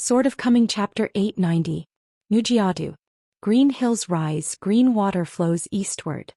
Sword of Coming Chapter 890. Mujiadu. Green hills rise, green water flows eastward.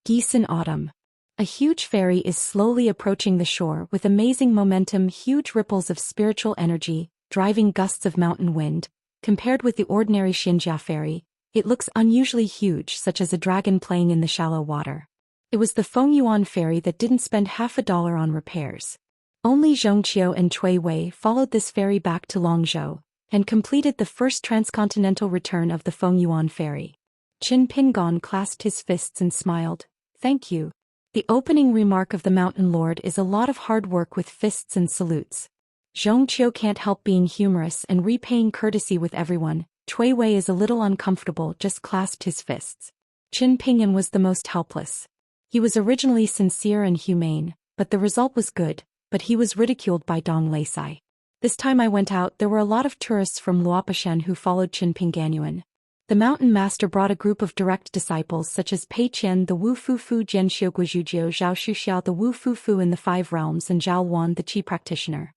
Geese in autumn. A huge ferry is slowly approaching the shore with amazing momentum, huge ripples of spiritual energy, driving gusts of mountain wind. Compared with the ordinary Xianxia ferry, it looks unusually huge, such as a dragon playing in the shallow water. It was the Fengyuan ferry that didn't spend $50 on repairs. Only Zhongqiu and Cui Wei followed this ferry back to Longzhou and completed the first transcontinental return of the Fengyuan ferry. Qin Pingon clasped his fists and smiled. Thank you. The opening remark of the Mountain Lord is a lot of hard work with fists and salutes. Zhongqiu can't help being humorous and repaying courtesy with everyone. Cui Wei is a little uncomfortable, just clasped his fists. Qin Pingon was the most helpless. He was originally sincere and humane, but the result was good, but he was ridiculed by Dong Leisai. This time I went out, there were a lot of tourists from Luopishan who followed Qin Pinganuan. The mountain master brought a group of direct disciples such as Pei Qian the Wu Fufu Jianxiu Guizhujiu Zhao Xiao the Wu Fufu in the Five Realms and Zhao Wan the Qi practitioner.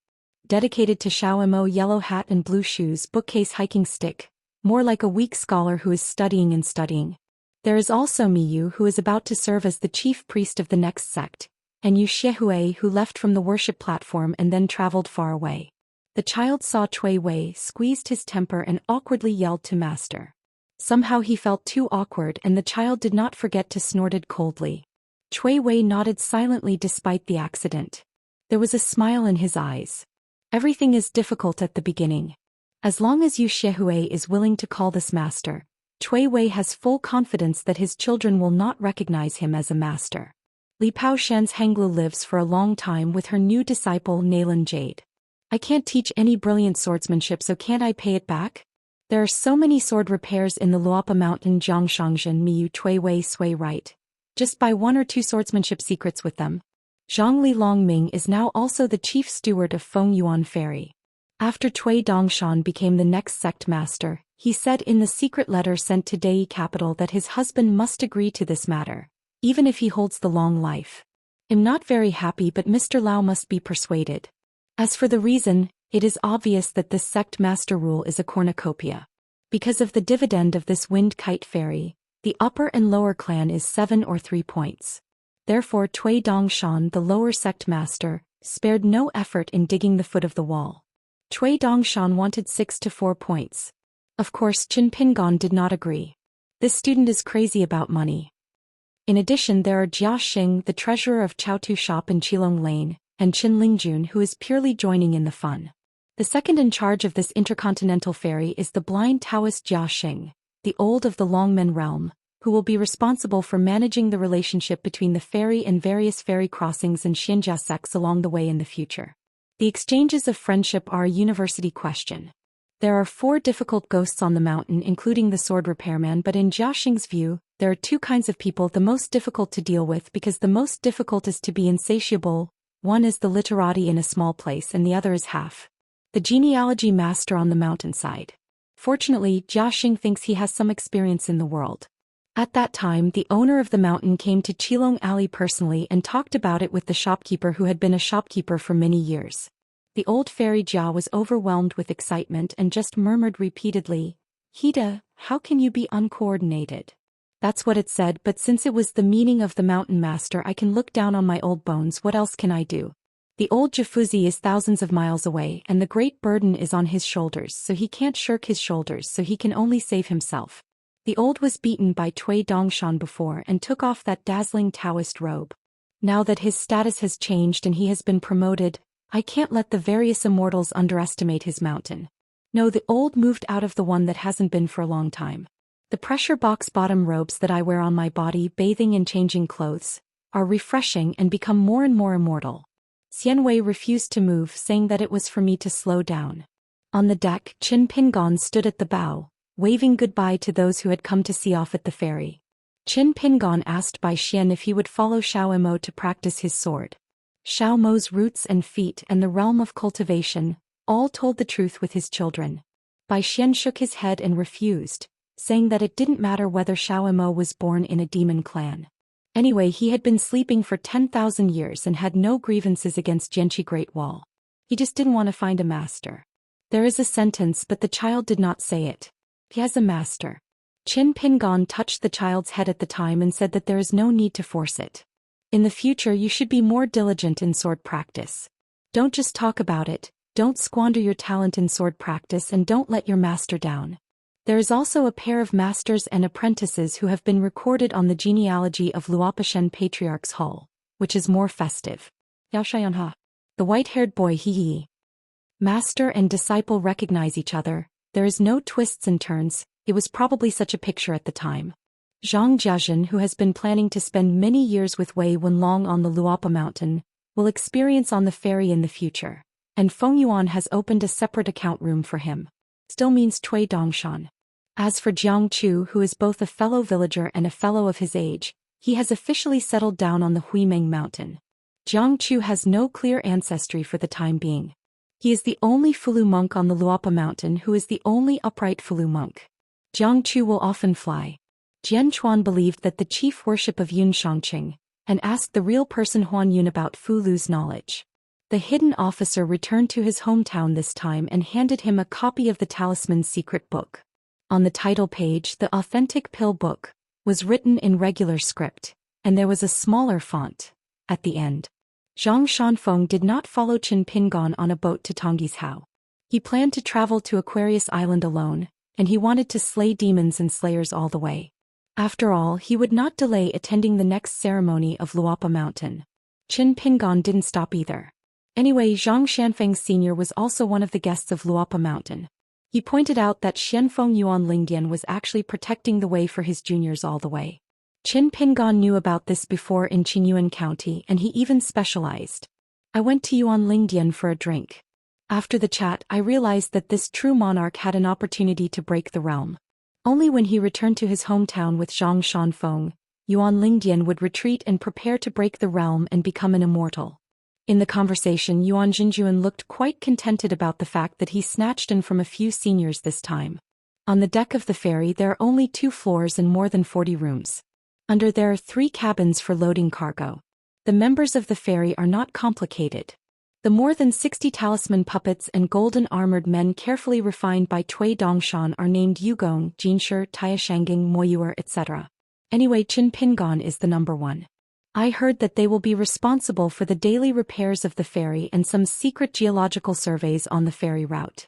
Dedicated to Xiao Mo yellow hat and blue shoes bookcase hiking stick, more like a weak scholar who is studying and studying. There is also Miyu who is about to serve as the chief priest of the next sect, and Yu Xiehui who left from the worship platform and then traveled far away. The child saw Cui Wei, squeezed his temper and awkwardly yelled to master. Somehow he felt too awkward and the child did not forget to snorted coldly. Cui Wei nodded silently despite the accident. There was a smile in his eyes. Everything is difficult at the beginning. As long as Yu Xiehui is willing to call this master, Cui Wei has full confidence that his children will not recognize him as a master. Li Pao Shen's Hanglu lives for a long time with her new disciple Nalan Jade. I can't teach any brilliant swordsmanship, so can't I pay it back? There are so many sword repairs in the Luopa Mountain. Jiangshangzhen Miyu Cui Wei Sui right. Just buy 1 or 2 swordsmanship secrets with them. Zhongli Longming is now also the chief steward of Fengyuan Ferry. After Cui Dongshan became the next sect master, he said in the secret letter sent to Dei capital that his husband must agree to this matter, even if he holds the long life. I'm not very happy, but Mr. Lau must be persuaded. As for the reason, it is obvious that this sect master rule is a cornucopia. Because of the dividend of this wind kite ferry, the upper and lower clan is 7 or 3 points. Therefore Cui Dongshan, the lower sect master, spared no effort in digging the foot of the wall. Cui Dongshan wanted 6 to 4 points. Of course Qin Pingon did not agree. This student is crazy about money. In addition there are Jia Xing, the treasurer of Chaotu shop in Qilong Lane, and Qin Lingjun who is purely joining in the fun. The second in charge of this intercontinental ferry is the blind Taoist Jia Xing, the old of the Longmen realm, who will be responsible for managing the relationship between the ferry and various ferry crossings and Xianxia sects along the way in the future. The exchanges of friendship are a university question. There are 4 difficult ghosts on the mountain, including the sword repairman, but in Jia Xing's view, there are 2 kinds of people the most difficult to deal with because the most difficult is to be insatiable. One is the literati in a small place and the other is half the genealogy master on the mountainside. Fortunately, Jia Xing thinks he has some experience in the world. At that time, the owner of the mountain came to Qilong Alley personally and talked about it with the shopkeeper who had been a shopkeeper for many years. The old fairy Jia was overwhelmed with excitement and just murmured repeatedly, "Hida, how can you be uncoordinated?" That's what it said, but since it was the meaning of the mountain master, I can look down on my old bones. What else can I do? The old Jifuzi is thousands of miles away and the great burden is on his shoulders, so he can't shirk his shoulders, so he can only save himself. The old was beaten by Cui Dongshan before and took off that dazzling Taoist robe. Now that his status has changed and he has been promoted, I can't let the various immortals underestimate his mountain. No, the old moved out of the one that hasn't been for a long time. The pressure box bottom robes that I wear on my body, bathing and changing clothes, are refreshing and become more and more immortal. Xianwei refused to move, saying that it was for me to slow down. On the deck, Qin Pingon stood at the bow, waving goodbye to those who had come to see off at the ferry. Qin Pingon asked Bai Xian if he would follow Xiao Mo to practice his sword. Xiao Mo's roots and feet and the realm of cultivation, all told the truth with his children. Bai Xian shook his head and refused, saying that it didn't matter whether Xiao Mo was born in a demon clan. Anyway, he had been sleeping for 10,000 years and had no grievances against Jianqi Great Wall. He just didn't want to find a master. There is a sentence, but the child did not say it. He has a master. Qin Pingon touched the child's head at the time and said that there is no need to force it. In the future you should be more diligent in sword practice. Don't just talk about it, don't squander your talent in sword practice, and don't let your master down. There is also a pair of masters and apprentices who have been recorded on the genealogy of Luopusheng Patriarch's Hall, which is more festive. Yao Xianxia. The white-haired boy He. Master and disciple recognize each other, there is no twists and turns, it was probably such a picture at the time. Zhang Jiazhen, who has been planning to spend many years with Wei Wenlong on the Luopa mountain, will experience on the ferry in the future, and Feng Yuan has opened a separate account room for him. Still means Cui Dongshan. As for Jiang Chu, who is both a fellow villager and a fellow of his age, he has officially settled down on the Huimeng mountain. Jiang Chu has no clear ancestry for the time being. He is the only Fulu monk on the Luopa mountain who is the only upright Fulu monk. Jiang Chu will often fly. Jian Chuan believed that the chief worship of Yun Shangqing, and asked the real person Huan Yun about Fulu's knowledge. The hidden officer returned to his hometown this time and handed him a copy of the talisman's secret book. On the title page, the authentic pill book was written in regular script, and there was a smaller font at the end. Zhang Shanfeng did not follow Qin Pingon on a boat to Tongyi's Hao. He planned to travel to Aquarius Island alone, and he wanted to slay demons and slayers all the way. After all, he would not delay attending the next ceremony of Luopa Mountain. Qin Pingon didn't stop either. Anyway, Zhang Shanfeng Sr. was also one of the guests of Luopa Mountain. He pointed out that Xianfeng Yuan Lingdian was actually protecting the way for his juniors all the way. Qin Pingon knew about this before in Qinyuan County, and he even specialized. I went to Yuan Lingdian for a drink. After the chat, I realized that this true monarch had an opportunity to break the realm. Only when he returned to his hometown with Zhang Shanfeng, Yuan Lingdian would retreat and prepare to break the realm and become an immortal. In the conversation, Yuan Jinjuan looked quite contented about the fact that he snatched in from a few seniors this time. On the deck of the ferry there are only 2 floors and more than 40 rooms. Under there are 3 cabins for loading cargo. The members of the ferry are not complicated. The more than 60 talisman puppets and golden-armored men carefully refined by Cui Dongshan are named Yugong, Jinshi, Taishanging, Moyuer, etc. Anyway, Qin Pingon is the number 1. I heard that they will be responsible for the daily repairs of the ferry and some secret geological surveys on the ferry route.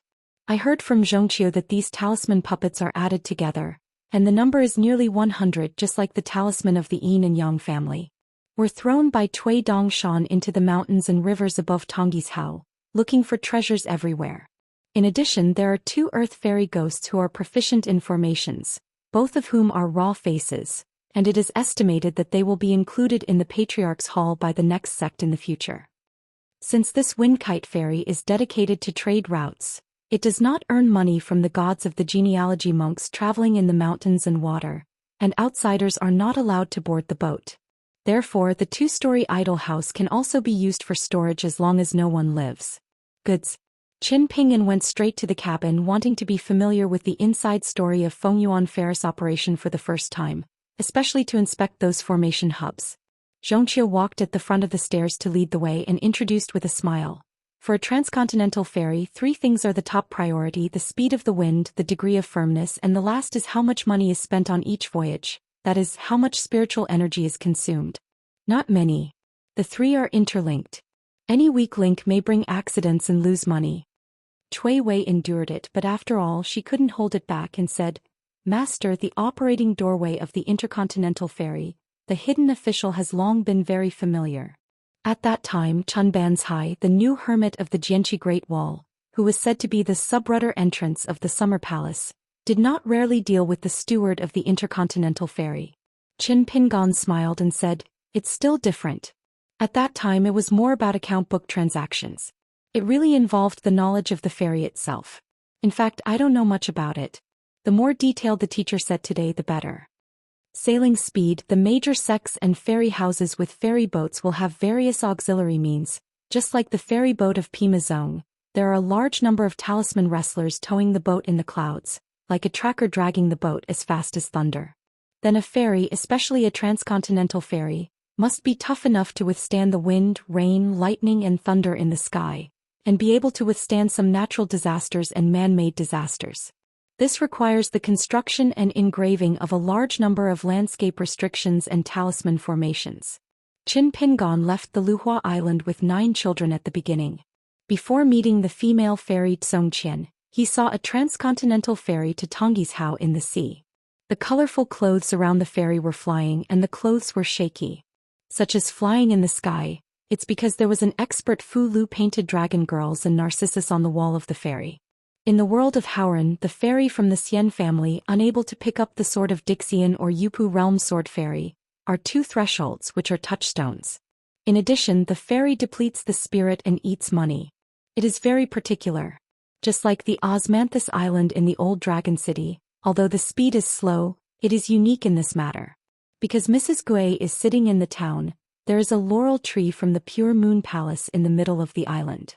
I heard from Zhongqiu that these talisman puppets are added together, and the number is nearly 100, just like the talisman of the Yin and Yang family. Were thrown by Cui Dongshan into the mountains and rivers above Tongyi's Hao, looking for treasures everywhere. In addition, there are 2 earth fairy ghosts who are proficient in formations, both of whom are raw faces, and it is estimated that they will be included in the Patriarch's Hall by the next sect in the future. Since this windkite ferry is dedicated to trade routes, it does not earn money from the gods of the genealogy monks traveling in the mountains and water, and outsiders are not allowed to board the boat. Therefore, the 2-story idol house can also be used for storage as long as no one lives. Goods. Qin Pingon went straight to the cabin, wanting to be familiar with the inside story of Feng Yuan Ferris operation for the first time, especially to inspect those formation hubs. Zhongqiu walked at the front of the stairs to lead the way and introduced with a smile. For a transcontinental ferry, 3 things are the top priority: the speed of the wind, the degree of firmness, and the last is how much money is spent on each voyage, that is, how much spiritual energy is consumed. Not many. The 3 are interlinked. Any weak link may bring accidents and lose money. Cui Wei endured it, but after all she couldn't hold it back and said, "Master, the operating doorway of the intercontinental ferry, the hidden official has long been very familiar." At that time, Chun Banzai, the new hermit of the Jianqi Great Wall, who was said to be the subrudder entrance of the Summer Palace, did not rarely deal with the steward of the intercontinental ferry. Qin Pingon smiled and said, "It's still different. At that time it was more about account book transactions. It really involved the knowledge of the ferry itself. In fact, I don't know much about it. The more detailed the teacher said today, the better." Sailing speed. The major sects and ferry houses with ferry boats will have various auxiliary means. Just like the ferry boat of Pima Zone, there are a large number of talisman wrestlers towing the boat in the clouds, like a tracker dragging the boat as fast as thunder. Then a ferry, especially a transcontinental ferry, must be tough enough to withstand the wind, rain, lightning and thunder in the sky, and be able to withstand some natural disasters and man-made disasters. This requires the construction and engraving of a large number of landscape restrictions and talisman formations. Qin Pingon left the Luhua Island with 9 children at the beginning. Before meeting the female fairy Zhou Xian, he saw a transcontinental ferry to Tonggishao in the sea. The colorful clothes around the ferry were flying and the clothes were shaky. Such as flying in the sky, it's because there was an expert Fu Lu painted dragon girls and Narcissus on the wall of the ferry. In the world of Howren, the fairy from the Xian family, unable to pick up the sword of Dixian or Yupu realm sword fairy, are 2 thresholds which are touchstones. In addition, the fairy depletes the spirit and eats money. It is very particular. Just like the Osmanthus Island in the old Dragon City, although the speed is slow, it is unique in this matter. Because Mrs. Gui is sitting in the town, there is a laurel tree from the Pure Moon Palace in the middle of the island.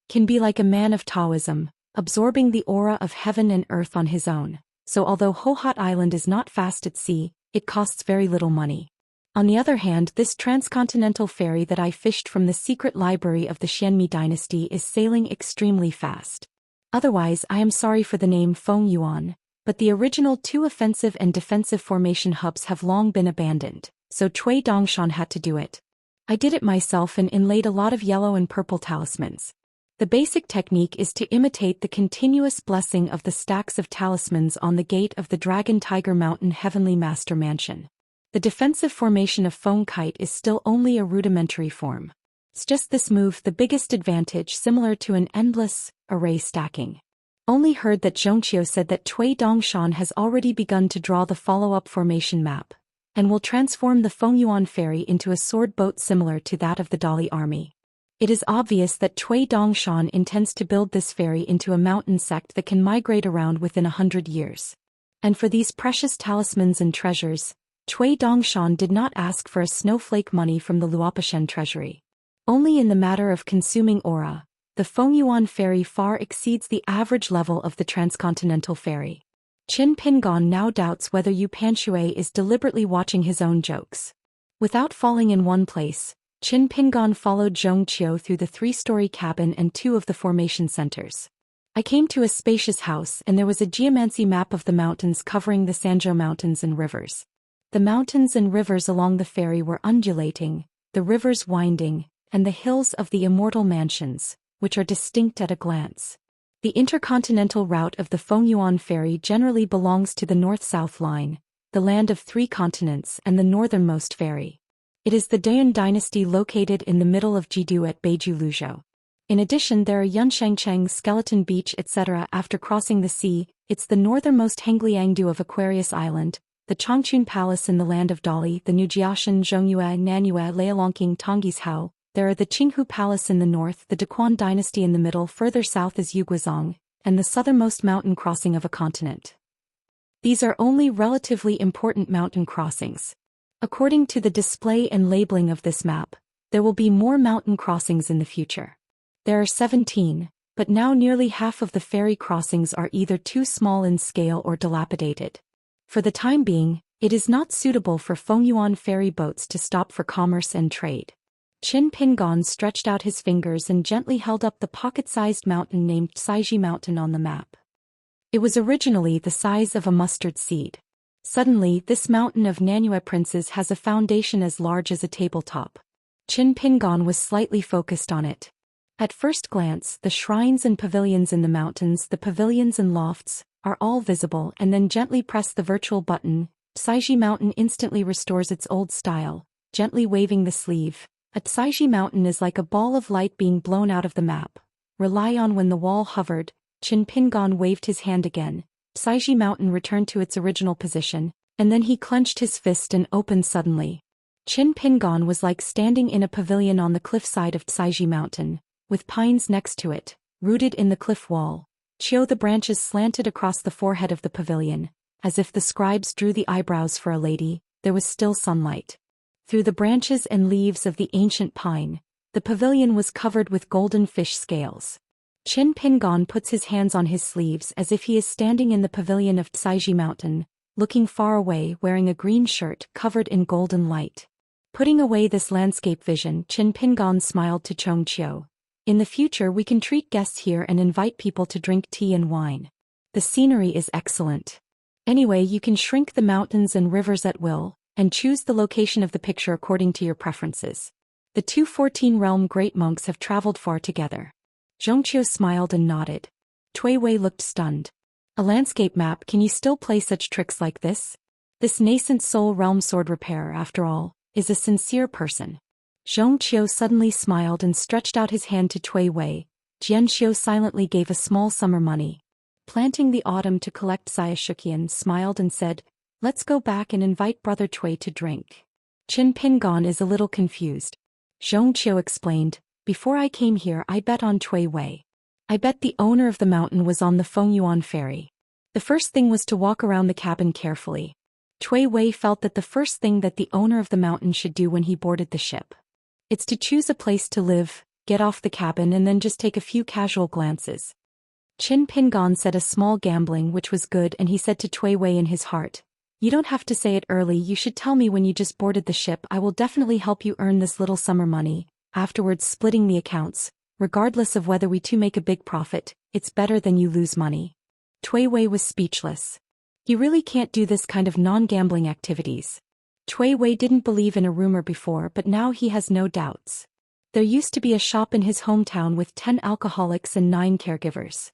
Can be like a man of Taoism, absorbing the aura of heaven and earth on his own, so although Hohhot Island is not fast at sea, it costs very little money. On the other hand, this transcontinental ferry that I fished from the secret library of the Xianmi dynasty is sailing extremely fast. Otherwise, I am sorry for the name Feng Yuan, but the original 2 offensive and defensive formation hubs have long been abandoned, so Cui Dongshan had to do it. I did it myself and inlaid a lot of yellow and purple talismans. The basic technique is to imitate the continuous blessing of the stacks of talismans on the gate of the Dragon Tiger Mountain Heavenly Master Mansion. The defensive formation of Feng Kite is still only a rudimentary form. It's just this move the biggest advantage, similar to an endless array stacking. Only heard that Zhongqiu said that Cui Dongshan has already begun to draw the follow-up formation map, and will transform the Fengyuan ferry into a sword boat similar to that of the Dali army. It is obvious that Cui Dongshan intends to build this ferry into a mountain sect that can migrate around within 100 years. And for these precious talismans and treasures, Cui Dongshan did not ask for a snowflake money from the Luopashen treasury. Only in the matter of consuming aura, the Fengyuan ferry far exceeds the average level of the transcontinental ferry. Qin Pingon now doubts whether Yu Panshui is deliberately watching his own jokes. Without falling in one place, Qin Pingon followed Zhongqiu through the 3-story cabin and 2 of the formation centers. I came to a spacious house and there was a geomancy map of the mountains covering the Sanzhou Mountains and rivers. The mountains and rivers along the ferry were undulating, the rivers winding, and the hills of the immortal mansions, which are distinct at a glance. The intercontinental route of the Fengyuan ferry generally belongs to the north-south line, the land of 3 continents and the northernmost ferry. It is the Dayan dynasty located in the middle of Jidu at Beiju Luzhou. In addition, there are Yunshengcheng, Skeleton Beach, etc. After crossing the sea, it's the northernmost Hengliangdu of Aquarius Island, the Changchun Palace in the land of Dali, the Nujiashan, Zhongyue, Nanyue, Lialongqing, Tonggishao. There are the Qinghu Palace in the north, the Dequan dynasty in the middle, further south is Yuguazong, and the southernmost mountain crossing of a continent. These are only relatively important mountain crossings. According to the display and labeling of this map, there will be more mountain crossings in the future. There are 17, but now nearly half of the ferry crossings are either too small in scale or dilapidated. For the time being, it is not suitable for Fengyuan ferry boats to stop for commerce and trade. Qin Pingon stretched out his fingers and gently held up the pocket-sized mountain named Saiji Mountain on the map. It was originally the size of a mustard seed. Suddenly, this mountain of Nanyue princes has a foundation as large as a tabletop. Qin Pingon was slightly focused on it. At first glance, the shrines and pavilions in the mountains, the pavilions and lofts, are all visible, and then gently press the virtual button. Saiji Mountain instantly restores its old style, gently waving the sleeve. A Saiji Mountain is like a ball of light being blown out of the map. Rely on when the wall hovered. Qin Pingon waved his hand again. Saiji Mountain returned to its original position, and then he clenched his fist and opened suddenly. Qin Pingon was like standing in a pavilion on the cliffside of Saiji Mountain, with pines next to it, rooted in the cliff wall. The branches slanted across the forehead of the pavilion, as if the scribes drew the eyebrows for a lady. There was still sunlight. Through the branches and leaves of the ancient pine, the pavilion was covered with golden fish scales. Qin Pingon puts his hands on his sleeves as if he is standing in the pavilion of Saiji Mountain, looking far away, wearing a green shirt covered in golden light. Putting away this landscape vision, Qin Pingon smiled to Zhongqiu. In the future we can treat guests here and invite people to drink tea and wine. The scenery is excellent. Anyway, you can shrink the mountains and rivers at will, and choose the location of the picture according to your preferences. The two 14-realm great monks have traveled far together. Xianxia smiled and nodded. Cui Wei looked stunned. A landscape map? Can you still play such tricks like this? This nascent soul realm sword repairer, after all, is a sincere person. Xianxia suddenly smiled and stretched out his hand to Cui Wei. Xianxia silently gave a small summer money. Planting the autumn to collect, Zhou Xian smiled and said, "Let's go back and invite Brother Cui to drink." Qin Pingan is a little confused. Xianxia explained, "Before I came here I bet on Cui Wei. I bet the owner of the mountain was on the Fengyuan ferry. The first thing was to walk around the cabin carefully. Cui Wei felt that the first thing that the owner of the mountain should do when he boarded the ship. It's to choose a place to live, get off the cabin and then just take a few casual glances." Qin Pingan said a small gambling which was good, and he said to Cui Wei in his heart, "You don't have to say it early, you should tell me when you just boarded the ship. I will definitely help you earn this little summer money, afterwards splitting the accounts. Regardless of whether we two make a big profit, it's better than you lose money." Cui Wei was speechless. He really can't do this kind of non-gambling activities. Cui Wei didn't believe in a rumor before, but now he has no doubts. There used to be a shop in his hometown with 10 alcoholics and 9 caregivers.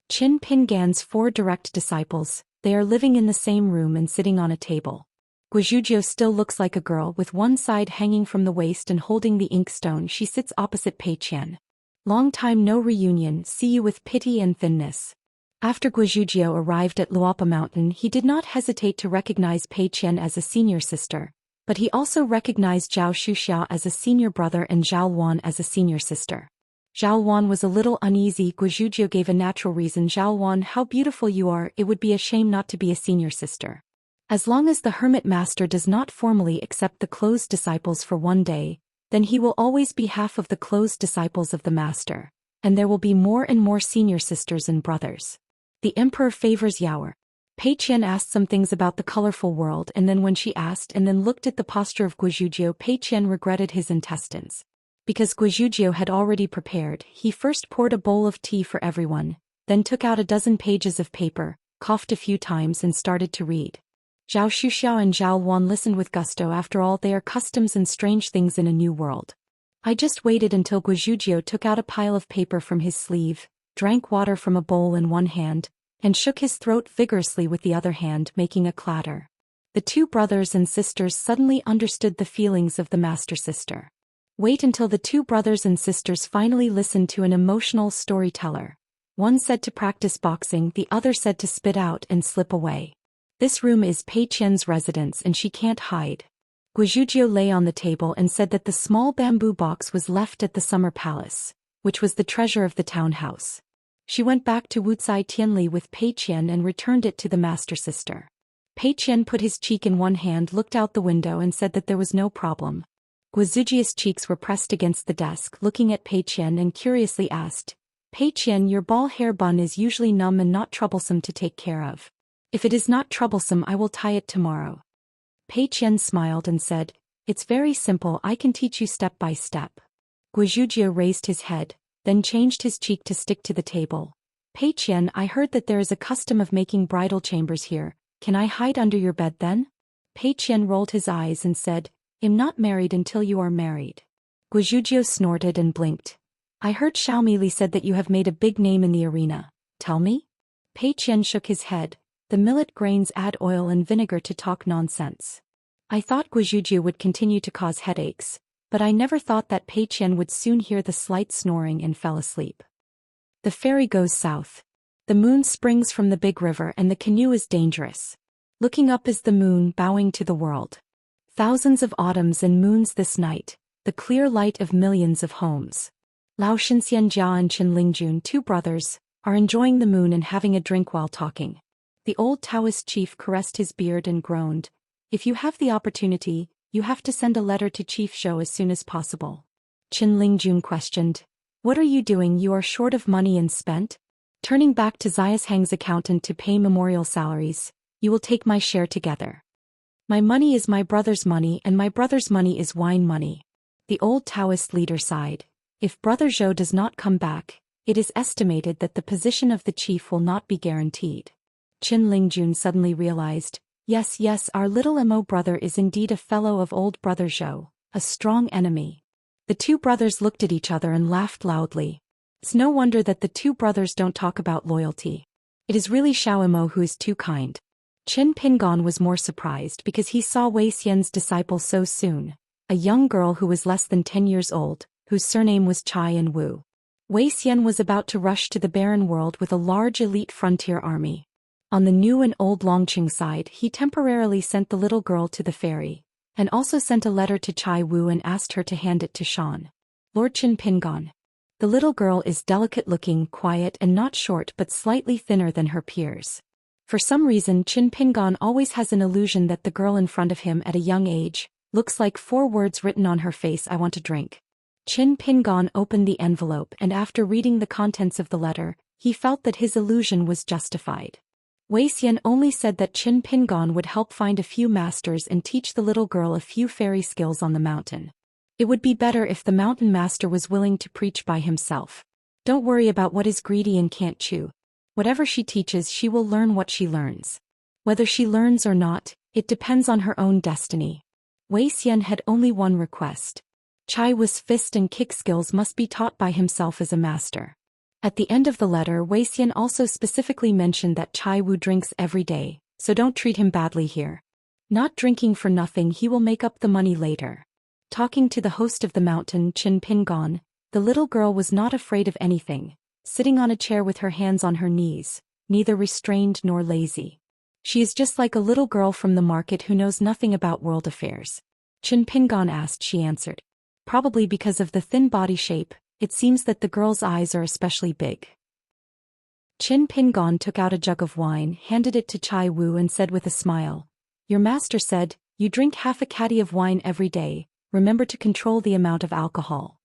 Qin Pingan's 4 direct disciples, they are living in the same room and sitting on a table. Guizhuzhou still looks like a girl with one side hanging from the waist and holding the inkstone. She sits opposite Pei Qian. Long time no reunion, see you with pity and thinness. After Guizhuzhou arrived at Luopa Mountain, he did not hesitate to recognize Pei Qian as a senior sister, but he also recognized Zhou Xian as a senior brother and Zhao Wan as a senior sister. Zhao Wan was a little uneasy. Guizhuzhou gave a natural reason. "Zhao Wan, how beautiful you are, it would be a shame not to be a senior sister. As long as the hermit master does not formally accept the closed disciples for one day, then he will always be half of the closed disciples of the master, and there will be more and more senior sisters and brothers. The emperor favors Yaoer." Pei Qian asked some things about the colorful world, and then when she asked and then looked at the posture of Guizhuzhou, Pei Qian regretted his intestines. Because Guizhuzhou had already prepared, he first poured a bowl of tea for everyone, then took out a dozen pages of paper, coughed a few times and started to read. Zhou Xian and Zhao Wan listened with gusto. After all, they are customs and strange things in a new world. I just waited until Guizhuzhou took out a pile of paper from his sleeve, drank water from a bowl in one hand, and shook his throat vigorously with the other hand, making a clatter. The 2 brothers and sisters suddenly understood the feelings of the master sister. Wait until the 2 brothers and sisters finally listened to an emotional storyteller. One said to practice boxing, the other said to spit out and slip away. This room is Pei Qian's residence and she can't hide. Guizhuzhou lay on the table and said that the small bamboo box was left at the summer palace, which was the treasure of the townhouse. She went back to Wuxia Tianli with Pei Qian and returned it to the master sister. Pei Qian put his cheek in one hand, looked out the window and said that there was no problem. Guizhuzhou's cheeks were pressed against the desk, looking at Pei Qian and curiously asked, "Pei Qian, your ball hair bun is usually numb and not troublesome to take care of. If it is not troublesome, I will tie it tomorrow." Pei Qian smiled and said, "It's very simple, I can teach you step by step." Guizhuzhou raised his head, then changed his cheek to stick to the table. "Pei Qian, I heard that there is a custom of making bridal chambers here. Can I hide under your bed then?" Pei Qian rolled his eyes and said, "I'm not married until you are married." Guizhuzhou snorted and blinked. "I heard Xiaomi Li said that you have made a big name in the arena. Tell me?" Pei Qian shook his head. "The millet grains add oil and vinegar to talk nonsense." I thought Guizhuzhou would continue to cause headaches, but I never thought that Pei Qian would soon hear the slight snoring and fell asleep. The ferry goes south. The moon springs from the big river and the canoe is dangerous. Looking up is the moon bowing to the world. Thousands of autumns and moons this night, the clear light of millions of homes. Lao Xianxia and Qin Lingjun, 2 brothers, are enjoying the moon and having a drink while talking. The old Taoist chief caressed his beard and groaned, "If you have the opportunity, you have to send a letter to Chief Zhou as soon as possible." Qin Lingjun questioned, "What are you doing? You are short of money and spent?" Turning back to Hang's accountant to pay memorial salaries, "You will take my share together. My money is my brother's money and my brother's money is wine money." The old Taoist leader sighed. If Brother Zhou does not come back, it is estimated that the position of the chief will not be guaranteed. Qin Lingjun suddenly realized, yes, our little Mo brother is indeed a fellow of old Brother Zhou, a strong enemy. The two brothers looked at each other and laughed loudly. It's no wonder that the two brothers don't talk about loyalty. It is really Xiao Mo who is too kind. Qin Pingon was more surprised because he saw Wei Xian's disciple so soon, a young girl who was less than 10 years old, whose surname was Chai and Wu. Wei Xian was about to rush to the barren world with a large elite frontier army. On the new and old Longqing side, he temporarily sent the little girl to the ferry, and also sent a letter to Chai Wu and asked her to hand it to Shan. Lord Qin Pingon. The little girl is delicate-looking, quiet and not short but slightly thinner than her peers. For some reason Qin Pingon always has an illusion that the girl in front of him at a young age looks like 4 words written on her face: I want a drink. Qin Pingon opened the envelope and after reading the contents of the letter, he felt that his illusion was justified. Wei Xian only said that Qin Pingon would help find a few masters and teach the little girl a few fairy skills on the mountain. It would be better if the mountain master was willing to preach by himself. Don't worry about what is greedy and can't chew. Whatever she teaches, she will learn what she learns. Whether she learns or not, it depends on her own destiny. Wei Xian had only one request. Chai Wu's fist and kick skills must be taught by himself as a master. At the end of the letter, Wei Xian also specifically mentioned that Chai Wu drinks every day, so don't treat him badly here. Not drinking for nothing, he will make up the money later. Talking to the host of the mountain, Qin Pingon, the little girl was not afraid of anything, sitting on a chair with her hands on her knees, neither restrained nor lazy. She is just like a little girl from the market who knows nothing about world affairs. Qin Pingon asked. She answered. Probably because of the thin body shape, it seems that the girl's eyes are especially big. Qin Pingon took out a jug of wine, handed it to Chai Wu and said with a smile, Your master said, you drink half a caddy of wine every day, remember to control the amount of alcohol.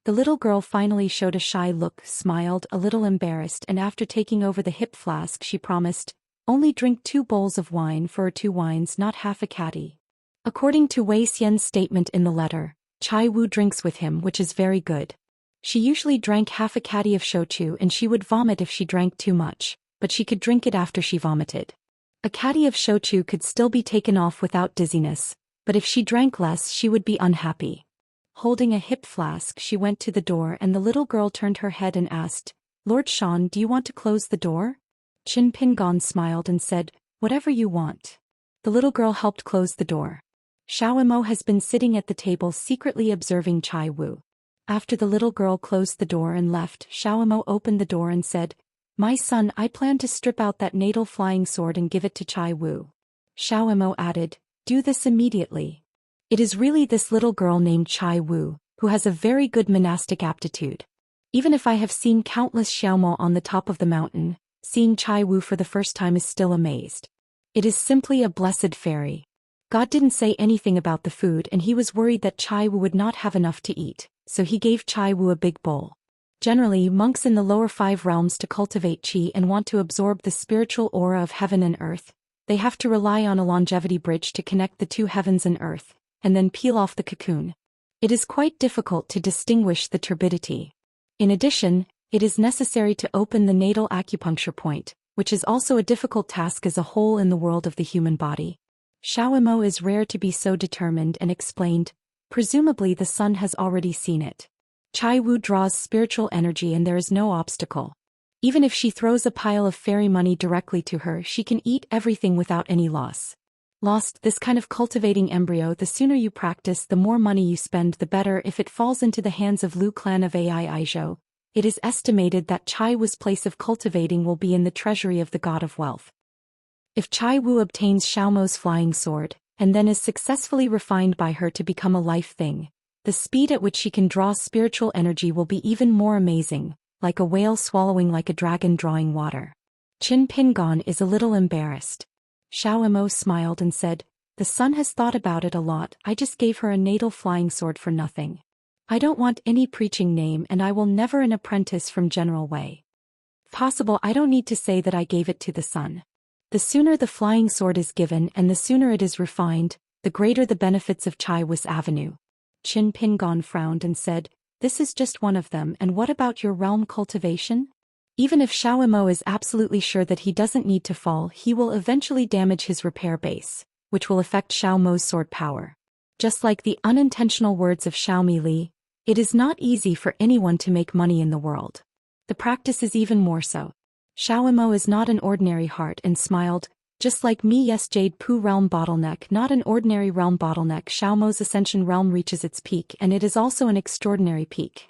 The little girl finally showed a shy look, smiled, a little embarrassed, and after taking over the hip flask she promised, only drink 2 bowls of wine for 2 wines, not half a caddy. According to Wei Xian's statement in the letter, Chai Wu drinks with him, which is very good. She usually drank half a caddy of shochu and she would vomit if she drank too much, but she could drink it after she vomited. A caddy of shochu could still be taken off without dizziness, but if she drank less she would be unhappy. Holding a hip flask, she went to the door and the little girl turned her head and asked, Lord Shan, do you want to close the door? Qin Pingon smiled and said, Whatever you want. The little girl helped close the door. Xiao Mo has been sitting at the table secretly observing Chai Wu. After the little girl closed the door and left, Xiao Mo opened the door and said, My son, I plan to strip out that natal flying sword and give it to Chai Wu. Xiao Mo added, Do this immediately. It is really this little girl named Chai Wu, who has a very good monastic aptitude. Even if I have seen countless Xiaomo on the top of the mountain, seeing Chai Wu for the first time is still amazed. It is simply a blessed fairy. God didn't say anything about the food and he was worried that Chai Wu would not have enough to eat, so he gave Chai Wu a big bowl. Generally, monks in the lower 5 realms to cultivate qi and want to absorb the spiritual aura of heaven and earth, they have to rely on a longevity bridge to connect the 2 heavens and earth, and then peel off the cocoon. It is quite difficult to distinguish the turbidity. In addition, it is necessary to open the natal acupuncture point, which is also a difficult task as a whole in the world of the human body. Xiao Mo is rare to be so determined and explained, presumably the sun has already seen it. Chai Wu draws spiritual energy and there is no obstacle. Even if she throws a pile of fairy money directly to her, she can eat everything without any loss. This kind of cultivating embryo, the sooner you practice, the more money you spend, the better. If it falls into the hands of Lu clan of Ai Aizhou, it is estimated that Chai Wu's place of cultivating will be in the treasury of the god of wealth. If Chai Wu obtains Xiaomo's flying sword, and then is successfully refined by her to become a life thing, the speed at which she can draw spiritual energy will be even more amazing, like a whale swallowing, like a dragon drawing water. Qin Pingon is a little embarrassed. Xiao Mo smiled and said, The sun has thought about it a lot. I just gave her a natal flying sword for nothing. I don't want any preaching name and I will never an apprentice from General Wei. Possible, I don't need to say that I gave it to the sun. The sooner the flying sword is given and the sooner it is refined, the greater the benefits of Chai Wu's avenue. Qin Pingon frowned and said, This is just one of them, and what about your realm cultivation? Even if Xiao Emo is absolutely sure that he doesn't need to fall, he will eventually damage his repair base, which will affect Xiao Mo's sword power. Just like the unintentional words of Xiaomi Li, it is not easy for anyone to make money in the world. The practice is even more so. Xiao Emo is not an ordinary heart and smiled, just like me. Yes, Jade Pu realm bottleneck, not an ordinary realm bottleneck. Xiao Mo's ascension realm reaches its peak, and it is also an extraordinary peak.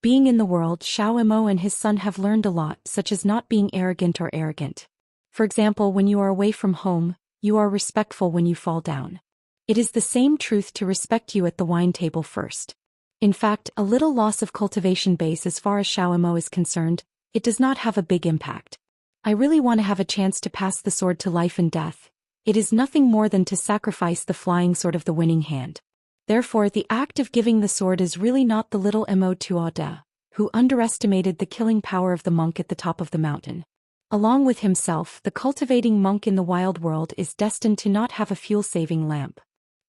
Being in the world, Xiao Emo and his son have learned a lot, such as not being arrogant or arrogant. For example, when you are away from home, you are respectful when you fall down. It is the same truth to respect you at the wine table first. In fact, a little loss of cultivation base as far as Xiao Emo is concerned, it does not have a big impact. I really want to have a chance to pass the sword to life and death. It is nothing more than to sacrifice the flying sword of the winning hand. Therefore, the act of giving the sword is really not the little Emo Tuoda, who underestimated the killing power of the monk at the top of the mountain. Along with himself, the cultivating monk in the wild world is destined to not have a fuel-saving lamp.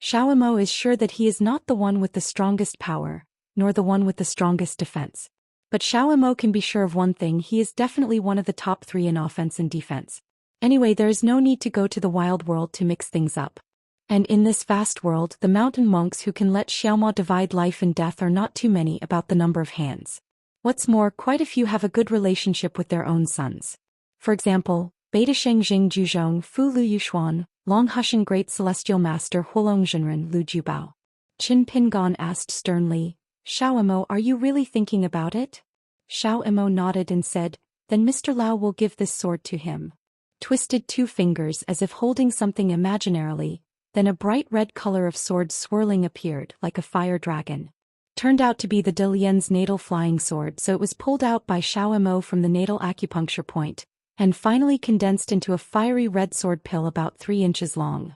Xiao Emo is sure that he is not the one with the strongest power, nor the one with the strongest defense. But Xiao Emo can be sure of one thing: he is definitely one of the top 3 in offense and defense. Anyway, there is no need to go to the wild world to mix things up. And in this vast world, the mountain monks who can let Xiaomo divide life and death are not too many about the number of hands. What's more, quite a few have a good relationship with their own sons. For example, Beta Shengjing Juzhong Fu Lu Yushuan, Long Hushan Great Celestial Master Huolong Zhenren Lu Jubao. Qin Pingon asked sternly, Xiao Emo, are you really thinking about it? Xiao Emo nodded and said, then Mr. Lao will give this sword to him. Twisted 2 fingers as if holding something imaginarily, then a bright red color of sword swirling appeared like a fire dragon. Turned out to be the De Lien's natal flying sword, so it was pulled out by Xiao Emo from the natal acupuncture point, and finally condensed into a fiery red sword pill about 3 inches long.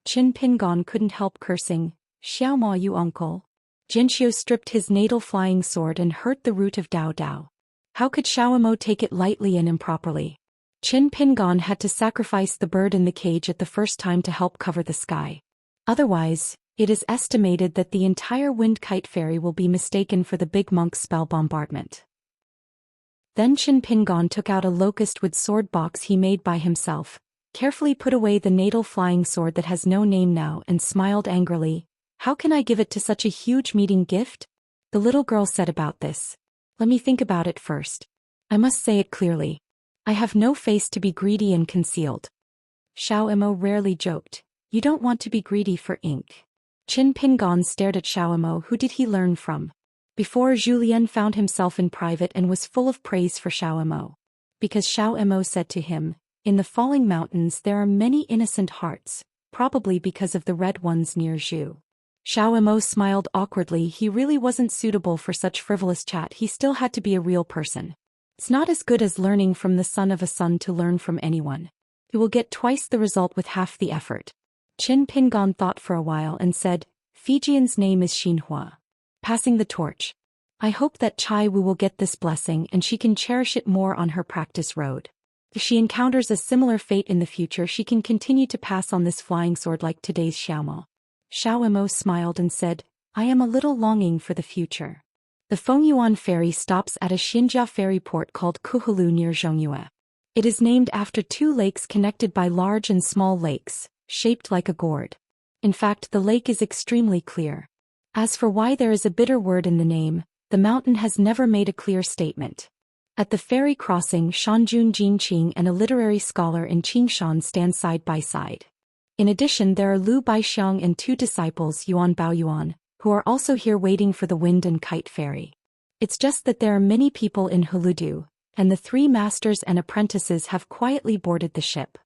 Qin Pingon couldn't help cursing, Xiao Ma you uncle. Jinxiu stripped his natal flying sword and hurt the root of Dao Dao. How could Xiao Emo take it lightly and improperly? Qin Pingon had to sacrifice the bird in the cage at the first time to help cover the sky. Otherwise, it is estimated that the entire wind kite fairy will be mistaken for the big monk's spell bombardment. Then Qin Pingon took out a locust wood sword box he made by himself, carefully put away the natal flying sword that has no name now, and smiled angrily. How can I give it to such a huge meeting gift? The little girl said about this. Let me think about it first. I must say it clearly. I have no face to be greedy and concealed. Xiao Emo rarely joked. You don't want to be greedy for ink. Qin Pingon stared at Xiao Emo. Who did he learn from? Before, Zhou Xian found himself in private and was full of praise for Xiao Emo. Because Xiao Emo said to him, in the falling mountains there are many innocent hearts, probably because of the red ones near Zhu. Xiao Emo smiled awkwardly. He really wasn't suitable for such frivolous chat. He still had to be a real person. It's not as good as learning from the son of a son to learn from anyone. You will get twice the result with half the effort. Qin Pingon thought for a while and said, Fijian's name is Xinhua. Passing the torch. I hope that Chai Wu will get this blessing and she can cherish it more on her practice road. If she encounters a similar fate in the future, she can continue to pass on this flying sword like today's Xiaomo. Xiao Emo smiled and said, I am a little longing for the future. The Fengyuan ferry stops at a Xinjia ferry port called Kuhulu near Zhongyue. It is named after 2 lakes connected by large and small lakes, shaped like a gourd. In fact, the lake is extremely clear. As for why there is a bitter word in the name, the mountain has never made a clear statement. At the ferry crossing, Shanjun Jinqing and a literary scholar in Qingshan stand side by side. In addition, there are Lu Baixiang and 2 disciples, Yuan Baoyuan, who are also here waiting for the wind and kite ferry. It's just that there are many people in Huludu, and the 3 masters and apprentices have quietly boarded the ship.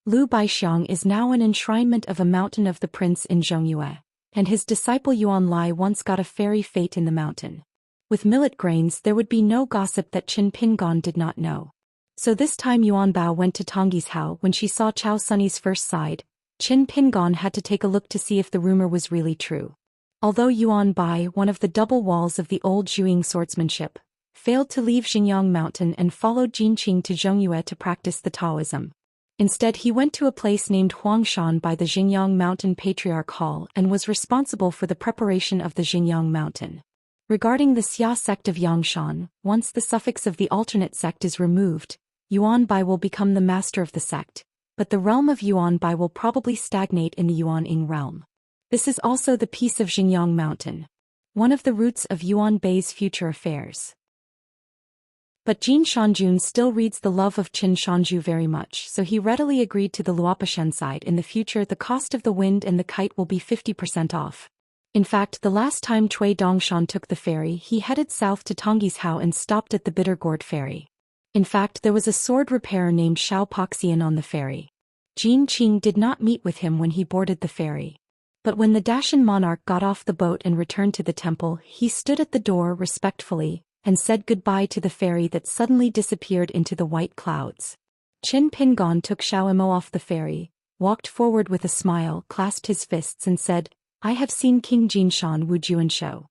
Lu Baixiang is now an enshrinement of a mountain of the prince in Zhongyue, and his disciple Yuan Lai once got a fairy fate in the mountain. With millet grains there would be no gossip that Qin Pingon did not know. So this time Yuan Bao went to Tongyi's house. When she saw Chao Sunny's first side, Qin Pingon had to take a look to see if the rumor was really true. Although Yuan Bai, one of the double walls of the old Zhuing swordsmanship, failed to leave Xingyang Mountain and followed Jinqing to Zhongyue to practice the Taoism. Instead he went to a place named Huangshan by the Xingyang Mountain Patriarch Hall and was responsible for the preparation of the Xingyang Mountain. Regarding the Xia sect of Yangshan, once the suffix of the alternate sect is removed, Yuan Bai will become the master of the sect, but the realm of Yuan Bai will probably stagnate in the Yuan Ying realm. This is also the peace of Xingyang Mountain, one of the roots of Yuan Bai's future affairs. But Jin Shanjun still reads the love of Qin Shanju very much, so he readily agreed to the Luopishen side. In the future, the cost of the wind and the kite will be 50% off. In fact, the last time Cui Dongshan took the ferry, he headed south to Tonggishao and stopped at the Bittergourd ferry. In fact, there was a sword repairer named Xiao Poxian on the ferry. Jin Qing did not meet with him when he boarded the ferry. But when the Dacian monarch got off the boat and returned to the temple, he stood at the door respectfully and said goodbye to the ferry that suddenly disappeared into the white clouds. Qin Pingon took Xiao Imo off the ferry, walked forward with a smile, clasped his fists and said, "I have seen King Jinshan Wu Juanshou."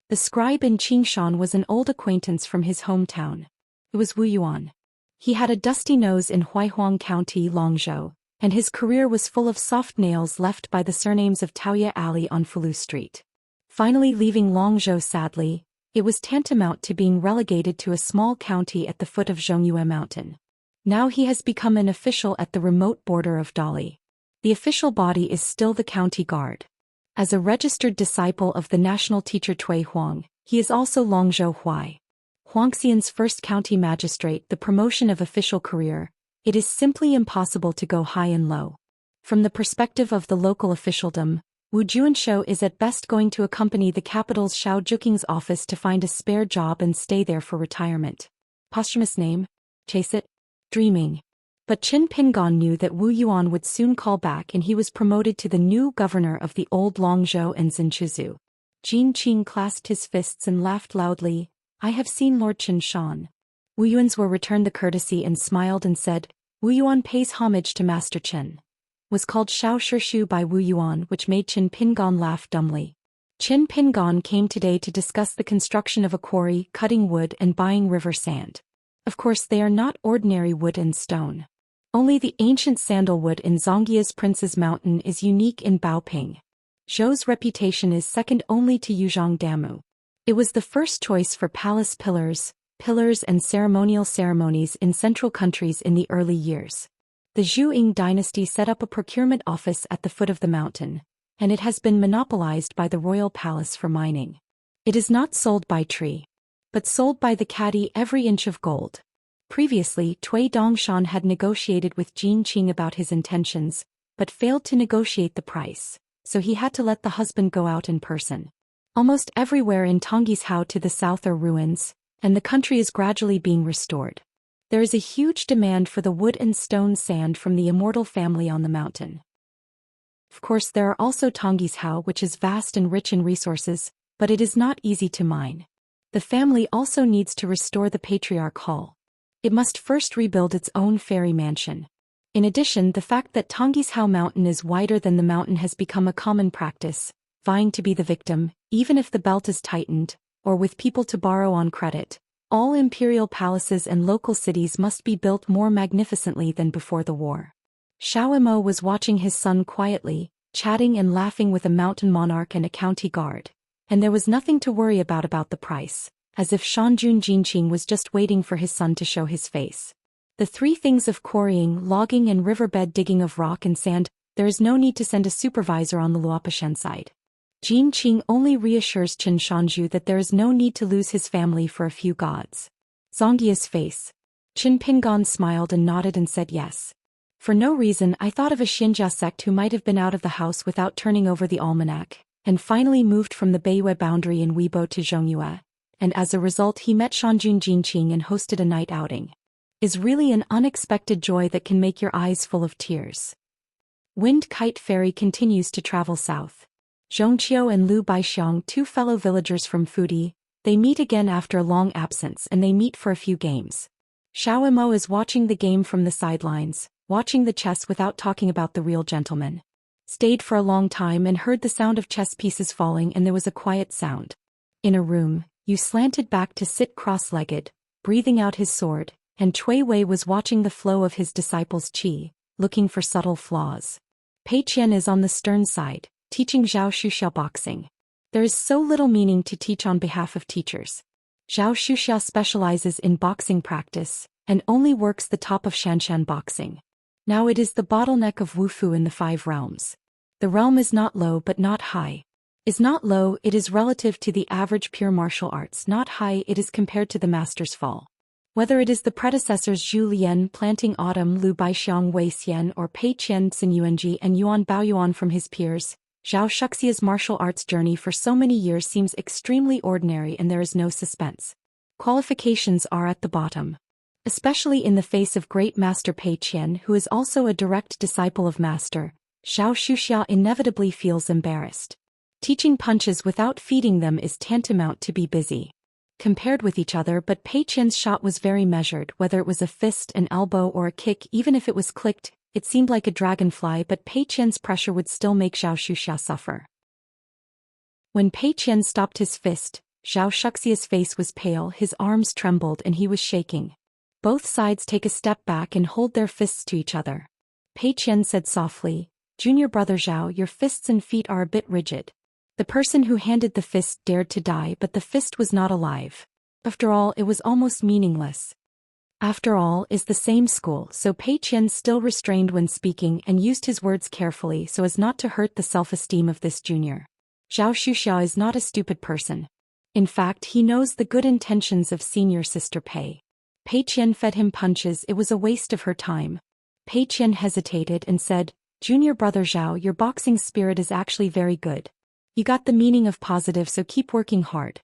The scribe in Qingshan was an old acquaintance from his hometown. It was Wu Yuan. He had a dusty nose in Huaihuang County, Longzhou, and his career was full of soft nails left by the surnames of Taoye Alley on Fulu Street. Finally leaving Longzhou sadly, it was tantamount to being relegated to a small county at the foot of Zhongyue Mountain. Now he has become an official at the remote border of Dali. The official body is still the county guard. As a registered disciple of the national teacher Cui Huang, he is also Longzhou Huai Huangxian's first county magistrate. The promotion of official career, it is simply impossible to go high and low. From the perspective of the local officialdom, Wu Juanshou is at best going to accompany the capital's Shao Zhuking's office to find a spare job and stay there for retirement. Posthumous name? Chase it? Dreaming. But Qin Pingon knew that Wu Yuan would soon call back and he was promoted to the new governor of the old Longzhou and Xinchuzu. Jin Qing clasped his fists and laughed loudly. "I have seen Lord Qin Shan." Wu Yuanzhou returned the courtesy and smiled and said, "Wu Yuan pays homage to Master Qin." Was called Shao Shishu by Wu Yuan, which made Qin Pingon laugh dumbly. Qin Pingon came today to discuss the construction of a quarry, cutting wood and buying river sand. Of course they are not ordinary wood and stone. Only the ancient sandalwood in Zongyia's Prince's Mountain is unique in Baoping. Zhou's reputation is second only to Yuzhong Damu. It was the first choice for palace pillars and ceremonial ceremonies in central countries in the early years. The Zhou Ying dynasty set up a procurement office at the foot of the mountain, and it has been monopolized by the royal palace for mining. It is not sold by tree, but sold by the caddy every inch of gold. Previously, Cui Dongshan had negotiated with Jin Qing about his intentions, but failed to negotiate the price, so he had to let the husband go out in person. Almost everywhere in Tonggishao to the south are ruins, and the country is gradually being restored. There is a huge demand for the wood and stone sand from the immortal family on the mountain. Of course there are also Tonggishao, which is vast and rich in resources, but it is not easy to mine. The family also needs to restore the patriarch hall. It must first rebuild its own fairy mansion. In addition, the fact that Tonggishao Mountain is wider than the mountain has become a common practice, vying to be the victim, even if the belt is tightened, or with people to borrow on credit. All imperial palaces and local cities must be built more magnificently than before the war. Xiao Imo was watching his son quietly, chatting and laughing with a mountain monarch and a county guard. And there was nothing to worry about the price, as if Shanjun Jinqing was just waiting for his son to show his face. The three things of quarrying, logging and riverbed digging of rock and sand, there is no need to send a supervisor on the Luopishen side. Jin Qing only reassures Qin Shanju that there is no need to lose his family for a few gods. Zongyia's face. Qin Pingon smiled and nodded and said yes. For no reason I thought of a Xianxia sect who might have been out of the house without turning over the almanac, and finally moved from the Beiyue boundary in Weibo to Zhongyue, and as a result he met Shanjun Jinqing and hosted a night outing. Is really an unexpected joy that can make your eyes full of tears. Wind Kite Ferry continues to travel south. Zhongqiu and Lu Baixiang, two fellow villagers from Fudi, they meet again after a long absence and they meet for a few games. Xiao Imo is watching the game from the sidelines, watching the chess without talking about the real gentleman. Stayed for a long time and heard the sound of chess pieces falling and there was a quiet sound. In a room, Yu slanted back to sit cross-legged, breathing out his sword, and Cui Wei was watching the flow of his disciple's qi, looking for subtle flaws. Pei Qian is on the stern side, teaching Zhao Shuxiao boxing. There is so little meaning to teach on behalf of teachers. Zhou Xian specializes in boxing practice, and only works the top of Xianxia boxing. Now it is the bottleneck of Wufu in the 5 realms. The realm is not low but not high. Is not low, it is relative to the average pure martial arts, not high, it is compared to the master's fall. Whether it is the predecessors Zhu Lian planting autumn Lu Baixiang Wei Xian or Pei Qian Xin Yuanji and Yuan Baoyuan from his peers, Zhou Xiaxia's martial arts journey for so many years seems extremely ordinary and there is no suspense. Qualifications are at the bottom. Especially in the face of great Master Pei Qian, who is also a direct disciple of Master, Zhou Xian inevitably feels embarrassed. Teaching punches without feeding them is tantamount to be busy. Compared with each other, but Pei Qian's shot was very measured, whether it was a fist, an elbow or a kick, even if it was clicked, it seemed like a dragonfly, but Pei Qian's pressure would still make Zhou Xian suffer. When Pei Qian stopped his fist, Zhou Xiaxia's face was pale, his arms trembled and he was shaking. Both sides take a step back and hold their fists to each other. Pei Qian said softly, "Junior brother Zhou, your fists and feet are a bit rigid." The person who handed the fist dared to die, but the fist was not alive. After all, it was almost meaningless. After all, is the same school, so Pei Qian still restrained when speaking and used his words carefully so as not to hurt the self-esteem of this junior. Zhou Xian is not a stupid person. In fact, he knows the good intentions of senior sister Pei. Pei Qian fed him punches, it was a waste of her time. Pei Qian hesitated and said, "Junior brother Zhou, your boxing spirit is actually very good. You got the meaning of positive, so keep working hard."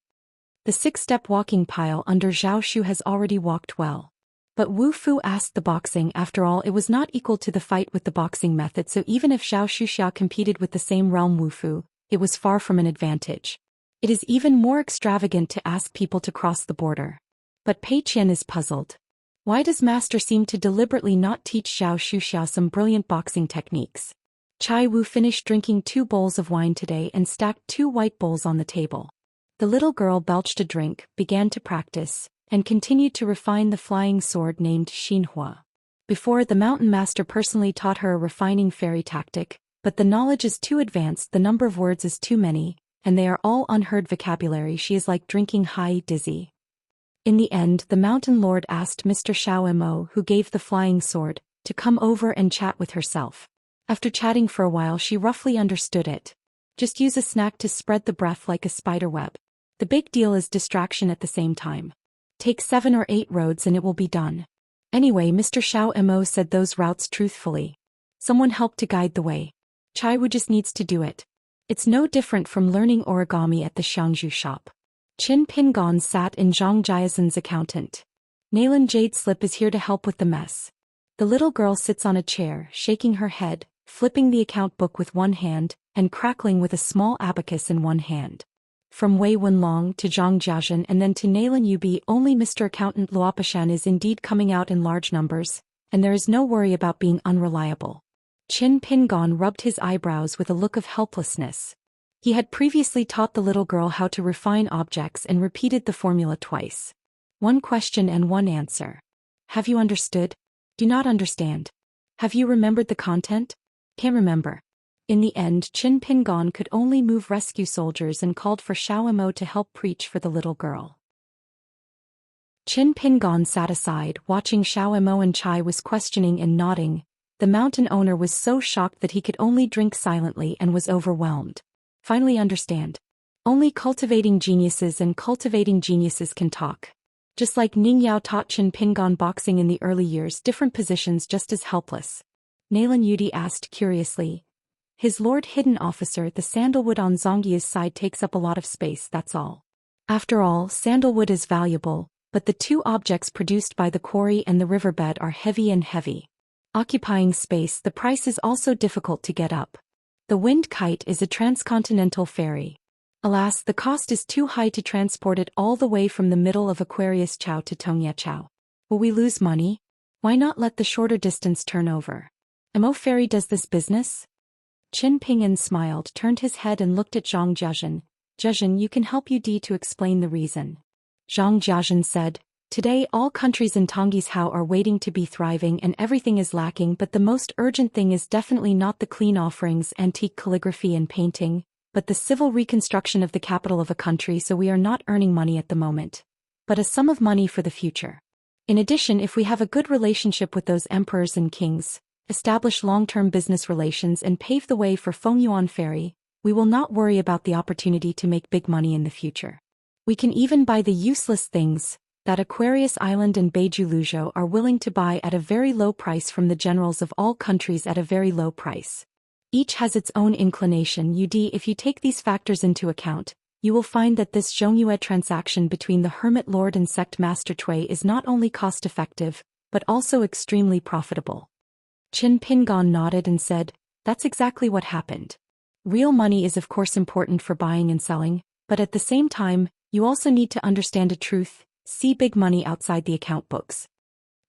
The 6-step walking pile under Zhao Shu has already walked well. But Wu Fu asked the boxing, after all it was not equal to the fight with the boxing method, so even if Zhao Xuxia competed with the same realm Wu Fu, it was far from an advantage. It is even more extravagant to ask people to cross the border. But Pei Qian is puzzled. Why does Master seem to deliberately not teach Zhao Xuxia some brilliant boxing techniques? Chai Wu finished drinking 2 bowls of wine today and stacked 2 white bowls on the table. The little girl belched a drink, began to practice, and continued to refine the flying sword named Xinhua. Before, the mountain master personally taught her a refining fairy tactic, but the knowledge is too advanced, the number of words is too many, and they are all unheard vocabulary. She is like drinking high dizzy. In the end, the mountain lord asked Mr. Xiao Mo, who gave the flying sword, to come over and chat with herself. After chatting for a while, she roughly understood it. Just use a snack to spread the breath like a spider web. The big deal is distraction at the same time. Take 7 or 8 roads and it will be done. Anyway, Mr. Xiao Mo said those routes truthfully. Someone helped to guide the way. Chai Wu just needs to do it. It's no different from learning origami at the Xiangju shop. Qin Pingon sat in Zhang Jiazhen's accountant. Nalan Jade Slip is here to help with the mess. The little girl sits on a chair, shaking her head, flipping the account book with one hand, and crackling with a small abacus in one hand. From Wei Wenlong to Zhang Jiazhen and then to Nalan Yubi, only Mr. Accountant Luopashan is indeed coming out in large numbers, and there is no worry about being unreliable. Qin Pingon rubbed his eyebrows with a look of helplessness. He had previously taught the little girl how to refine objects and repeated the formula twice. 1 question and 1 answer. Have you understood? Do not understand. Have you remembered the content? Can't remember. In the end, Qin Pingon could only move rescue soldiers and called for Xiao Mo to help preach for the little girl. Qin Pingon sat aside, watching Xiao Mo and Chai was questioning and nodding. The mountain owner was so shocked that he could only drink silently and was overwhelmed. Finally understand. Only cultivating geniuses can talk. Just like Ning Yao taught Qin Pingon boxing in the early years, different positions just as helpless. Nalan Yudi asked curiously. His Lord Hidden Officer, the sandalwood on Zongyi's side takes up a lot of space, that's all. After all, sandalwood is valuable, but the 2 objects produced by the quarry and the riverbed are heavy and heavy. Occupying space, the price is also difficult to get up. The wind kite is a transcontinental ferry. Alas, the cost is too high to transport it all the way from the middle of Aquarius Chao to Tongye Chao. Will we lose money? Why not let the shorter distance turn over? Mo Ferry does this business? Qin Pingon smiled, turned his head and looked at Zhang Jiazhen. Jiazhen, you can help UD to explain the reason. Zhang Jiazhen said, today all countries in Tongyi's Hao are waiting to be thriving and everything is lacking, but the most urgent thing is definitely not the clean offerings, antique calligraphy and painting. but the civil reconstruction of the capital of a country, so we are not earning money at the moment, but a sum of money for the future. In addition, if we have a good relationship with those emperors and kings, establish long-term business relations and pave the way for Fengyuan Ferry, we will not worry about the opportunity to make big money in the future. We can even buy the useless things that Aquarius Island and Beiju Luzhou are willing to buy at a very low price from the generals of all countries at a very low price. Each has its own inclination. If you take these factors into account, you will find that this Zhongyue transaction between the Hermit Lord and Sect Master Cui is not only cost-effective, but also extremely profitable. Qin Pingon nodded and said, "That's exactly what happened. Real money is of course important for buying and selling, but at the same time, you also need to understand a truth: see big money outside the account books."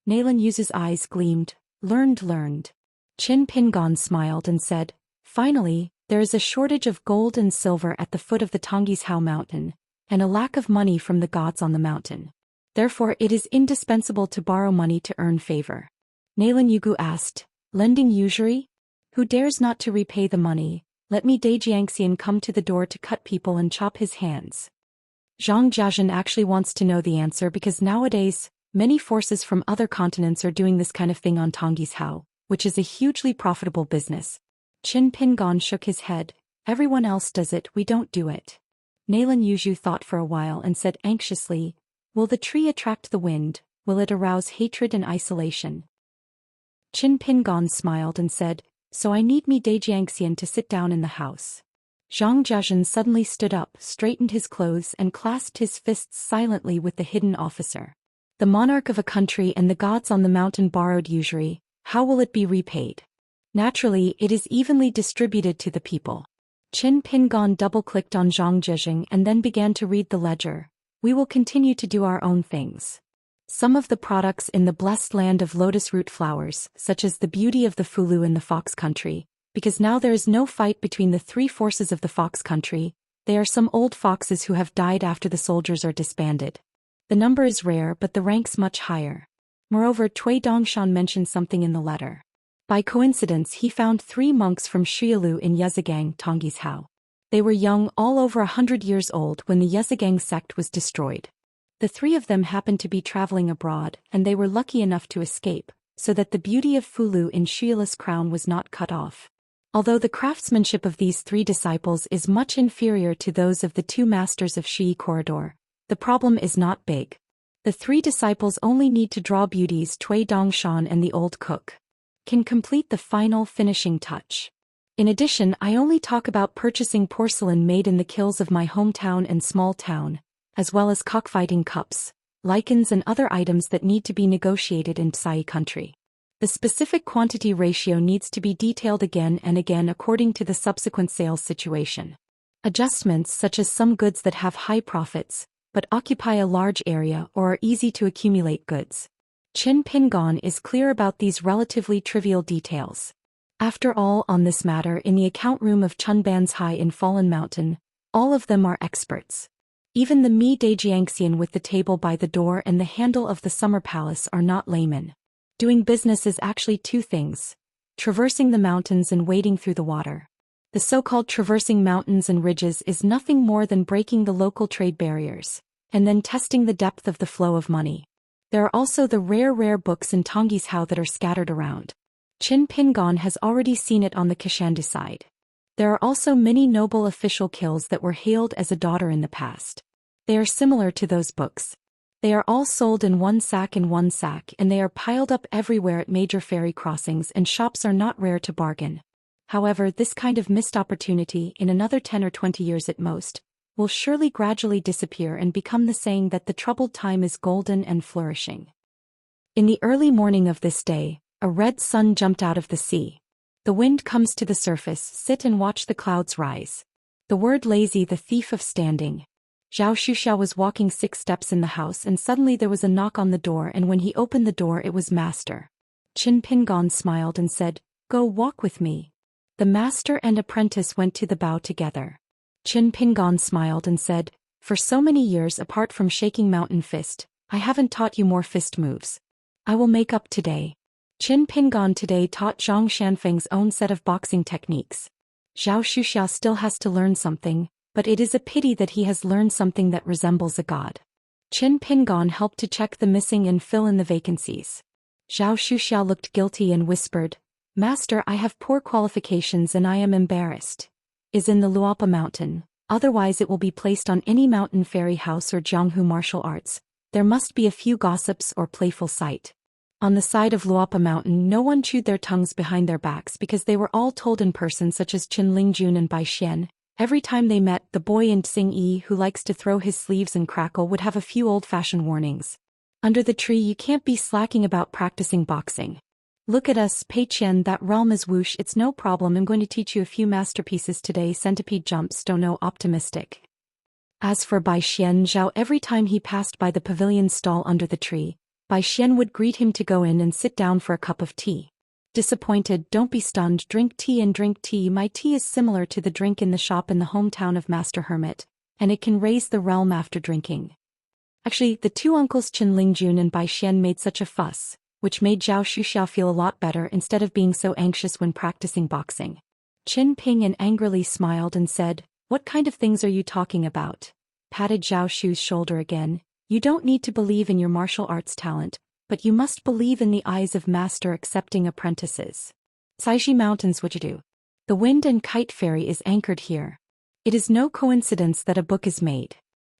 Nalan Yu's eyes gleamed. Learned. Qin Pingon smiled and said, "Finally, there is a shortage of gold and silver at the foot of the Tonggishao mountain, and a lack of money from the gods on the mountain. Therefore it is indispensable to borrow money to earn favor." Nalan Yugu asked, "Lending usury? Who dares not to repay the money? Let me Xianxia come to the door to cut people and chop his hands." Zhang Jiazhen actually wants to know the answer because nowadays, many forces from other continents are doing this kind of thing on Tonggishao, which is a hugely profitable business. Qin Pingon shook his head. "Everyone else does it, we don't do it." Nalan Yuzhu thought for a while and said anxiously, "Will the tree attract the wind? Will it arouse hatred and isolation?" Qin Pingon smiled and said, "So I need me Jiangxian to sit down in the house." Zhang Jiazhen suddenly stood up, straightened his clothes and clasped his fists silently with the hidden officer. "The monarch of a country and the gods on the mountain borrowed usury, how will it be repaid? Naturally, it is evenly distributed to the people." Qin Pingon double-clicked on Zhang Jiazhen and then began to read the ledger. "We will continue to do our own things. Some of the products in the blessed land of lotus root flowers, such as the beauty of the Fulu in the Fox Country, because now there is no fight between the three forces of the Fox Country, they are some old foxes who have died after the soldiers are disbanded. The number is rare but the ranks much higher. Moreover, Cui Dongshan mentioned something in the letter. By coincidence he found 3 monks from Shialu in Yezigang, Tonggishao. They were young, all over 100 years old when the Yezigang sect was destroyed. The 3 of them happened to be traveling abroad, and they were lucky enough to escape, so that the beauty of Fulu in Shiala's crown was not cut off. Although the craftsmanship of these 3 disciples is much inferior to those of the 2 masters of Shi Corridor, the problem is not big. The 3 disciples only need to draw beauties Cui Dongshan and the old cook can complete the final finishing touch. In addition, I only talk about purchasing porcelain made in the kilns of my hometown and small town, as well as cockfighting cups, lichens and other items that need to be negotiated in Psi country. The specific quantity ratio needs to be detailed again and again according to the subsequent sales situation. Adjustments such as some goods that have high profits, but occupy a large area or are easy to accumulate goods. Qin Pingon is clear about these relatively trivial details. After all, on this matter in the account room of Chunban's High in Fallen Mountain, all of them are experts. Even the Mi Dajiangxian with the table by the door and the handle of the summer palace are not laymen. Doing business is actually 2 things: traversing the mountains and wading through the water. The so-called traversing mountains and ridges is nothing more than breaking the local trade barriers, and then testing the depth of the flow of money. There are also the rare books in Tonggishao that are scattered around. Qin Pingon has already seen it on the Kishandu side. There are also many noble official kills that were hailed as a daughter in the past. They are similar to those books. They are all sold in one sack, and they are piled up everywhere at major ferry crossings, and shops are not rare to bargain. However, this kind of missed opportunity, in another 10 or 20 years at most, will surely gradually disappear and become the saying that the troubled time is golden and flourishing. In the early morning of this day, a red sun jumped out of the sea. The wind comes to the surface, sit and watch the clouds rise. The word lazy, the thief of standing. Zhao Xuxiao was walking 6 steps in the house and suddenly there was a knock on the door, and when he opened the door it was Master. Qin Pingon smiled and said, "Go walk with me." The master and apprentice went to the bow together. Qin Pingon smiled and said, "For so many years apart from shaking mountain fist, I haven't taught you more fist moves. I will make up today." Qin Pingon today taught Zhang Shanfeng's own set of boxing techniques. Zhou Xian still has to learn something, but it is a pity that he has learned something that resembles a god. Qin Pingon helped to check the missing and fill in the vacancies. Zhou Xian looked guilty and whispered, "Master, I have poor qualifications and I am embarrassed. Is in the Luopa mountain, otherwise it will be placed on any mountain fairy house or Jianghu martial arts. There must be a few gossips or playful sight." On the side of Luopa mountain no one chewed their tongues behind their backs because they were all told in person, such as Qin Lingjun and Bai Xian. Every time they met, the boy in Tsing Yi who likes to throw his sleeves and crackle would have a few old-fashioned warnings. Under the tree you can't be slacking about practicing boxing. Look at us, Pei Qian, that realm is whoosh, it's no problem, I'm going to teach you a few masterpieces today. Centipede jumps, don't know, optimistic. As for Bai Xian Zhao, every time he passed by the pavilion stall under the tree, Bai Xian would greet him to go in and sit down for a cup of tea. Disappointed, don't be stunned, drink tea and drink tea. My tea is similar to the drink in the shop in the hometown of Master Hermit, and it can raise the realm after drinking. Actually, the two uncles Qin Lingjun and Bai Xian made such a fuss, which made Zhao Xiao feel a lot better instead of being so anxious when practicing boxing. Qin Ping angrily smiled and said, "What kind of things are you talking about?" Patted Zhao Xu's shoulder again. "You don't need to believe in your martial arts talent, but you must believe in the eyes of master accepting apprentices. Caishi Mountains, what you do? The wind and kite fairy is anchored here. It is no coincidence that a book is made.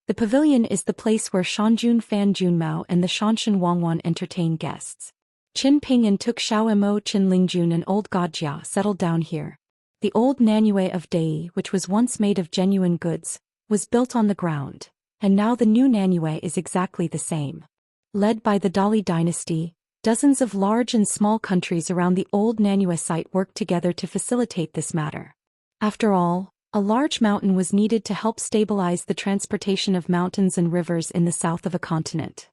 The pavilion is the place where Shanjun Fan Junmao and the Shanshan Wangwan entertain guests. Qin Ping took Xiao Mo, Qin Lingjun and old God Jia settled down here. The old Nanyue of Dei, which was once made of genuine goods, was built on the ground, and now the new Nanyue is exactly the same. Led by the Dali dynasty, dozens of large and small countries around the old Nanyue site worked together to facilitate this matter. After all, a large mountain was needed to help stabilize the transportation of mountains and rivers in the south of a continent.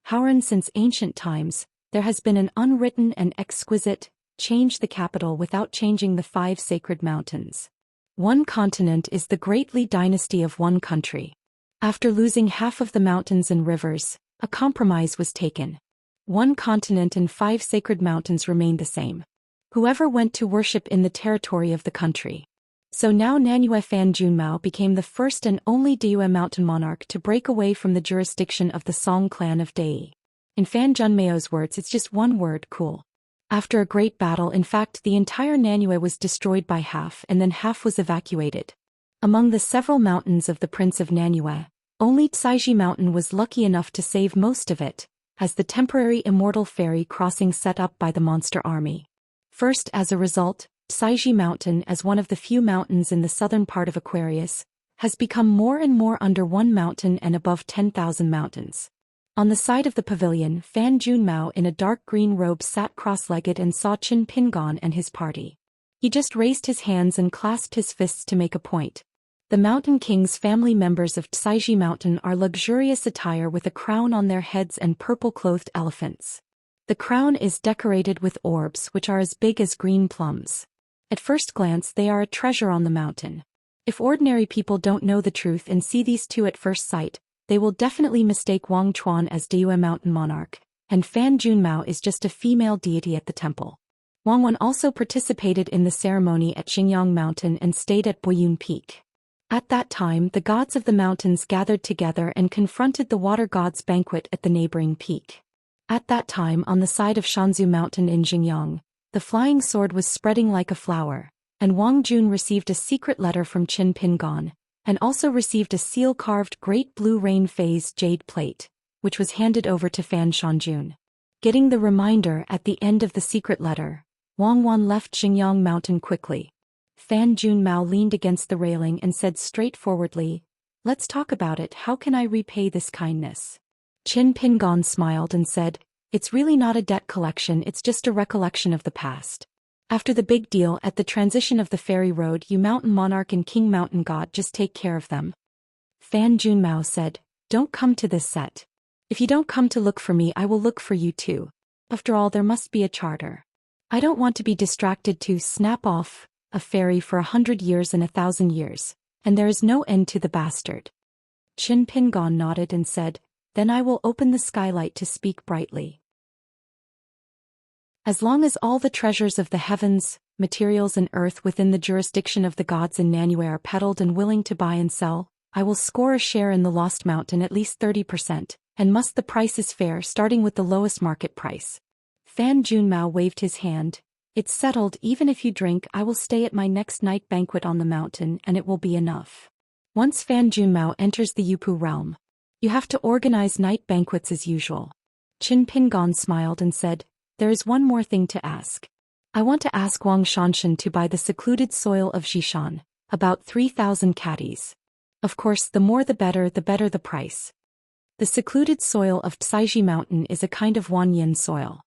However, since ancient times, there has been an unwritten and exquisite, change the capital without changing the 5 sacred mountains. One continent is the Great Li dynasty of one country. After losing half of the mountains and rivers, a compromise was taken. One continent and 5 sacred mountains remained the same. Whoever went to worship in the territory of the country. So now Nanyue Fan Junmao became the first and only Diyue mountain monarch to break away from the jurisdiction of the Song clan of Dei. In Fan Junmao's words, it's just one word, cool. After a great battle, in fact, the entire Nanyue was destroyed by half and then half was evacuated. Among the several mountains of the Prince of Nanyue, only Caishi Mountain was lucky enough to save most of it, as the temporary immortal ferry crossing set up by the monster army. First, as a result, Caishi Mountain, as one of the few mountains in the southern part of Aquarius, has become more and more under one mountain and above 10,000 mountains. On the side of the pavilion, Fan Junmao in a dark green robe sat cross-legged and saw Qin Pingon and his party. He just raised his hands and clasped his fists to make a point. The Mountain King's family members of Caishi Mountain are luxurious attire with a crown on their heads and purple-clothed elephants. The crown is decorated with orbs which are as big as green plums. At first glance they are a treasure on the mountain. If ordinary people don't know the truth and see these two at first sight, they will definitely mistake Wang Chuan as Diyue mountain monarch, and Fan Junmao is just a female deity at the temple. Wang Wan also participated in the ceremony at Xingyang Mountain and stayed at Boyun Peak. At that time the gods of the mountains gathered together and confronted the water gods' banquet at the neighboring peak. At that time on the side of Shanzu Mountain in Xingyang, the flying sword was spreading like a flower, and Wang Jun received a secret letter from Qin Pingon, and also received a seal-carved great blue rain phase jade plate, which was handed over to Fan Shanjun. Getting the reminder at the end of the secret letter, Wang Wan left Xingyang Mountain quickly. Fan Junmao leaned against the railing and said straightforwardly, "Let's talk about it. How can I repay this kindness?" Qin Pingon smiled and said, "It's really not a debt collection, it's just a recollection of the past. After the big deal at the transition of the ferry road, you Mountain Monarch and King Mountain God just take care of them." Fan Junmao said, "Don't come to this set. If you don't come to look for me, I will look for you too. After all, there must be a charter. I don't want to be distracted to snap off a ferry for 100 years and 1,000 years, and there is no end to the bastard." Qin Pingon nodded and said, "Then I will open the skylight to speak brightly. As long as all the treasures of the heavens, materials and earth within the jurisdiction of the gods in Nanyue are peddled and willing to buy and sell, I will score a share in the Lost Mountain at least 30%, and must the price is fair starting with the lowest market price. Fan Junmao waved his hand. It's settled. Even if you drink, I will stay at my next night banquet on the mountain and it will be enough. Once Fan Junmao enters the Yupu realm, you have to organize night banquets as usual. Qin Pingon smiled and said, there is one more thing to ask. I want to ask Wang Shanshan to buy the secluded soil of Xishan, about 3,000 caddies. Of course, the more the better the price. The secluded soil of Tsaiji Mountain is a kind of Wanyin soil.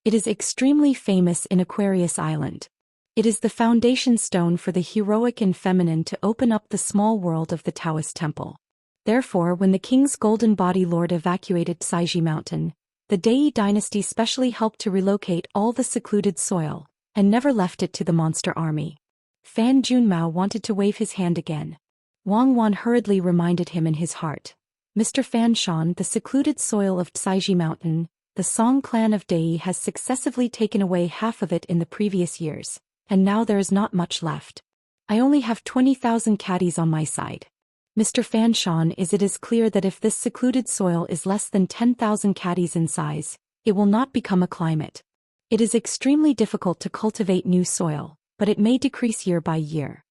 It is extremely famous in Aquarius Island. It is the foundation stone for the heroic and feminine to open up the small world of the Taoist temple. Therefore, when the king's golden body lord evacuated Tsaiji Mountain, the Dai dynasty specially helped to relocate all the secluded soil, and never left it to the monster army. Fan Junmao wanted to wave his hand again. Wang Wan hurriedly reminded him in his heart. Mr. Fan Shan, the secluded soil of Tsaiji Mountain, the Song clan of Dai has successively taken away half of it in the previous years, and now there is not much left. I only have 20,000 caddies on my side. Mr. Fan Shan, it is clear that if this secluded soil is less than 10,000 caddies in size, it will not become a climate. It is extremely difficult to cultivate new soil, but it may decrease year by year.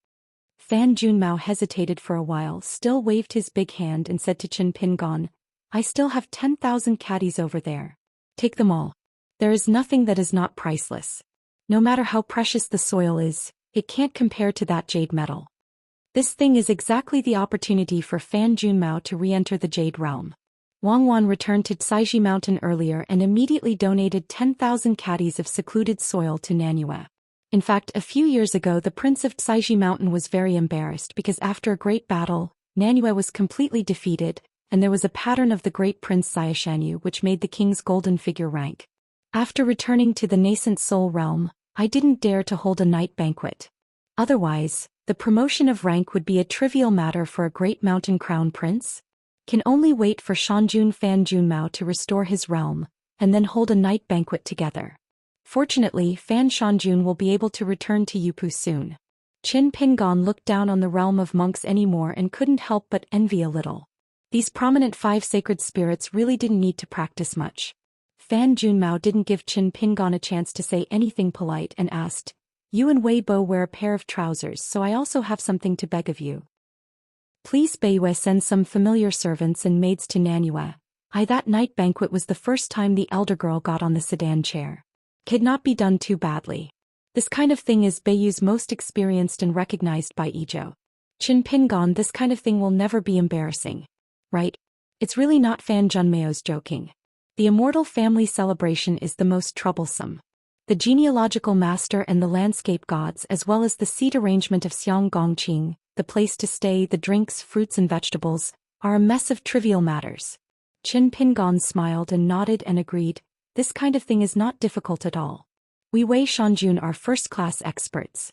Fan Junmao hesitated for a while, still waved his big hand and said to Qin Pingon, I still have 10,000 caddies over there. Take them all. There is nothing that is not priceless. No matter how precious the soil is, it can't compare to that jade metal. This thing is exactly the opportunity for Fan Junmao to re-enter the Jade Realm. Wang Wan returned to Tsaiji Mountain earlier and immediately donated 10,000 caddies of secluded soil to Nanyue. In fact, a few years ago the prince of Tsaiji Mountain was very embarrassed because after a great battle, Nanyue was completely defeated, and there was a pattern of the great prince Xianxia which made the king's golden figure rank. After returning to the nascent soul realm, I didn't dare to hold a night banquet. Otherwise, the promotion of rank would be a trivial matter for a great mountain crown prince. Can only wait for Shanjun Fan Junmao to restore his realm, and then hold a night banquet together. Fortunately, Fan Shanjun will be able to return to Yupu soon. Qin Pingon looked down on the realm of monks anymore and couldn't help but envy a little. These prominent 5 sacred spirits really didn't need to practice much. Fan Junmao didn't give Qin Pingon a chance to say anything polite and asked, You and Wei Bo wear a pair of trousers, so I also have something to beg of you. Please Beiyue send some familiar servants and maids to Nanyue. That night banquet was the first time the elder girl got on the sedan chair. Could not be done too badly. This kind of thing is Beiyu's most experienced and recognized by Izhou. Qin Pingon, this kind of thing will never be embarrassing. Right? It's really not Fan Junmao's joking. The immortal family celebration is the most troublesome. The genealogical master and the landscape gods, as well as the seat arrangement of Xiang Gongqing, the place to stay, the drinks, fruits and vegetables, are a mess of trivial matters. Qin Pingon smiled and nodded and agreed, this kind of thing is not difficult at all. We Wei Shanjun are first-class experts.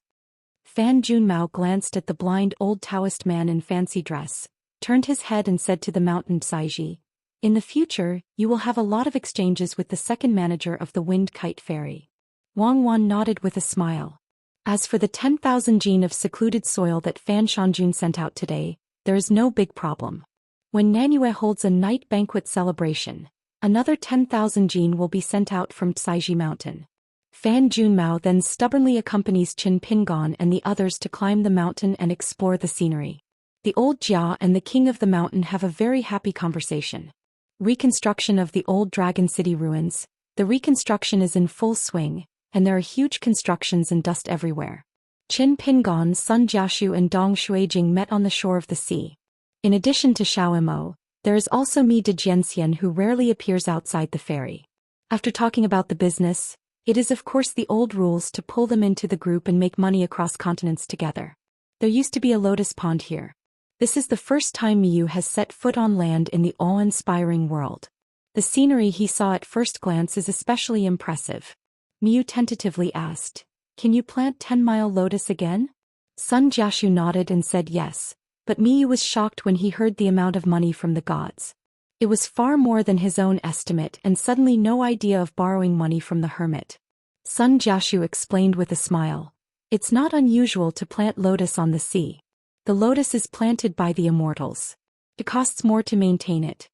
Fan Junmao glanced at the blind old Taoist man in fancy dress, turned his head and said to the mountain Tsaiji, In the future, you will have a lot of exchanges with the second manager of the Wind Kite Ferry. Wang Wan nodded with a smile. As for the 10,000 jin of secluded soil that Fan Shanjun sent out today, there is no big problem. When Nanyue holds a night banquet celebration, another 10,000 jin will be sent out from Tsaiji Mountain. Fan Junmao then stubbornly accompanies Qin Pingon and the others to climb the mountain and explore the scenery. The old Jia and the king of the mountain have a very happy conversation. Reconstruction of the old Dragon City ruins. The reconstruction is in full swing, and there are huge constructions and dust everywhere. Qin Pingon, Sun Jiashu and Dong Shuijing met on the shore of the sea. In addition to Xiao Mo, there is also Mi de Jianxian who rarely appears outside the ferry. After talking about the business, it is of course the old rules to pull them into the group and make money across continents together. There used to be a lotus pond here. This is the first time Miyu has set foot on land in the awe-inspiring world. The scenery he saw at first glance is especially impressive. Miyu tentatively asked, Can you plant 10-mile lotus again? Sun Jiashu nodded and said yes, but Miyu was shocked when he heard the amount of money from the gods. It was far more than his own estimate and suddenly no idea of borrowing money from the hermit. Sun Jiashu explained with a smile, It's not unusual to plant lotus on the sea. The lotus is planted by the immortals. It costs more to maintain it.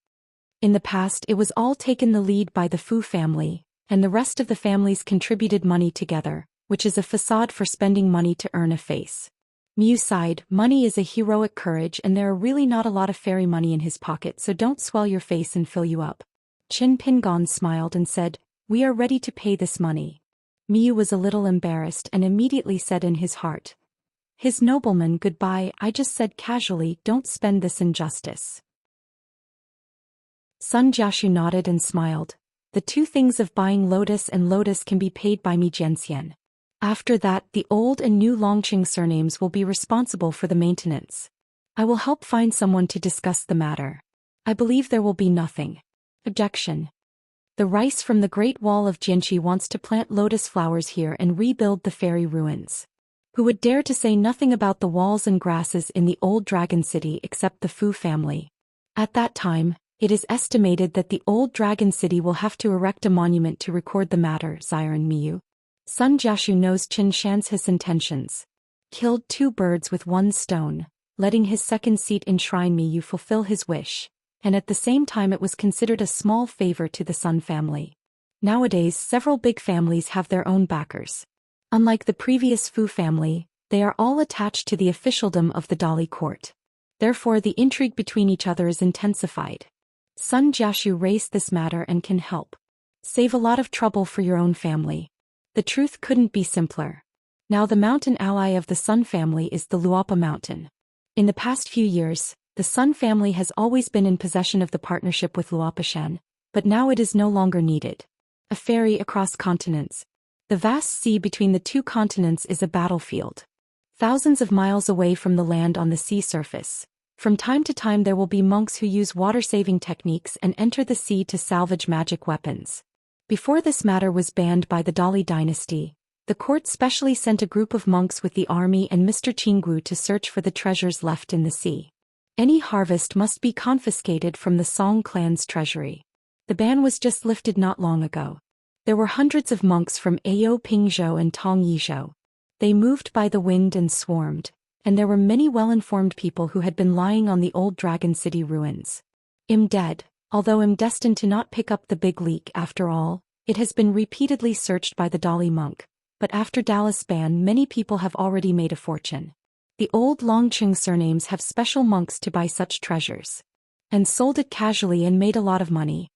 In the past it was all taken the lead by the Fu family, and the rest of the families contributed money together, which is a facade for spending money to earn a face. Miu sighed, money is a heroic courage and there are really not a lot of fairy money in his pocket, so don't swell your face and fill you up. Qin Pingon smiled and said, we are ready to pay this money. Miu was a little embarrassed and immediately said in his heart, his nobleman, goodbye, I just said casually, don't spend this injustice. Sun Jiaxu nodded and smiled. The two things of buying lotus and lotus can be paid by me Jianxian. After that, the old and new Longqing surnames will be responsible for the maintenance. I will help find someone to discuss the matter. I believe there will be nothing. Objection. The rice from the Great Wall of Jianqi wants to plant lotus flowers here and rebuild the fairy ruins. Who would dare to say nothing about the walls and grasses in the old dragon city except the Fu family? At that time, it is estimated that the old dragon city will have to erect a monument to record the matter, Ziren Miu. Sun Jiaxu knows Qin Shan's intentions. Killed two birds with one stone, letting his second seat enshrine Miu fulfill his wish, and at the same time it was considered a small favor to the Sun family. Nowadays several big families have their own backers. Unlike the previous Fu family, they are all attached to the officialdom of the Dali court. Therefore the intrigue between each other is intensified. Sun Jiaxu raised this matter and can help. Save a lot of trouble for your own family. The truth couldn't be simpler. Now the mountain ally of the Sun family is the Luopa mountain. In the past few years, the Sun family has always been in possession of the partnership with Luopa Shan, but now it is no longer needed. A ferry across continents. The vast sea between the two continents is a battlefield. Thousands of miles away from the land on the sea surface. From time to time there will be monks who use water-saving techniques and enter the sea to salvage magic weapons. Before this matter was banned by the Dali dynasty, the court specially sent a group of monks with the army and Mr. Qinggu to search for the treasures left in the sea. Any harvest must be confiscated from the Song clan's treasury. The ban was just lifted not long ago. There were hundreds of monks from Ayo Pingzhou and Tong Yizhou. They moved by the wind and swarmed, and there were many well-informed people who had been lying on the old Dragon City ruins. I'm dead, although I'm destined to not pick up the big leak after all. It has been repeatedly searched by the Dali monk, but after Dallas ban many people have already made a fortune. The old Longqing surnames have special monks to buy such treasures. And sold it casually and made a lot of money.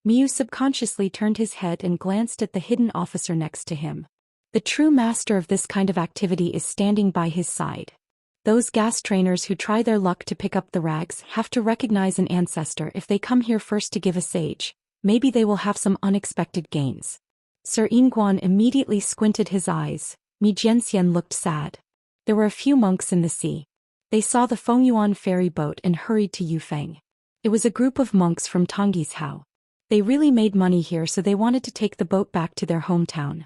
Miu subconsciously turned his head and glanced at the hidden officer next to him. The true master of this kind of activity is standing by his side. Those gas trainers who try their luck to pick up the rags have to recognize an ancestor if they come here first to give a sage. Maybe they will have some unexpected gains. Sir Yingguan immediately squinted his eyes. Mi Jianxian looked sad. There were a few monks in the sea. They saw the Fengyuan ferry boat and hurried to Yufeng. It was a group of monks from Tonggishao. They really made money here, so they wanted to take the boat back to their hometown.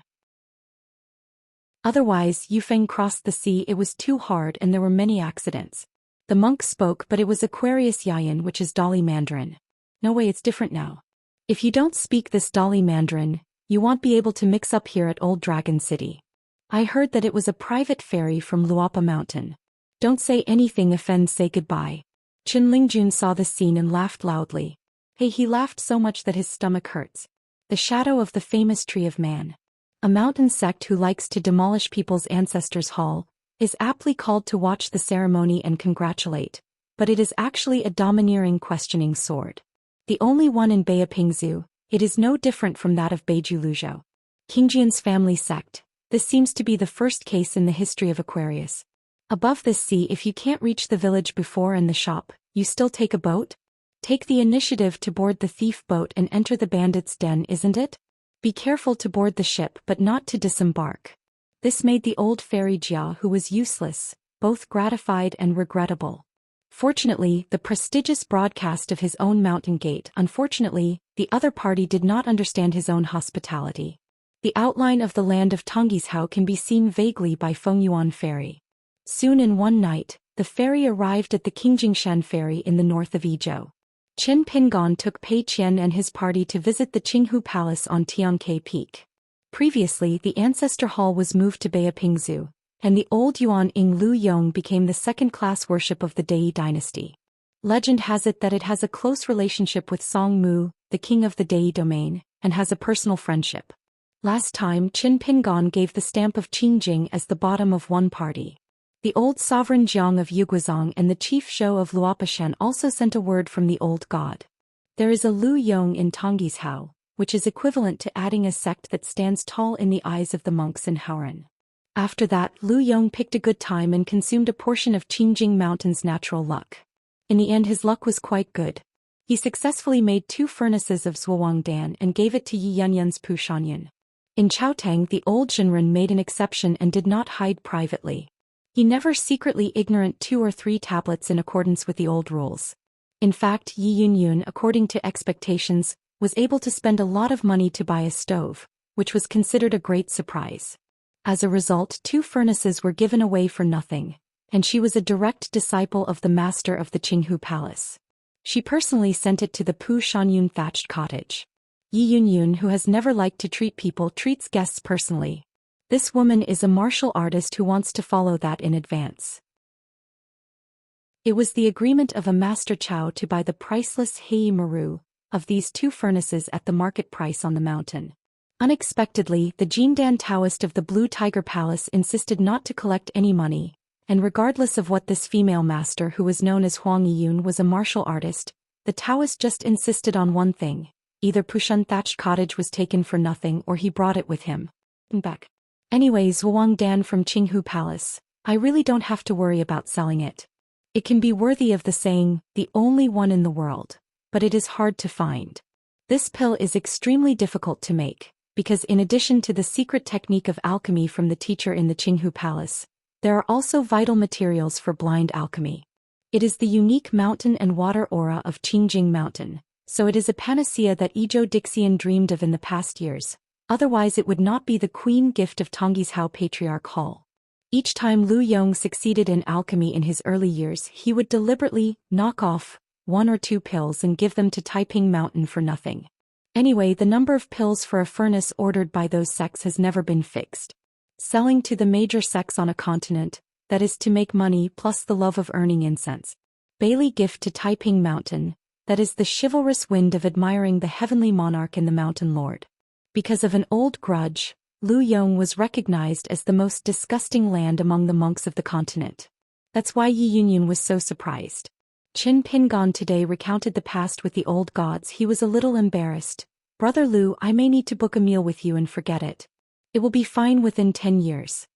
Otherwise, Yufeng crossed the sea. It was too hard and there were many accidents. The monk spoke, but it was Aquarius Yayan, which is Dali Mandarin. No way, it's different now. If you don't speak this Dali Mandarin, you won't be able to mix up here at Old Dragon City. I heard that it was a private ferry from Luopa Mountain. Don't say anything offends, say goodbye. Qin Lingjun saw the scene and laughed loudly. Hey, he laughed so much that his stomach hurts. The shadow of the famous tree of man. A mountain sect who likes to demolish people's ancestors' hall, is aptly called to watch the ceremony and congratulate, but it is actually a domineering questioning sword. The only one in Beipingzu, it is no different from that of Beiju Luzhou. Qingjian's family sect, this seems to be the first case in the history of Aquarius. Above this sea, if you can't reach the village before and the shop, you still take a boat? Take the initiative to board the thief boat and enter the bandits' den, isn't it? Be careful to board the ship but not to disembark. This made the old fairy Jia, who was useless, both gratified and regrettable. Fortunately, the prestigious broadcast of his own mountain gate. Unfortunately, the other party did not understand his own hospitality. The outline of the land of Tonggishao can be seen vaguely by Fengyuan ferry. Soon in one night, the ferry arrived at the Qingjingshan ferry in the north of Yizhou. Qin Pingon took Pei Qian and his party to visit the Qinghu Palace on Tianke Peak. Previously, the ancestor hall was moved to Beipingzu, and the old Yuan Ing Lu Yong became the second-class worship of the Dai dynasty. Legend has it that it has a close relationship with Song Mu, the king of the Dai domain, and has a personal friendship. Last time Qin Pingon gave the stamp of Qingjing as the bottom of one party. The old sovereign Jiang of Yuguazong and the chief Zhou of Luopashan also sent a word from the old god. There is a Lu Yong in Tongyi's Hao, which is equivalent to adding a sect that stands tall in the eyes of the monks in Haoran. After that, Lu Yong picked a good time and consumed a portion of Qingjing Mountain's natural luck. In the end his luck was quite good. He successfully made 2 furnaces of Zhuangdan and gave it to Yi Yunyun's Pu Shanyan. In Chaotang the old Zhenren made an exception and did not hide privately. He never secretly ignorant 2 or 3 tablets in accordance with the old rules. In fact, Yi Yunyun, according to expectations, was able to spend a lot of money to buy a stove, which was considered a great surprise. As a result, 2 furnaces were given away for nothing, and she was a direct disciple of the master of the Qinghu Palace. She personally sent it to the Pu Shanyun thatched cottage. Yi Yunyun, who has never liked to treat people, treats guests personally. This woman is a martial artist who wants to follow that in advance. It was the agreement of a Master Chow to buy the priceless Hei Maru of these 2 furnaces at the market price on the mountain. Unexpectedly, the Jindan Taoist of the Blue Tiger Palace insisted not to collect any money, and regardless of what this female master who was known as Huang Yiyun was a martial artist, the Taoist just insisted on one thing: either Pushan thatched cottage was taken for nothing or he brought it with him. Back. Anyways, Zhuangdan from Qinghu Palace, I really don't have to worry about selling it. It can be worthy of the saying, the only one in the world, but it is hard to find. This pill is extremely difficult to make, because in addition to the secret technique of alchemy from the teacher in the Qinghu Palace, there are also vital materials for blind alchemy. It is the unique mountain and water aura of Qingjing Mountain, so it is a panacea that Zhou Xian dreamed of in the past years, otherwise it would not be the queen gift of Tongyi's Hao Patriarch Hall. Each time Lu Yong succeeded in alchemy in his early years, he would deliberately knock off 1 or 2 pills and give them to Taiping Mountain for nothing. Anyway, the number of pills for a furnace ordered by those sects has never been fixed. Selling to the major sects on a continent, that is to make money plus the love of earning incense. Bailey gift to Taiping Mountain, that is the chivalrous wind of admiring the heavenly monarch and the mountain lord. Because of an old grudge, Lu Yong was recognized as the most disgusting land among the monks of the continent. That's why Yi Yunyun was so surprised. Qin Pingon today recounted the past with the old gods. He was a little embarrassed. Brother Lu, I may need to book a meal with you and forget it. It will be fine within 10 years.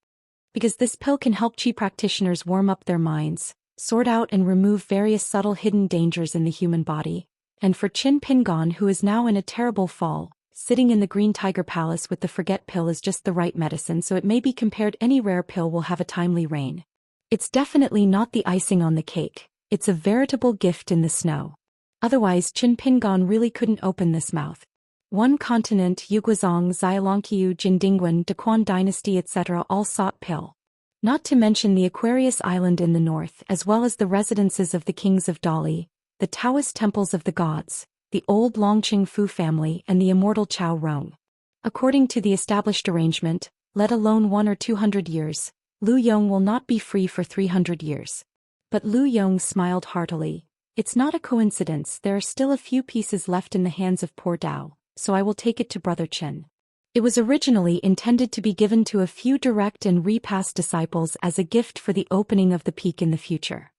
Because this pill can help Qi practitioners warm up their minds, sort out and remove various subtle hidden dangers in the human body. And for Qin Pingon, who is now in a terrible fall, sitting in the Green Tiger Palace with the forget pill is just the right medicine, so it may be compared any rare pill will have a timely reign. It's definitely not the icing on the cake, it's a veritable gift in the snow. Otherwise Qin Pingon really couldn't open this mouth. One continent, Yuguazong, Xialongqiu, Jindingguan, Daquan dynasty etc. all sought pill. Not to mention the Aquarius Island in the north as well as the residences of the kings of Dali, the Taoist temples of the gods, the old Longqing Fu family and the immortal Chao Rong. According to the established arrangement, let alone 100 or 200 years, Lu Yong will not be free for 300 years. But Lu Yong smiled heartily. It's not a coincidence, there are still a few pieces left in the hands of poor Dao, so I will take it to Brother Chen. It was originally intended to be given to a few direct and repassed disciples as a gift for the opening of the peak in the future.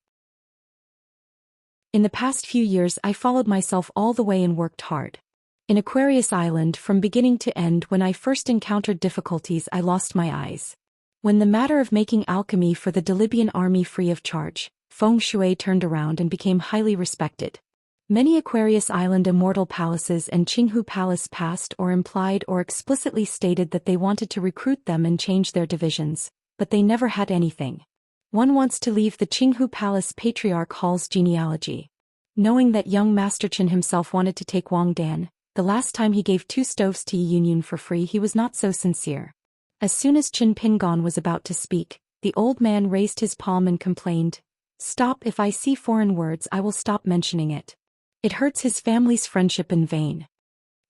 In the past few years I followed myself all the way and worked hard. In Aquarius Island from beginning to end, when I first encountered difficulties I lost my eyes. When the matter of making alchemy for the Dalibian army free of charge, Feng Shui turned around and became highly respected. Many Aquarius Island immortal palaces and Qinghu Palace passed or implied or explicitly stated that they wanted to recruit them and change their divisions, but they never had anything. One wants to leave the Qinghu Palace Patriarch Hall's genealogy. Knowing that young Master Chen himself wanted to take Wang Dan, the last time he gave 2 stoves to Yi Yunyun for free he was not so sincere. As soon as Qin Pingon was about to speak, the old man raised his palm and complained, "Stop, if I see foreign words I will stop mentioning it. It hurts his family's friendship in vain."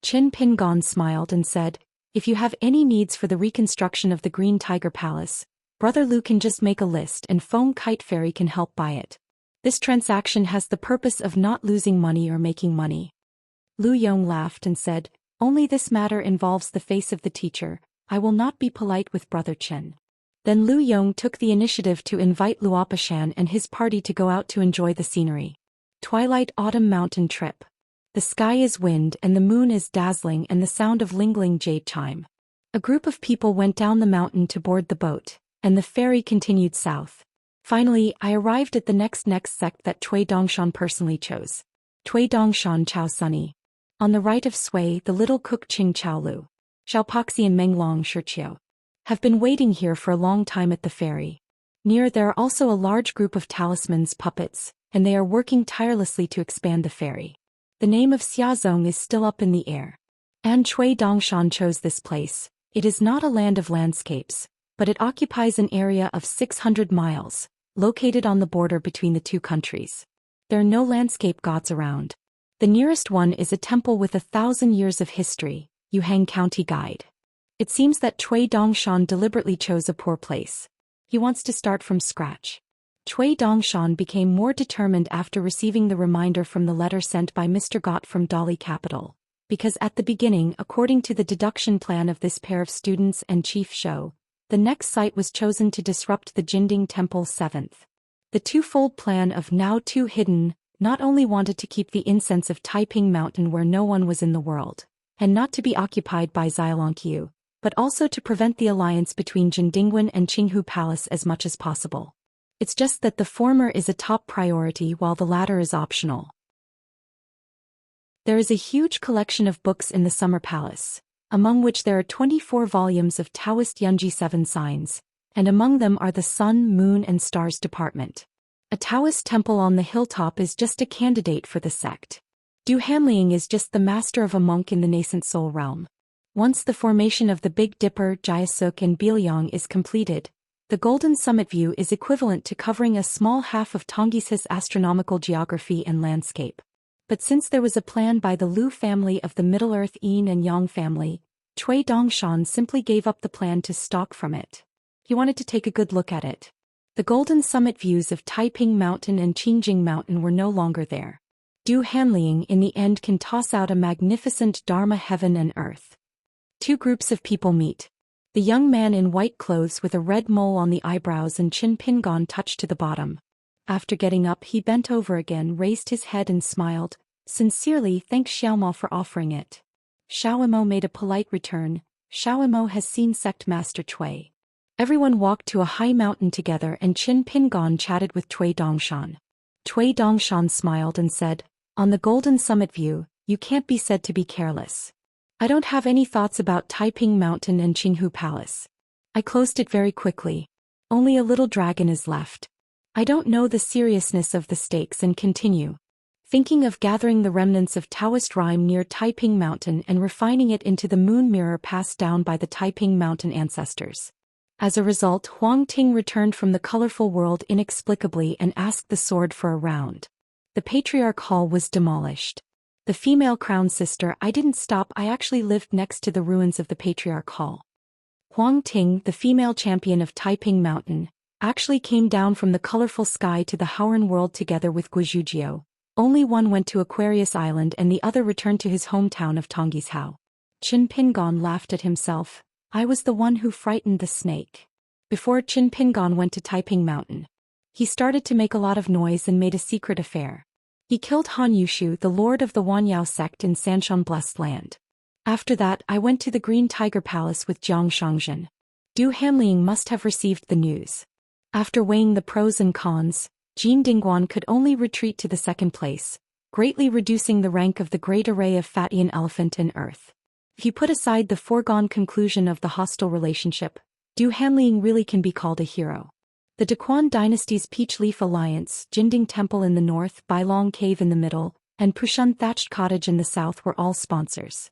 Qin Pingon smiled and said, "If you have any needs for the reconstruction of the Green Tiger Palace, Brother Lu can just make a list and Foam Kite Fairy can help buy it. This transaction has the purpose of not losing money or making money. Lu Yong laughed and said, only this matter involves the face of the teacher. I will not be polite with Brother Chen. Then Lu Yong took the initiative to invite Luopishan and his party to go out to enjoy the scenery. Twilight Autumn Mountain Trip. The sky is wind and the moon is dazzling and the sound of lingling jade chime. A group of people went down the mountain to board the boat, and the ferry continued south. Finally, I arrived at the next sect that Cui Dongshan personally chose. Cui Dongshan Chao Sunny. On the right of Sui, the little cook Qing Chao Lu, Xiaopoxi and Menglong Shiqiu have been waiting here for a long time at the ferry. Near there are also a large group of talismans puppets, and they are working tirelessly to expand the ferry. The name of Xiazong is still up in the air. And Cui Dongshan chose this place. It is not a land of landscapes, but it occupies an area of 600 miles, located on the border between the two countries. There are no landscape gods around. The nearest one is a temple with 1,000 years of history, Yuhang County Guide. It seems that Cui Dongshan deliberately chose a poor place. He wants to start from scratch. Cui Dongshan became more determined after receiving the reminder from the letter sent by Mr. Gott from Dali Capital, because at the beginning, according to the deduction plan of this pair of students and Chief Shou, the next site was chosen to disrupt the Jinding Temple 7th. The twofold plan of now too hidden not only wanted to keep the incense of Taiping Mountain where no one was in the world, and not to be occupied by Xiaolongqiu, but also to prevent the alliance between Jindingwen and Qinghu Palace as much as possible. It's just that the former is a top priority while the latter is optional. There is a huge collection of books in the Summer Palace, among which there are 24 volumes of Taoist Yunji 7 signs, and among them are the Sun, Moon and Stars department. A Taoist temple on the hilltop is just a candidate for the sect. Du Hanliang is just the master of a monk in the nascent soul realm. Once the formation of the Big Dipper, Jiasuk and Biliang is completed, the Golden Summit view is equivalent to covering a small half of Tonggis's astronomical geography and landscape. But since there was a plan by the Lu family of the Middle-earth Yin and Yang family, Cui Dongshan simply gave up the plan to stalk from it. He wanted to take a good look at it. The Golden Summit views of Taiping Mountain and Qingjing Mountain were no longer there. Du Hanliang in the end can toss out a magnificent Dharma heaven and earth. Two groups of people meet. The young man in white clothes with a red mole on the eyebrows and chin pin gone touched to the bottom. After getting up he bent over again, raised his head and smiled, sincerely thanked Xiaomo for offering it. Xiaomo made a polite return. Xiaomo has seen sect master Cui. Everyone walked to a high mountain together and Qin Pingon chatted with Cui Dongshan. Cui Dongshan smiled and said, on the Golden Summit view, you can't be said to be careless. I don't have any thoughts about Taiping Mountain and Qinghu Palace. I closed it very quickly. Only a little dragon is left. I don't know the seriousness of the stakes and continue thinking of gathering the remnants of Taoist rhyme near Taiping Mountain and refining it into the moon mirror passed down by the Taiping Mountain ancestors. As a result, Huang Ting returned from the colorful world inexplicably and asked the sword for a round. The Patriarch Hall was demolished. The female crown sister, I didn't stop, I actually lived next to the ruins of the Patriarch Hall. Huang Ting, the female champion of Taiping Mountain, actually came down from the colorful sky to the Howren world together with Guizhujiu. Only one went to Aquarius Island and the other returned to his hometown of Tonggishao. Qin Pingon laughed at himself. I was the one who frightened the snake. Before Qin Pingon went to Taiping Mountain, he started to make a lot of noise and made a secret affair. He killed Han Yushu, the lord of the Wanyao sect in Sanshan Blessed Land. After that, I went to the Green Tiger Palace with Jiang Shangzhen. Du Hanliang must have received the news. After weighing the pros and cons, Jin Dingguan could only retreat to the second place, greatly reducing the rank of the great array of Fatian Elephant and Earth. If you put aside the foregone conclusion of the hostile relationship, Du Hanliang really can be called a hero. The Daquan dynasty's Peach Leaf Alliance, Jinding Temple in the north, Bailong Cave in the middle, and Pushun Thatched Cottage in the south were all sponsors.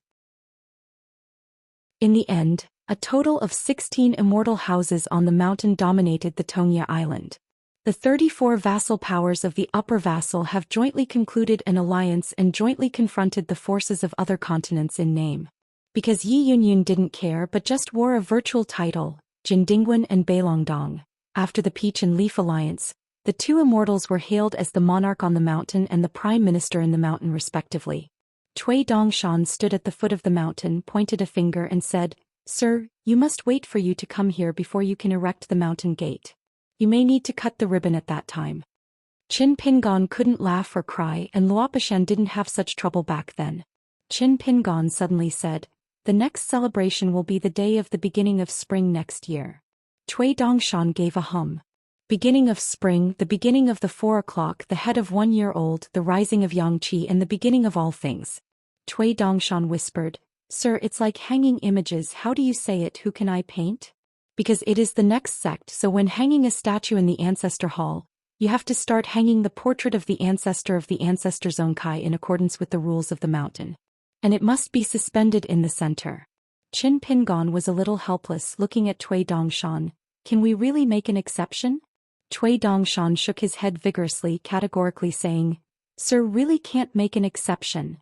In the end, a total of 16 immortal houses on the mountain dominated the Tongya Island. The 34 vassal powers of the upper vassal have jointly concluded an alliance and jointly confronted the forces of other continents in name. Because Yi Yunyun didn't care but just wore a virtual title, Jindingwen and Beilongdong, After the Peach and Leaf Alliance, the two immortals were hailed as the monarch on the mountain and the prime minister in the mountain respectively. Cui Dongshan stood at the foot of the mountain, pointed a finger and said, "Sir, you must wait for you to come here before you can erect the mountain gate. You may need to cut the ribbon at that time." Qin Pingon couldn't laugh or cry, and Luopishan didn't have such trouble back then. Qin Pingon suddenly said, "The next celebration will be the day of the beginning of spring next year." Cui Dongshan gave a hum. Beginning of spring, the beginning of the 4 o'clock, the head of 1 year old, the rising of Yangqi, and the beginning of all things. Cui Dongshan whispered, "Sir, it's like hanging images. How do you say it? Who can I paint?" Because it is the next sect, so when hanging a statue in the ancestor hall, you have to start hanging the portrait of the ancestor Zonkai in accordance with the rules of the mountain. And it must be suspended in the center. Qin Pingon was a little helpless, looking at Cui Dongshan. "Can we really make an exception?" Cui Dongshan shook his head vigorously, categorically saying, "Sir, really can't make an exception."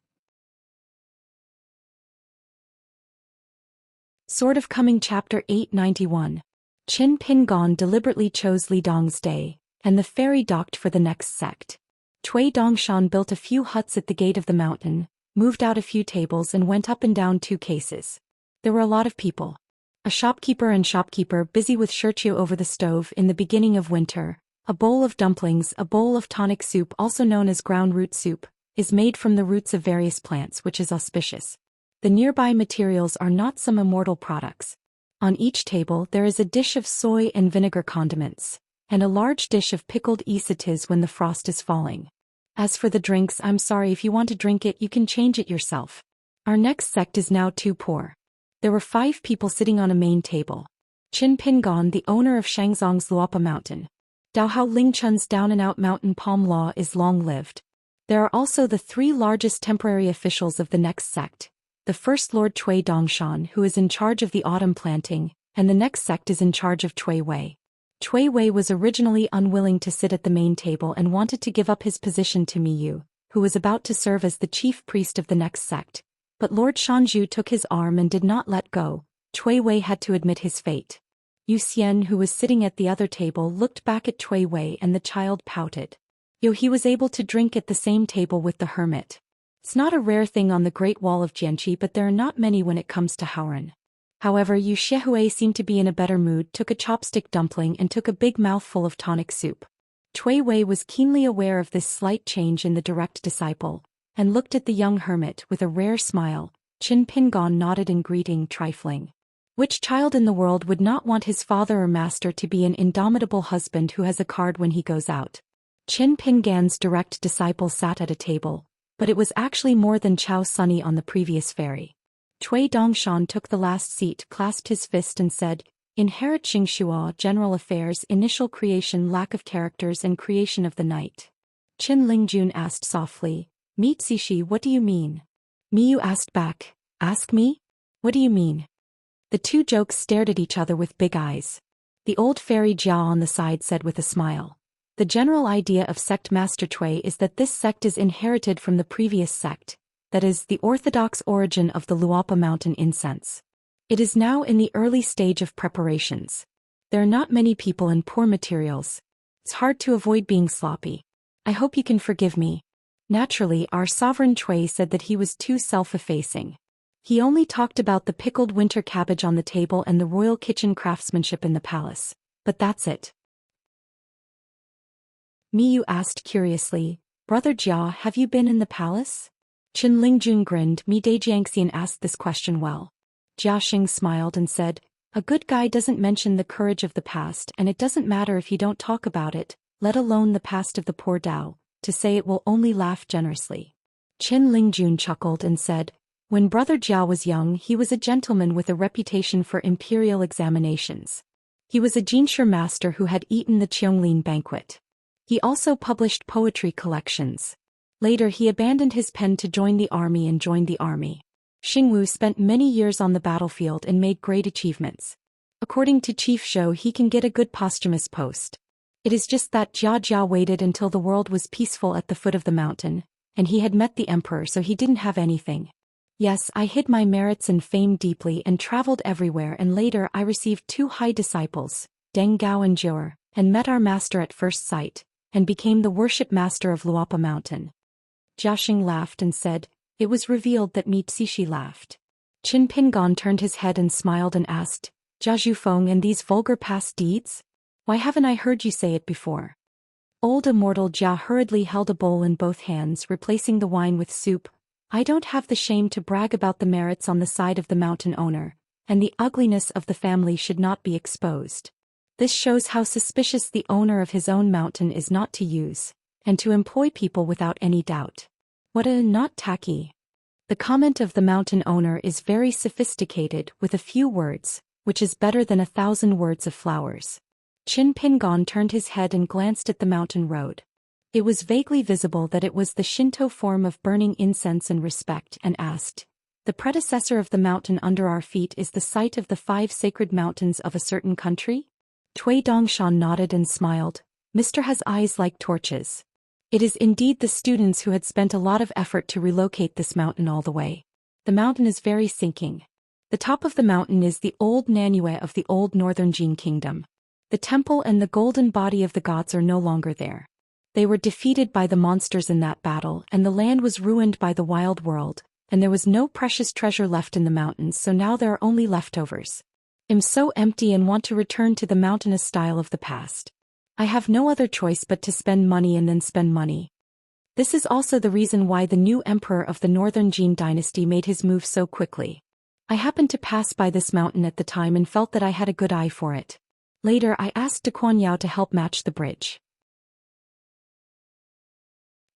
Sort of Coming Chapter 891. Qin Pingon deliberately chose Li Dong's day, and the ferry docked for the next sect. Cui Dongshan built a few huts at the gate of the mountain, moved out a few tables and went up and down 2 cases. There were a lot of people. A shopkeeper busy with Xianxia over the stove in the beginning of winter. A bowl of dumplings, a bowl of tonic soup, also known as ground root soup, is made from the roots of various plants, which is auspicious. The nearby materials are not some immortal products. On each table there is a dish of soy and vinegar condiments, and a large dish of pickled isatis when the frost is falling. As for the drinks, I'm sorry, if you want to drink it you can change it yourself. Our next sect is now too poor. There were 5 people sitting on a main table. Qin Pingon, the owner of Shangzong's Luopa Mountain. Daohao Lingchun's down-and-out mountain palm law is long-lived. There are also the 3 largest temporary officials of the next sect. The first Lord Cui Dongshan, who is in charge of the autumn planting, and the next sect is in charge of Cui Wei. Cui Wei was originally unwilling to sit at the main table and wanted to give up his position to Miyu, who was about to serve as the chief priest of the next sect. But Lord Shanzhu took his arm and did not let go. Cui Wei had to admit his fate. Zhou Xian, who was sitting at the other table, looked back at Cui Wei and the child pouted. He was able to drink at the same table with the hermit. It's not a rare thing on the Great Wall of Jianqi, but there are not many when it comes to Haoran. However, Yu Xiaohui seemed to be in a better mood, took a chopstick dumpling and took a big mouthful of tonic soup. Cui Wei was keenly aware of this slight change in the direct disciple, and looked at the young hermit with a rare smile. Qin Pingon nodded in greeting, trifling. Which child in the world would not want his father or master to be an indomitable husband who has a card when he goes out? Qin Pingan's direct disciple sat at a table, but it was actually more than Chao Sunny on the previous ferry. Cui Dongshan took the last seat, clasped his fist and said, "Inherit Xingxua, General Affairs, Initial Creation, Lack of Characters and Creation of the Night." Qin Lingjun asked softly, "Meet Zishi, what do you mean?" Miyu asked back, "Ask me? What do you mean?" The two jokes stared at each other with big eyes. The old fairy Jia on the side said with a smile, "The general idea of sect Master Cui is that this sect is inherited from the previous sect, that is, the orthodox origin of the Luopa Mountain incense. It is now in the early stage of preparations. There are not many people and poor materials. It's hard to avoid being sloppy. I hope you can forgive me." Naturally, our sovereign Cui said that he was too self-effacing. He only talked about the pickled winter cabbage on the table and the royal kitchen craftsmanship in the palace. But that's it. Miyu asked curiously, "Brother Jia, have you been in the palace?" Qin Lingjun grinned. Mi Dajiangxian asked this question well. Jia Xing smiled and said, "A good guy doesn't mention the courage of the past, and it doesn't matter if you don't talk about it, let alone the past of the poor Dao. To say it will only laugh generously." Qin Lingjun chuckled and said, "When Brother Jia was young, he was a gentleman with a reputation for imperial examinations. He was a jinsher master who had eaten the Qianglin banquet. He also published poetry collections. Later he abandoned his pen to join the army and joined the army. Xingwu spent many years on the battlefield and made great achievements. According to Chief Zhou, he can get a good posthumous post. It is just that Jia waited until the world was peaceful at the foot of the mountain, and he had met the emperor, so he didn't have anything. Yes, I hid my merits and fame deeply and traveled everywhere, and later I received 2 high disciples, Deng Gao and Jiur. and met our master at first sight, and became the worship master of Luapa Mountain. Jiaxing laughed and said, "It was revealed that me Xishi laughed." Qin Pingon turned his head and smiled and asked, "Jia Zhufeng and these vulgar past deeds? Why haven't I heard you say it before?" Old immortal Jia hurriedly held a bowl in both hands, replacing the wine with soup. "I don't have the shame to brag about the merits on the side of the mountain owner, and the ugliness of the family should not be exposed. This shows how suspicious the owner of his own mountain is not to use, and to employ people without any doubt. What a not tacky." The comment of the mountain owner is very sophisticated with a few words, which is better than 1,000 words of flowers. Qin Pingon turned his head and glanced at the mountain road. It was vaguely visible that it was the Shinto form of burning incense and respect, and asked, "The predecessor of the mountain under our feet is the site of the 5 sacred mountains of a certain country?" Cui Dongshan nodded and smiled. Mr. has eyes like torches. It is indeed the students who had spent a lot of effort to relocate this mountain all the way. The mountain is very sinking. The top of the mountain is the old Nanyue of the old northern Jin kingdom. The temple and the golden body of the gods are no longer there. They were defeated by the monsters in that battle, and the land was ruined by the wild world, and there was no precious treasure left in the mountains, so now there are only leftovers. I'm so empty and want to return to the mountainous style of the past. I have no other choice but to spend money and then spend money. This is also the reason why the new emperor of the Northern Jin dynasty made his move so quickly. I happened to pass by this mountain at the time and felt that I had a good eye for it. Later I asked De Kuan Yao to help match the bridge.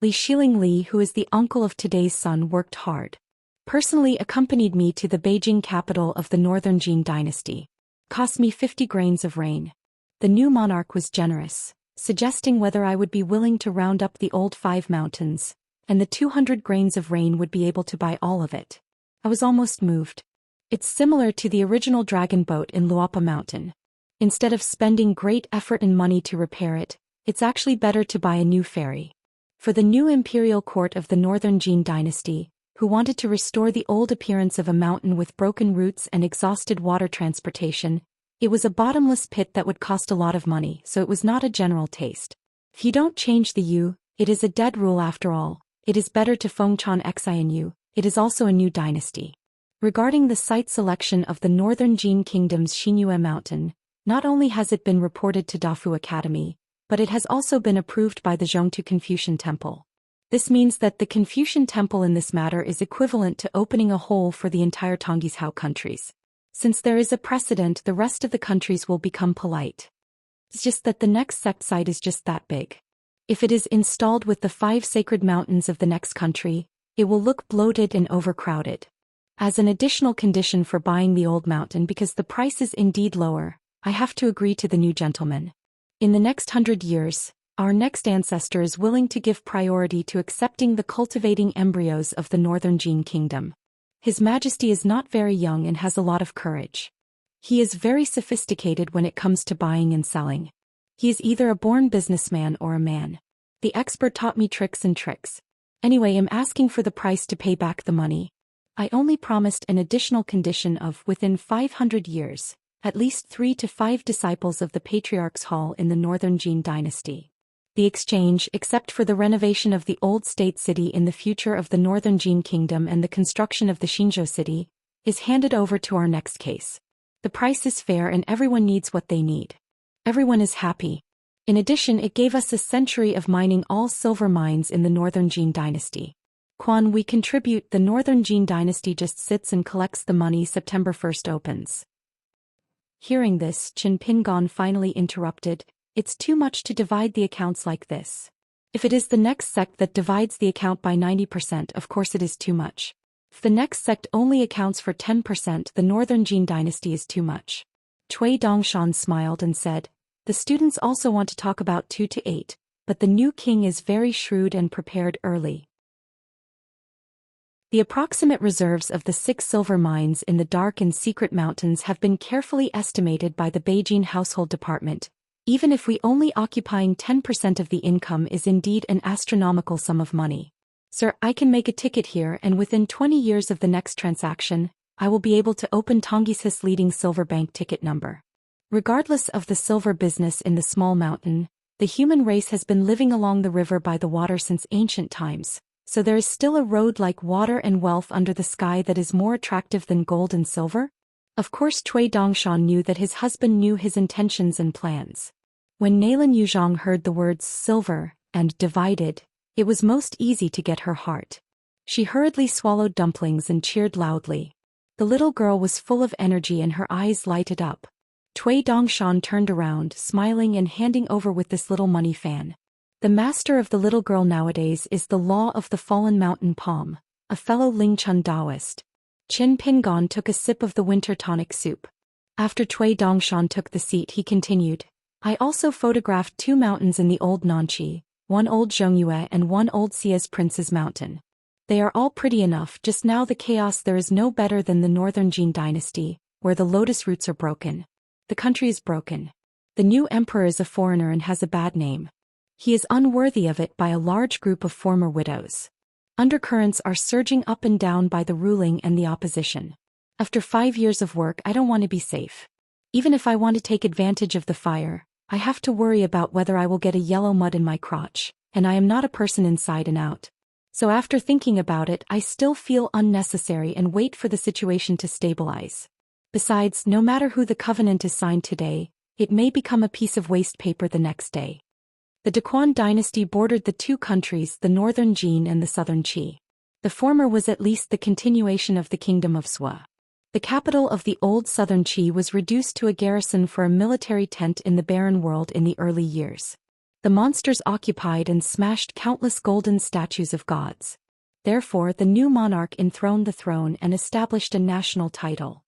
Li Xiling Li, who is the uncle of today's son, worked hard. Personally accompanied me to the Beijing capital of the Northern Jin dynasty. Cost me 50 grains of rain. The new monarch was generous, suggesting whether I would be willing to round up the old 5 mountains, and the 200 grains of rain would be able to buy all of it. I was almost moved. It's similar to the original dragon boat in Luapa Mountain. Instead of spending great effort and money to repair it, it's actually better to buy a new ferry. For the new imperial court of the Northern Jin dynasty, who wanted to restore the old appearance of a mountain with broken roots and exhausted water transportation, it was a bottomless pit that would cost a lot of money, so it was not a general taste. If you don't change the yu, it is a dead rule after all. It is better to Fengchan Xian yu. It is also a new dynasty. Regarding the site selection of the Northern Jin Kingdom's Xinyue Mountain, not only has it been reported to Dafu Academy, but it has also been approved by the Zhongtu Confucian Temple. This means that the Confucian Temple in this matter is equivalent to opening a hole for the entire Tonghishao countries. Since there is a precedent, the rest of the countries will become polite. It's just that the next sect site is just that big. If it is installed with the 5 sacred mountains of the next country, it will look bloated and overcrowded. As an additional condition for buying the old mountain, because the price is indeed lower, I have to agree to the new gentleman. In the next 100 years, our next ancestor is willing to give priority to accepting the cultivating embryos of the Northern Jin Kingdom. His Majesty is not very young and has a lot of courage. He is very sophisticated when it comes to buying and selling. He is either a born businessman or a man. The expert taught me tricks and tricks. Anyway, I'm asking for the price to pay back the money. I only promised an additional condition of within 500 years, at least 3 to 5 disciples of the Patriarch's Hall in the Northern Jin dynasty. The exchange, except for the renovation of the old state city in the future of the Northern Jin Kingdom and the construction of the Xinzhou city, is handed over to our next case. The price is fair and everyone needs what they need. Everyone is happy. In addition, it gave us a century of mining all silver mines in the Northern Jin dynasty. Quan, we contribute. The Northern Jin dynasty just sits and collects the money. September 1st opens. Hearing this, Qin Pingon finally interrupted. It's too much to divide the accounts like this. If it is the next sect that divides the account by 90%, of course it is too much. If the next sect only accounts for 10%, the Northern Jin dynasty is too much. Cui Dongshan smiled and said, the students also want to talk about 2 to 8, but the new king is very shrewd and prepared early. The approximate reserves of the 6 silver mines in the dark and secret mountains have been carefully estimated by the Beijing Household Department. Even if we only occupying 10% of the income is indeed an astronomical sum of money. Sir, I can make a ticket here, and within 20 years of the next transaction, I will be able to open Tonghis's leading silver bank ticket number. Regardless of the silver business in the small mountain, the human race has been living along the river by the water since ancient times, so there is still a road like water and wealth under the sky that is more attractive than gold and silver? Of course Cui Dongshan knew that his husband knew his intentions and plans. When Nalin Yuzhong heard the words silver and divided, it was most easy to get her heart. She hurriedly swallowed dumplings and cheered loudly. The little girl was full of energy and her eyes lighted up. Cui Dongshan turned around, smiling and handing over with this little money fan. The master of the little girl nowadays is the law of the fallen mountain palm, a fellow Lingchun Taoist. Qin Pingon took a sip of the winter tonic soup. After Cui Dongshan took the seat, he continued, I also photographed 2 mountains in the old Nanqi, one old Zhongyue and one old Xia's Prince's Mountain. They are all pretty enough, just now the chaos there is no better than the northern Jin dynasty, where the lotus roots are broken. The country is broken. The new emperor is a foreigner and has a bad name. He is unworthy of it by a large group of former widows. Undercurrents are surging up and down by the ruling and the opposition. After 5 years of work, I don't want to be safe. Even if I want to take advantage of the fire, I have to worry about whether I will get a yellow mud in my crotch, and I am not a person inside and out. So after thinking about it, I still feel unnecessary and wait for the situation to stabilize. Besides, no matter who the covenant is signed today, it may become a piece of waste paper the next day. The Daquan dynasty bordered the 2 countries, the northern Jin and the southern Qi. The former was at least the continuation of the kingdom of Sua. The capital of the old southern Qi was reduced to a garrison for a military tent in the barren world in the early years. The monsters occupied and smashed countless golden statues of gods. Therefore, the new monarch enthroned the throne and established a national title.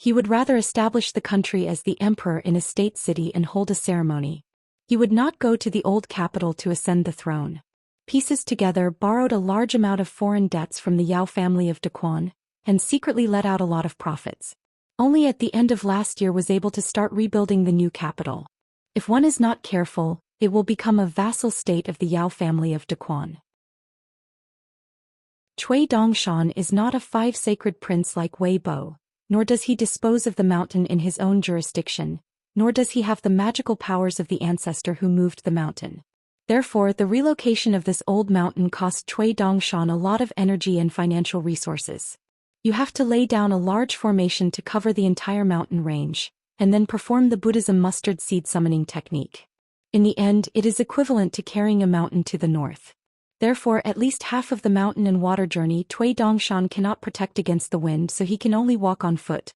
He would rather establish the country as the emperor in a state city and hold a ceremony. He would not go to the old capital to ascend the throne. Pieces together borrowed a large amount of foreign debts from the Yao family of Daquan, and secretly let out a lot of profits. Only at the end of last year was able to start rebuilding the new capital. If one is not careful, it will become a vassal state of the Yao family of Daquan. Cui Dongshan is not a 5 sacred prince like Wei Bo, nor does he dispose of the mountain in his own jurisdiction, nor does he have the magical powers of the ancestor who moved the mountain. Therefore, the relocation of this old mountain cost Cui Dongshan a lot of energy and financial resources. You have to lay down a large formation to cover the entire mountain range, and then perform the Buddhism mustard seed summoning technique. In the end, it is equivalent to carrying a mountain to the north. Therefore, at least half of the mountain and water journey Cui Dongshan cannot protect against the wind, so he can only walk on foot.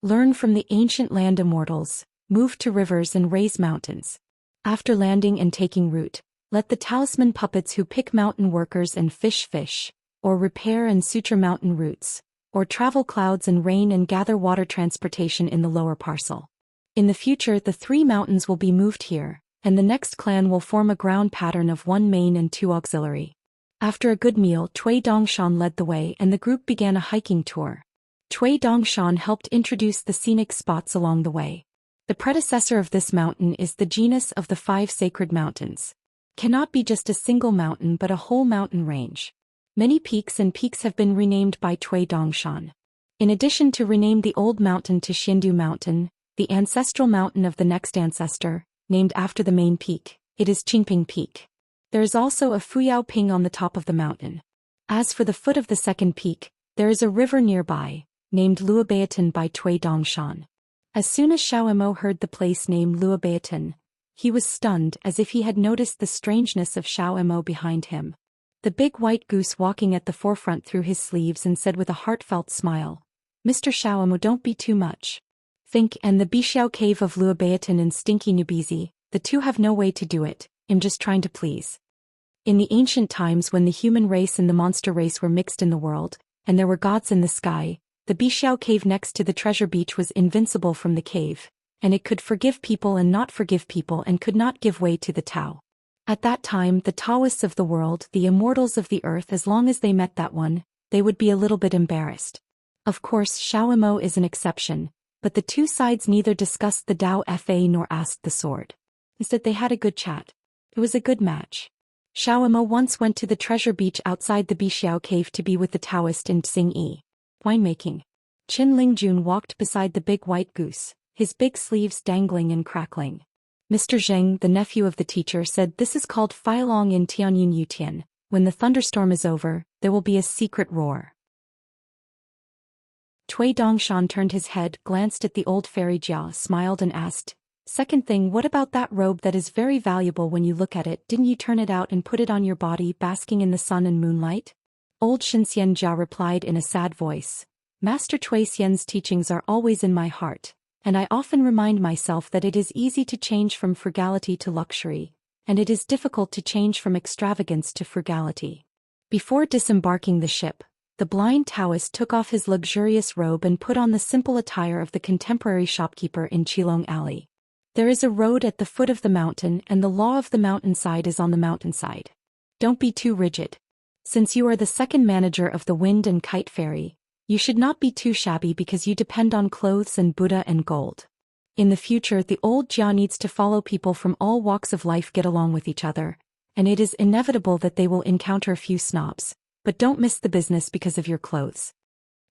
Learn from the ancient land immortals, move to rivers and raise mountains. After landing and taking root, let the talisman puppets who pick mountain workers and fish, or repair and suture mountain roots, or travel clouds and rain and gather water transportation in the lower parcel. In the future, the 3 mountains will be moved here, and the next clan will form a ground pattern of 1 main and 2 auxiliary. After a good meal, Cui Dongshan led the way and the group began a hiking tour. Cui Dongshan helped introduce the scenic spots along the way. The predecessor of this mountain is the genus of the 5 sacred mountains. Cannot be just a single mountain but a whole mountain range. Many peaks have been renamed by Cui Dongshan. In addition to rename the old mountain to Xindu Mountain, the ancestral mountain of the next ancestor, named after the main peak, it is Qingping Peak. There is also a Fuyao Ping on the top of the mountain. As for the foot of the second peak, there is a river nearby, named Luobaotan by Cui Dongshan. As soon as Xiao Emo heard the place named Luobaotan, he was stunned as if he had noticed the strangeness of Xiao Emo behind him. The big white goose walking at the forefront threw his sleeves and said with a heartfelt smile, Mr. Xiao Emo, don't be too much. Think and the Bixiao cave of Luobaotan and Stinky Nubizi, the 2 have no way to do it, I'm just trying to please. In the ancient times when the human race and the monster race were mixed in the world, and there were gods in the sky, the Bixiao cave next to the treasure beach was invincible from the cave, and it could forgive people and not forgive people and could not give way to the Tao. At that time, the Taoists of the world, the immortals of the earth, as long as they met that one, they would be a little bit embarrassed. Of course, Xiao Emo is an exception, but the 2 sides neither discussed the Tao Fa nor asked the sword. Instead, they had a good chat. It was a good match. Xiao Emo once went to the treasure beach outside the Bixiao cave to be with the Taoist in Tsing Yi. Winemaking. Qin Lingjun walked beside the big white goose, his big sleeves dangling and crackling. Mr. Zheng, the nephew of the teacher, said this is called Feilong in Tianyun Yutian. When the thunderstorm is over, there will be a secret roar. Cui Dongshan turned his head, glanced at the old fairy Jia, smiled and asked, "Second thing, what about that robe that is very valuable when you look at it? Didn't you turn it out and put it on your body, basking in the sun and moonlight?" Old Xianxia replied in a sad voice, "Master Cui Xian's teachings are always in my heart, and I often remind myself that it is easy to change from frugality to luxury, and it is difficult to change from extravagance to frugality." Before disembarking the ship, the blind Taoist took off his luxurious robe and put on the simple attire of the contemporary shopkeeper in Qilong Alley. There is a road at the foot of the mountain, and the law of the mountainside is on the mountainside. Don't be too rigid. Since you are the second manager of the Wind and Kite Ferry, you should not be too shabby because you depend on clothes and Buddha and gold. In the future, the old Jia needs to follow people from all walks of life get along with each other, and it is inevitable that they will encounter a few snobs, but don't miss the business because of your clothes.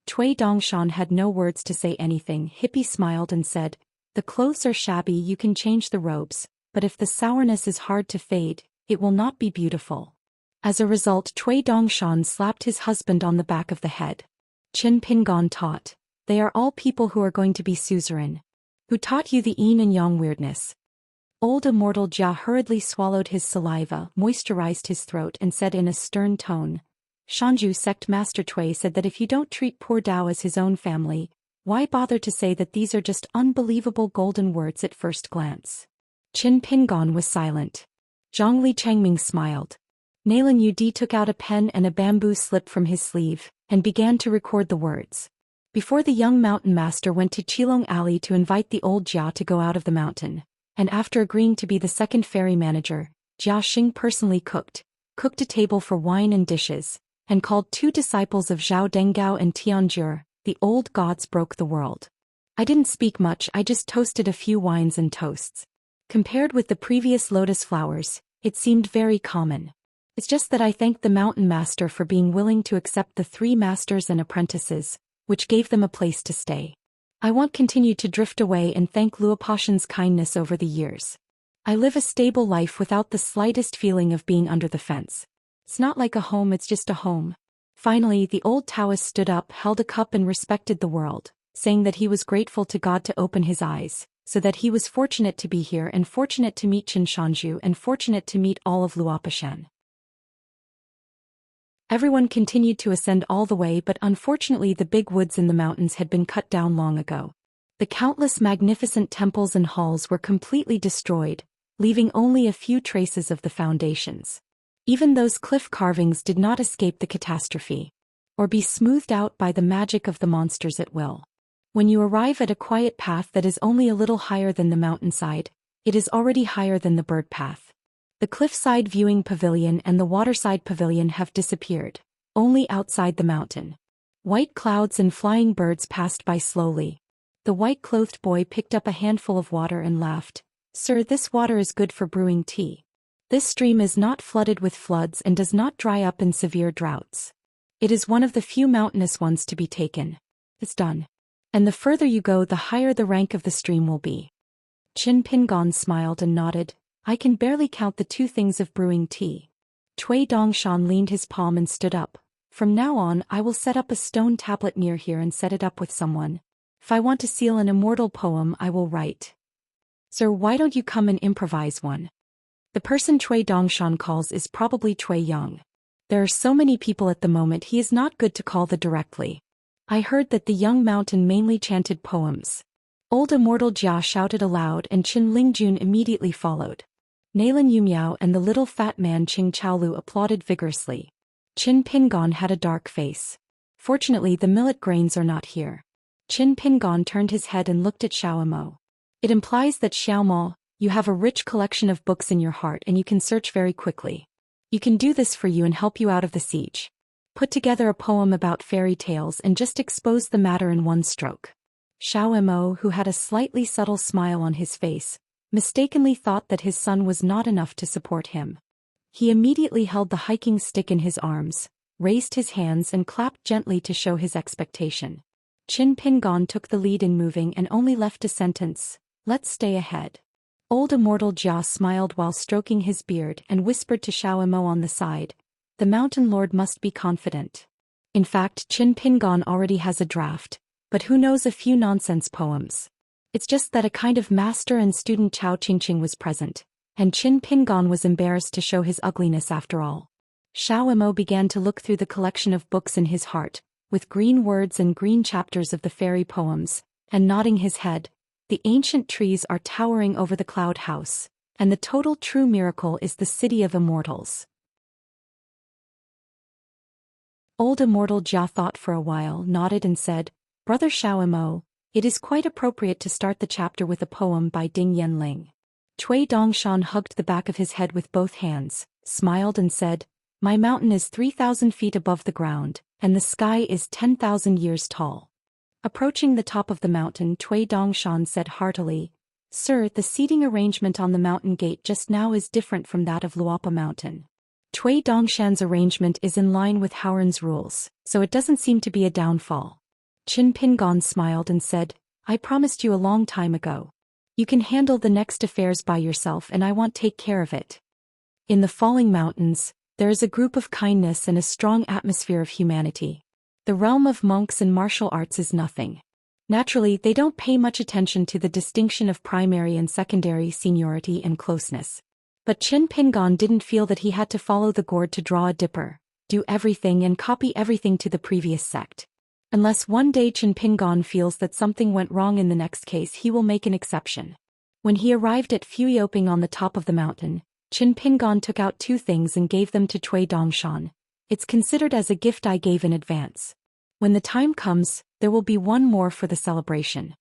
Cui Dongshan had no words to say anything. Hippie smiled and said, "The clothes are shabby, you can change the robes, but if the sourness is hard to fade, it will not be beautiful." As a result, Cui Dongshan slapped his husband on the back of the head. Qin Pingon taught, "They are all people who are going to be suzerain. Who taught you the yin and yang weirdness?" Old immortal Jia hurriedly swallowed his saliva, moisturized his throat and said in a stern tone, "Shanju sect Master Cui said that if you don't treat poor Dao as his own family, why bother to say that these are just unbelievable golden words at first glance?" Qin Pingon was silent. Zhongli Changming smiled. Nalan Yudi took out a pen and a bamboo slip from his sleeve, and began to record the words. Before the young mountain master went to Qilong Alley to invite the old Jia to go out of the mountain, and after agreeing to be the second ferry manager, Jia Xing personally cooked a table for wine and dishes, and called 2 disciples of Zhao Dengao and Tianjur. The old gods broke the world. "I didn't speak much, I just toasted a few wines and toasts. Compared with the previous lotus flowers, it seemed very common. It's just that I thanked the mountain master for being willing to accept the 3 masters and apprentices, which gave them a place to stay. I won't continue to drift away and thank Luoposhan's kindness over the years. I live a stable life without the slightest feeling of being under the fence. It's not like a home, it's just a home." Finally, the old Taoist stood up, held a cup and respected the world, saying that he was grateful to God to open his eyes, so that he was fortunate to be here and fortunate to meet Qin Shanju and fortunate to meet all of Luoposhan. Everyone continued to ascend all the way, but unfortunately the big woods in the mountains had been cut down long ago. The countless magnificent temples and halls were completely destroyed, leaving only a few traces of the foundations. Even those cliff carvings did not escape the catastrophe, or be smoothed out by the magic of the monsters at will. When you arrive at a quiet path that is only a little higher than the mountainside, it is already higher than the bird path. The cliffside viewing pavilion and the waterside pavilion have disappeared, only outside the mountain. White clouds and flying birds passed by slowly. The white-clothed boy picked up a handful of water and laughed. "Sir, this water is good for brewing tea. This stream is not flooded with floods and does not dry up in severe droughts. It is one of the few mountainous ones to be taken. It's done. And the further you go, the higher the rank of the stream will be." Qin Pingon smiled and nodded. "I can barely count the 2 things of brewing tea." Cui Dongshan leaned his palm and stood up. "From now on, I will set up a stone tablet near here and set it up with someone. If I want to seal an immortal poem, I will write. Sir, why don't you come and improvise one?" The person Cui Dongshan calls is probably Cui Yang. There are so many people at the moment, he is not good to call the directly. I heard that the young mountain mainly chanted poems. Old immortal Jia shouted aloud and Qin Lingjun immediately followed. Nalan Yumiao and the little fat man Qing Chaolu applauded vigorously. Qin Pingon had a dark face. "Fortunately the millet grains are not here." Qin Pingon turned his head and looked at Xiaomo. "It implies that Xiaomo, you have a rich collection of books in your heart and you can search very quickly. You can do this for you and help you out of the siege. Put together a poem about fairy tales and just expose the matter in one stroke." Xiaomo, who had a slightly subtle smile on his face, mistakenly thought that his son was not enough to support him. He immediately held the hiking stick in his arms, raised his hands and clapped gently to show his expectation. Qin Pingon took the lead in moving and only left a sentence, "Let's stay ahead." Old Immortal Jia smiled while stroking his beard and whispered to Xiao Imo on the side, "The Mountain Lord must be confident. In fact, Qin Pingon already has a draft, but who knows a few nonsense poems. It's just that a kind of master and student Chao Qingqing was present, and Qin Pingon was embarrassed to show his ugliness after all." Xiao Imo began to look through the collection of books in his heart, with green words and green chapters of the fairy poems, and nodding his head, "The ancient trees are towering over the cloud house, and the total true miracle is the city of immortals." Old Immortal Jia thought for a while, nodded and said, "Brother Xiao Imo, it is quite appropriate to start the chapter with a poem by Ding Yanling." Cui Dongshan hugged the back of his head with both hands, smiled and said, "My mountain is 3,000 feet above the ground, and the sky is 10,000 years tall." Approaching the top of the mountain, Cui Dongshan said heartily, "Sir, the seating arrangement on the mountain gate just now is different from that of Luapa Mountain." Cui Dongshan's arrangement is in line with Howren's rules, so it doesn't seem to be a downfall. Qin Pingon smiled and said, "I promised you a long time ago. You can handle the next affairs by yourself and I won't take care of it." In the falling mountains, there is a group of kindness and a strong atmosphere of humanity. The realm of monks and martial arts is nothing. Naturally, they don't pay much attention to the distinction of primary and secondary seniority and closeness. But Qin Pingon didn't feel that he had to follow the gourd to draw a dipper, do everything and copy everything to the previous sect. Unless one day Qin Pingon feels that something went wrong in the next case, he will make an exception. When he arrived at Fuyoping on the top of the mountain, Qin Pingon took out 2 things and gave them to Cui Dongshan. "It's considered as a gift I gave in advance. When the time comes, there will be one more for the celebration."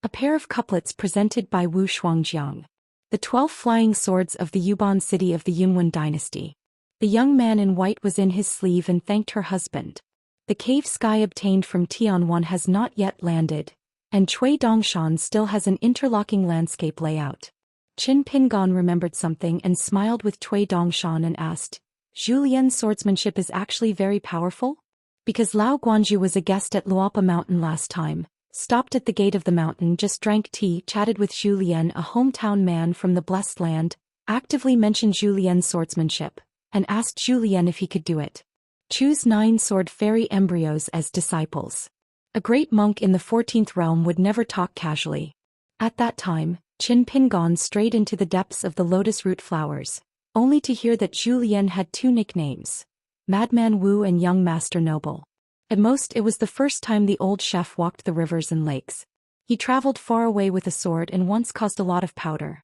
A pair of couplets presented by Wu Shuangjiang. The 12 flying swords of the Yuban city of the Yunwen dynasty. The young man in white was in his sleeve and thanked her husband. The cave sky obtained from Tianwan has not yet landed, and Cui Dongshan still has an interlocking landscape layout. Qin Pingon remembered something and smiled with Cui Dongshan and asked, "Zhou Lian's swordsmanship is actually very powerful?" Because Lao Guanju was a guest at Luapa Mountain last time, stopped at the gate of the mountain, just drank tea, chatted with Zhou Lian, a hometown man from the Blessed Land, actively mentioned Zhou Lian's swordsmanship, and asked Zhou Lian if he could do it. Choose 9 sword fairy embryos as disciples. A great monk in the 14th realm would never talk casually. At that time, Qin Pingon strayed into the depths of the lotus root flowers, only to hear that Zhou Lian had 2 nicknames, Madman Wu and Young Master Noble. At most, it was the first time the old chef walked the rivers and lakes. He traveled far away with a sword and once caused a lot of powder.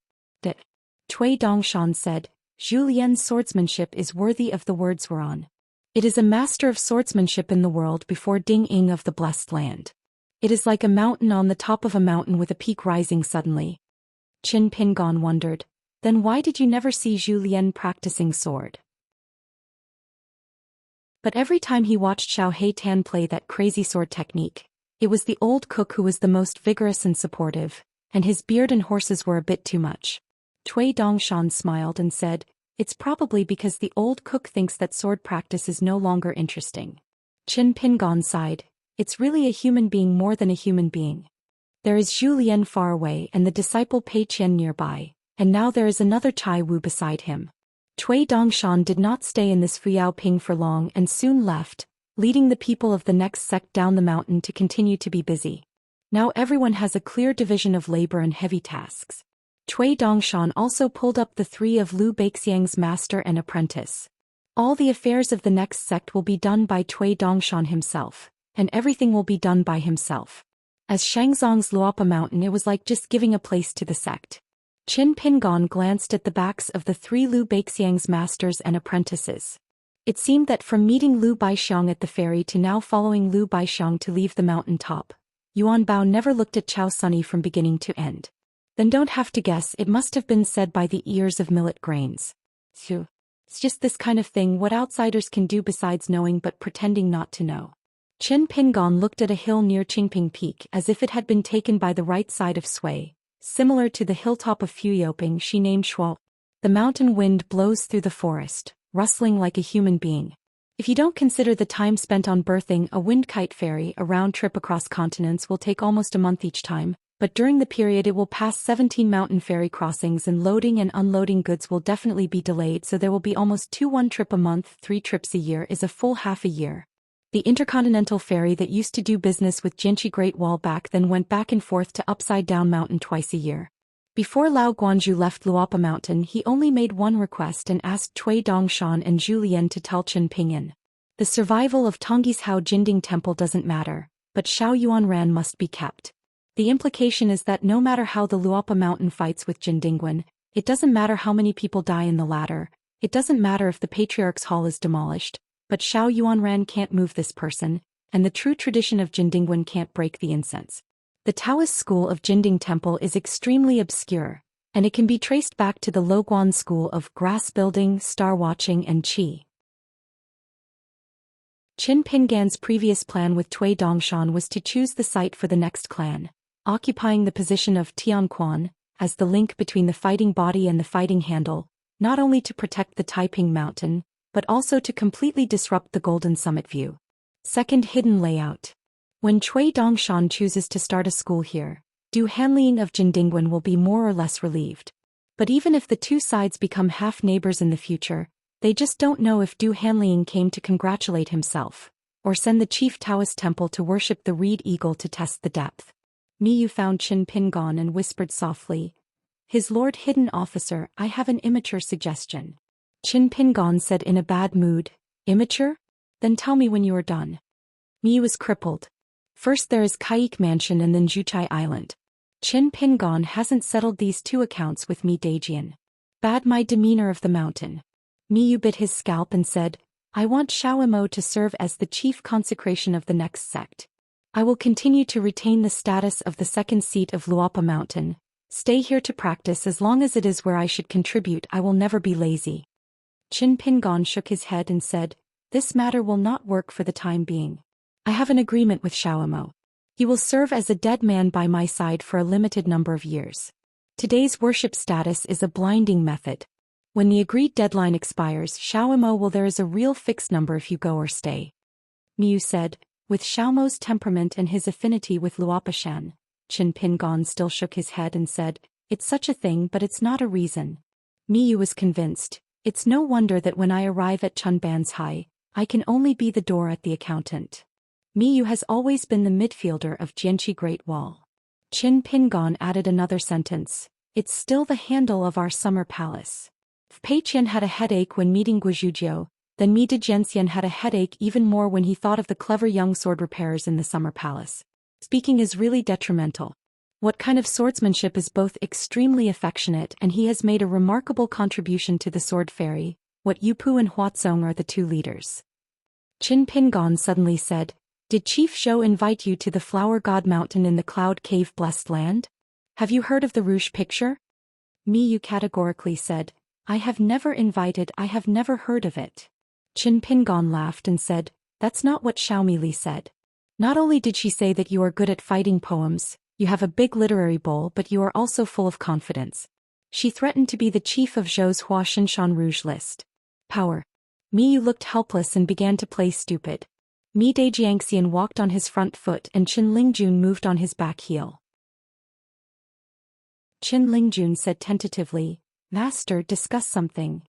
Cui Dongshan said, "Zhou Lian's swordsmanship is worthy of the words we're on. It is a master of swordsmanship in the world before Ding Ying of the Blessed Land. It is like a mountain on the top of a mountain with a peak rising suddenly." Qin Pingon wondered, "Then why did you never see Zhou Lian practicing sword?" But every time he watched Xiao Heitan play that crazy sword technique, it was the old cook who was the most vigorous and supportive, and his beard and horses were a bit too much. Cui Dongshan smiled and said, "It's probably because the old cook thinks that sword practice is no longer interesting." Qin Pingon sighed, "It's really a human being more than a human being. There is Zhou Lian far away and the disciple Pei Qian nearby, and now there is another Chai Wu beside him." Cui Dongshan did not stay in this Fuyao for long and soon left, leading the people of the next sect down the mountain to continue to be busy. Now everyone has a clear division of labor and heavy tasks. Cui Dongshan also pulled up the 3 of Liu Beixiang's master and apprentice. All the affairs of the next sect will be done by Cui Dongshan himself, and everything will be done by himself. As Shangzong's Luapa Mountain, it was like just giving a place to the sect. Qin Pingon glanced at the backs of the 3 Liu Beixiang's masters and apprentices. It seemed that from meeting Liu Baixiang at the ferry to now following Liu Baixiang to leave the mountain top, Yuan Bao never looked at Chao Sunny from beginning to end. Then don't have to guess, it must have been said by the ears of millet grains. Phew. It's just this kind of thing what outsiders can do besides knowing but pretending not to know. Qin Pingon looked at a hill near Qingping Peak as if it had been taken by the right side of Sui. Similar to the hilltop of Fuyoping, she named Shuo. The mountain wind blows through the forest, rustling like a human being. If you don't consider the time spent on berthing a wind kite ferry, a round trip across continents will take almost a month each time, but during the period it will pass 17 mountain ferry crossings and loading and unloading goods will definitely be delayed, so there will be almost 1 trip a month. 3 trips a year is a full half a year. The intercontinental ferry that used to do business with Jianqi Great Wall back then went back and forth to Upside Down Mountain twice a year. Before Lao Guanzhu left Luopa Mountain, he only made one request and asked Cui Dongshan and Zhu Xian to tell Chen Pingyuan. The survival of Tongyi's Hao Jinding Temple doesn't matter, but Xiao Yuanran must be kept. The implication is that no matter how the Luopa Mountain fights with Jindingwen, it doesn't matter how many people die in the latter, it doesn't matter if the Patriarch's Hall is demolished, but Xiao Yuanran can't move this person, and the true tradition of Jindingwen can't break the incense. The Taoist school of Jinding Temple is extremely obscure, and it can be traced back to the Loguan school of grass building, star watching and qi. Qin Pingan's previous plan with Cui Dongshan was to choose the site for the next clan, occupying the position of Tianquan, as the link between the fighting body and the fighting handle, not only to protect the Taiping Mountain, but also to completely disrupt the Golden Summit view. Second hidden layout. When Cui Dongshan chooses to start a school here, Du Hanliang of Jindingwen will be more or less relieved. But even if the two sides become half-neighbors in the future, they just don't know if Du Hanliang came to congratulate himself, or send the chief Taoist temple to worship the reed eagle to test the depth. Miyu found Qin Pingan and whispered softly, "His Lord Hidden Officer, I have an immature suggestion." Qin Pingan said in a bad mood, "Immature? Then tell me when you are done." Miyu was crippled. First there is Kaik Mansion and then Juchai Island. Qin Pingan hasn't settled these two accounts with me. Dajian. Bad my demeanor of the mountain. Miyu bit his scalp and said, "I want Xiaomo to serve as the chief consecration of the next sect. I will continue to retain the status of the second seat of Luopa Mountain. Stay here to practice as long as it is where I should contribute. I will never be lazy." Qin Pingan shook his head and said, "This matter will not work for the time being. I have an agreement with Xiaomo. He will serve as a dead man by my side for a limited number of years. Today's worship status is a blinding method. When the agreed deadline expires, Xiaomo will there is a real fixed number if you go or stay." Miyu said, with Xiaomo's temperament and his affinity with Luopa-shan. Qin Pingan still shook his head and said, "It's such a thing, but it's not a reason." Miyu was convinced. It's no wonder that when I arrive at Chunban's High, I can only be the door at the accountant. Miyu has always been the midfielder of Jianqi Great Wall. Qin Pingan added another sentence, "It's still the handle of our summer palace." Pei Qian had a headache when meeting Guizhujiu, then Mi de Jianxian had a headache even more when he thought of the clever young sword repairers in the summer palace. Speaking is really detrimental. What kind of swordsmanship is both extremely affectionate and he has made a remarkable contribution to the sword fairy. What Yupu and Huazong are the two leaders. Qin Pingan suddenly said, "Did Chief Zhou invite you to the Flower God Mountain in the Cloud Cave Blessed Land? Have you heard of the Rouge picture?" Miyu categorically said, I have never heard of it." Qin Pingan laughed and said, "That's not what Xiaomi Li said. Not only did she say that you are good at fighting poems, you have a big literary bowl, but you are also full of confidence. She threatened to be the chief of Zhou's Hua Shinshan Rouge list. Power." Miyu looked helpless and began to play stupid. Mi de Jiangxian walked on his front foot and Qin Lingjun moved on his back heel. Qin Lingjun said tentatively, "Master, discuss something."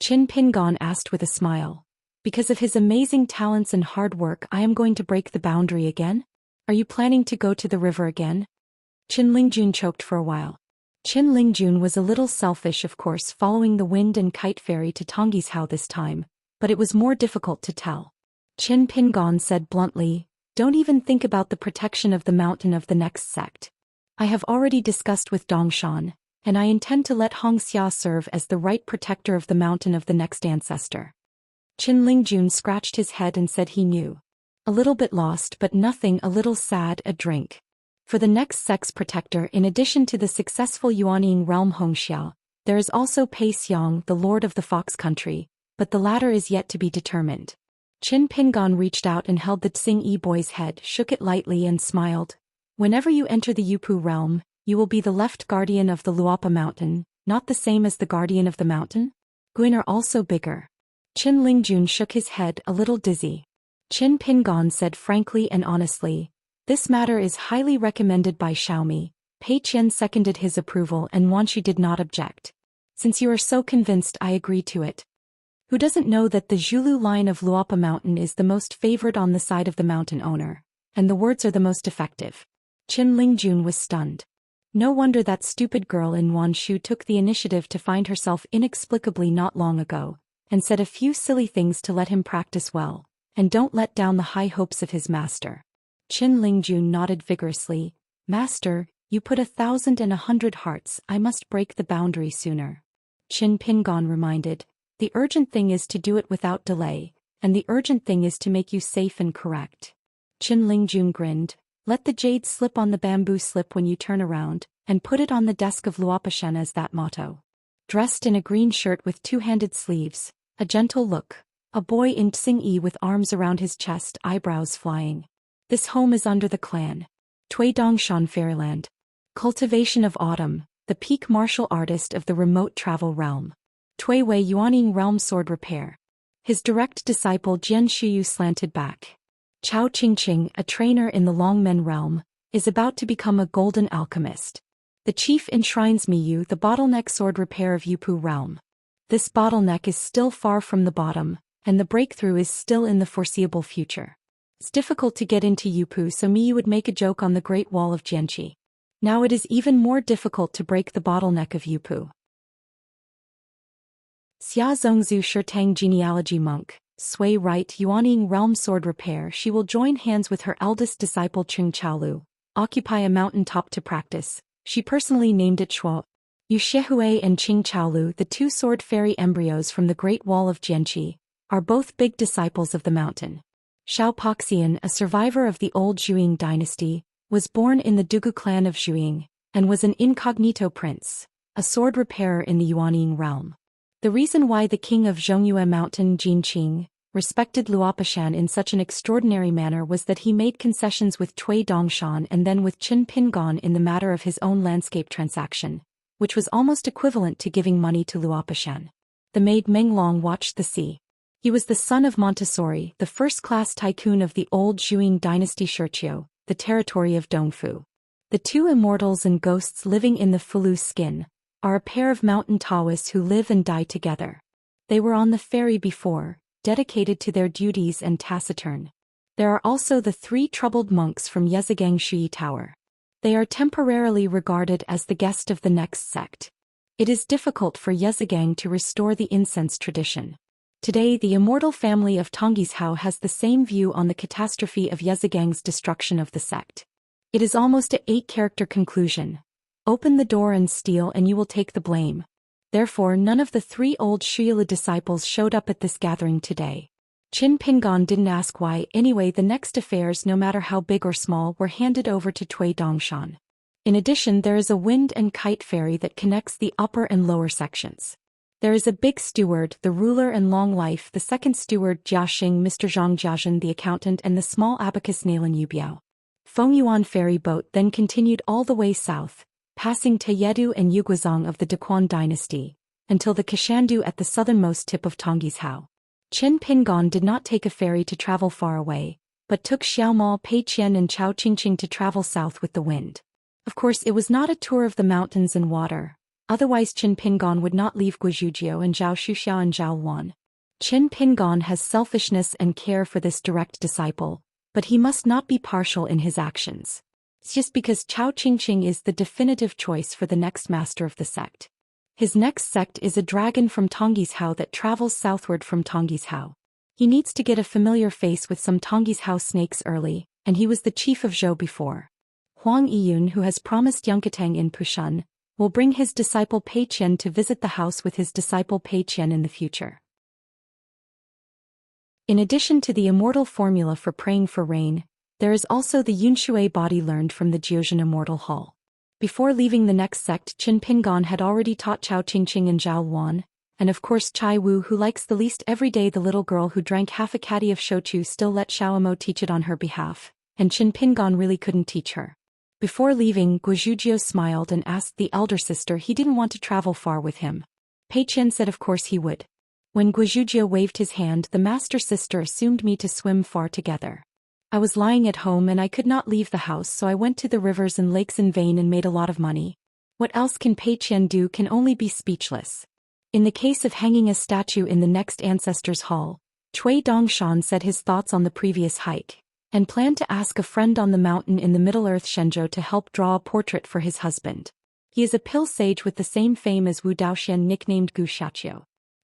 Qin Pingan asked with a smile. "Because of his amazing talents and hard work, I am going to break the boundary again? Are you planning to go to the river again?" Qin Lingjun choked for a while. Qin Lingjun was a little selfish, of course, following the wind and kite ferry to Tongyi's Hao this time, but it was more difficult to tell. Qin Pingan said bluntly, "Don't even think about the protection of the mountain of the next sect. I have already discussed with Dongshan, and I intend to let Xianxia serve as the right protector of the mountain of the next ancestor." Qin Lingjun scratched his head and said he knew. A little bit lost but nothing, a little sad, a drink. For the next sect's protector, in addition to the successful Yuanying realm Hongxia, there is also Pei Xiang, the lord of the Fox country, but the latter is yet to be determined. Qin Pingan reached out and held the Tsing Yi boy's head, shook it lightly and smiled. "Whenever you enter the Yupu realm, you will be the left guardian of the Luopa Mountain, not the same as the guardian of the mountain? Guin are also bigger. Qin Lingjun shook his head, a little dizzy. Qin Pingon said frankly and honestly, "This matter is highly recommended by Xiaomi." Pei Qian seconded his approval and Wanxu did not object. "Since you are so convinced, I agree to it. Who doesn't know that the Zhulu line of Luopa Mountain is the most favored on the side of the mountain owner, and the words are the most effective?" Qin Lingjun was stunned. No wonder that stupid girl in Wanxu took the initiative to find herself inexplicably not long ago, and said a few silly things to let him practice well, and don't let down the high hopes of his master. Qin Lingjun nodded vigorously. "Master, you put 1,100 hearts, I must break the boundary sooner." Qin Pingon reminded, "The urgent thing is to do it without delay, and the urgent thing is to make you safe and correct." Qin Lingjun grinned, "Let the jade slip on the bamboo slip when you turn around, and put it on the desk of Luopa as that motto." Dressed in a green shirt with two-handed sleeves, a gentle look, a boy in Tsing-yi with arms around his chest, eyebrows flying. This home is under the clan. Tui Dongshan Fairyland. Cultivation of Autumn, the peak martial artist of the remote travel realm. Tui Wei Yuaning Realm Sword Repair. His direct disciple Jian Shuyu slanted back. Chao Qingqing, a trainer in the Longmen realm, is about to become a golden alchemist. The chief enshrines Miyu, the bottleneck sword repair of Yupu realm. This bottleneck is still far from the bottom, and the breakthrough is still in the foreseeable future. It's difficult to get into Yupu, so Miyu would make a joke on the Great Wall of Jianqi. Now it is even more difficult to break the bottleneck of Yupu. Xia Zongzu Shirtang genealogy monk, Sui right Yuaning realm sword repair. She will join hands with her eldest disciple Chung Chaolu, occupy a mountain top to practice. She personally named it Shuo. Yu Xiehui and Qing Chaolu, the two sword fairy embryos from the Great Wall of Jianqi, are both big disciples of the mountain. Xiao Poxian, a survivor of the old Zhuing dynasty, was born in the Dugu clan of Zhuing, and was an incognito prince, a sword repairer in the Yuaning realm. The reason why the king of Zhongyue Mountain Jinqing respected Luopa in such an extraordinary manner was that he made concessions with Tui Dongshan and then with Qin Pingon in the matter of his own landscape transaction, which was almost equivalent to giving money to Luopa. The maid Menglong watched the sea. He was the son of Montessori, the first-class tycoon of the old Zhuing dynasty Shurqiu, the territory of Dongfu. The two immortals and ghosts living in the Fulu skin are a pair of mountain Taoists who live and die together. They were on the ferry before, dedicated to their duties and taciturn. There are also the three troubled monks from Yezigang Shui Tower. They are temporarily regarded as the guest of the next sect. It is difficult for Yezigang to restore the incense tradition. Today the immortal family of Tonggishao has the same view on the catastrophe of Yezigang's destruction of the sect. It is almost an 8-character conclusion. Open the door and steal and you will take the blame. Therefore none of the three old Shuyila disciples showed up at this gathering today. Qin Pingon didn't ask why. Anyway, the next affairs, no matter how big or small, were handed over to Tui Dongshan. In addition, there is a wind and kite ferry that connects the upper and lower sections. There is a big steward, the ruler and long life, the second steward Jiaxing, Mr. Zhang Jiazhen the accountant, and the small abacus Nalan Yubiao. Fengyuan ferry boat then continued all the way south, passing Tayedu and Yuguazong of the Dequan dynasty, until the Kashandu at the southernmost tip of Tonggishao. Qin Pingon did not take a ferry to travel far away, but took Xiaomao, Pei Qian and Chao Qingqing to travel south with the wind. Of course it was not a tour of the mountains and water. Otherwise Qin Pingon would not leave Guizhujiu and Zhao Shuxiao and Zhao Luan. Qin Pingon has selfishness and care for this direct disciple, but he must not be partial in his actions. It's just because Chao Qingqing is the definitive choice for the next master of the sect. His next sect is a dragon from Tonggishao that travels southward from Tonggishao. He needs to get a familiar face with some Tonggishao snakes early, and he was the chief of Zhou before. Huang Yiyun, who has promised Yunkatang in Pushan, will bring his disciple Pei Qian to visit the house with his disciple Pei Qian in the future. In addition to the immortal formula for praying for rain, there is also the Yunshui body learned from the Jiuzhen Immortal Hall. Before leaving the next sect, Qin Pingon had already taught Chao Qingqing and Zhao Luan, and of course Chai Wu, who likes the least every day. The little girl who drank half a caddy of shochu still let Xiaomo teach it on her behalf, and Qin Pingon really couldn't teach her. Before leaving, Guizhujiu smiled and asked the elder sister he didn't want to travel far with him. Pei Qian said of course he would. When Guizhujia waved his hand, the master sister assumed me to swim far together. I was lying at home and I could not leave the house, so I went to the rivers and lakes in vain and made a lot of money. What else can Pei Qian do can only be speechless. In the case of hanging a statue in the next ancestors' hall, Cui Dongshan said his thoughts on the previous hike, and planned to ask a friend on the mountain in the Middle-earth Shenzhou to help draw a portrait for his husband. He is a pill sage with the same fame as Wu Daoxian, nicknamed Gu Xiaqiu.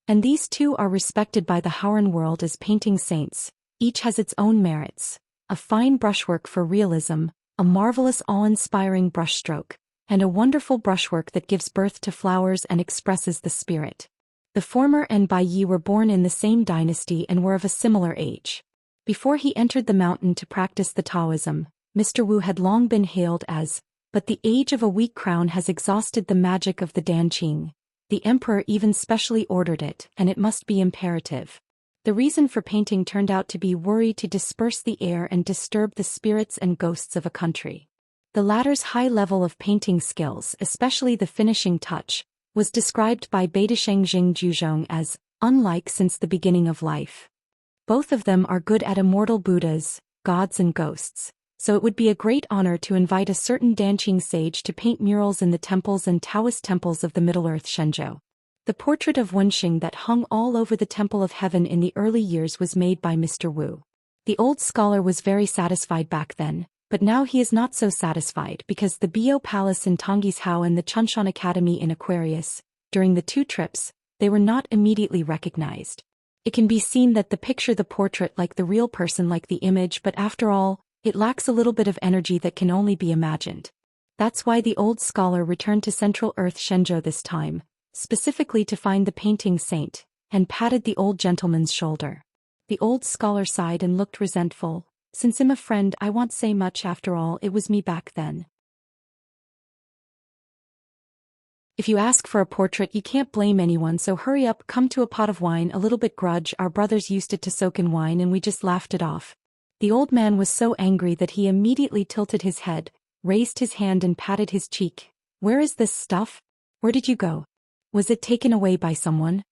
And these two are respected by the Haoran world as painting saints. Each has its own merits. A fine brushwork for realism, a marvelous awe-inspiring brushstroke, and a wonderful brushwork that gives birth to flowers and expresses the spirit. The former and Bai Yi were born in the same dynasty and were of a similar age. Before he entered the mountain to practice the Taoism, Mr. Wu had long been hailed as, "But the age of a weak crown has exhausted the magic of the Danqing. The emperor even specially ordered it, and it must be imperative." The reason for painting turned out to be worry to disperse the air and disturb the spirits and ghosts of a country. The latter's high level of painting skills, especially the finishing touch, was described by Beidasheng Jing Juzhong as unlike since the beginning of life. Both of them are good at immortal Buddhas, gods and ghosts, so it would be a great honor to invite a certain Danqing sage to paint murals in the temples and Taoist temples of the Middle-earth Shenzhou. The portrait of Wenxing that hung all over the Temple of Heaven in the early years was made by Mr. Wu. The old scholar was very satisfied back then, but now he is not so satisfied because the Bio Palace in Tonggishao and the Chunshan Academy in Aquarius, during the two trips, they were not immediately recognized. It can be seen that the picture the portrait like the real person like the image, but after all, it lacks a little bit of energy that can only be imagined. That's why the old scholar returned to Central Earth Shenzhou this time, specifically to find the painting saint, and patted the old gentleman's shoulder. The old scholar sighed and looked resentful. "Since I'm a friend, I won't say much. After all, it was me back then. If you ask for a portrait, you can't blame anyone, so hurry up, come to a pot of wine, a little bit grudge. Our brothers used it to soak in wine and we just laughed it off." The old man was so angry that he immediately tilted his head, raised his hand and patted his cheek. "Where is this stuff? Where did you go? Was it taken away by someone?"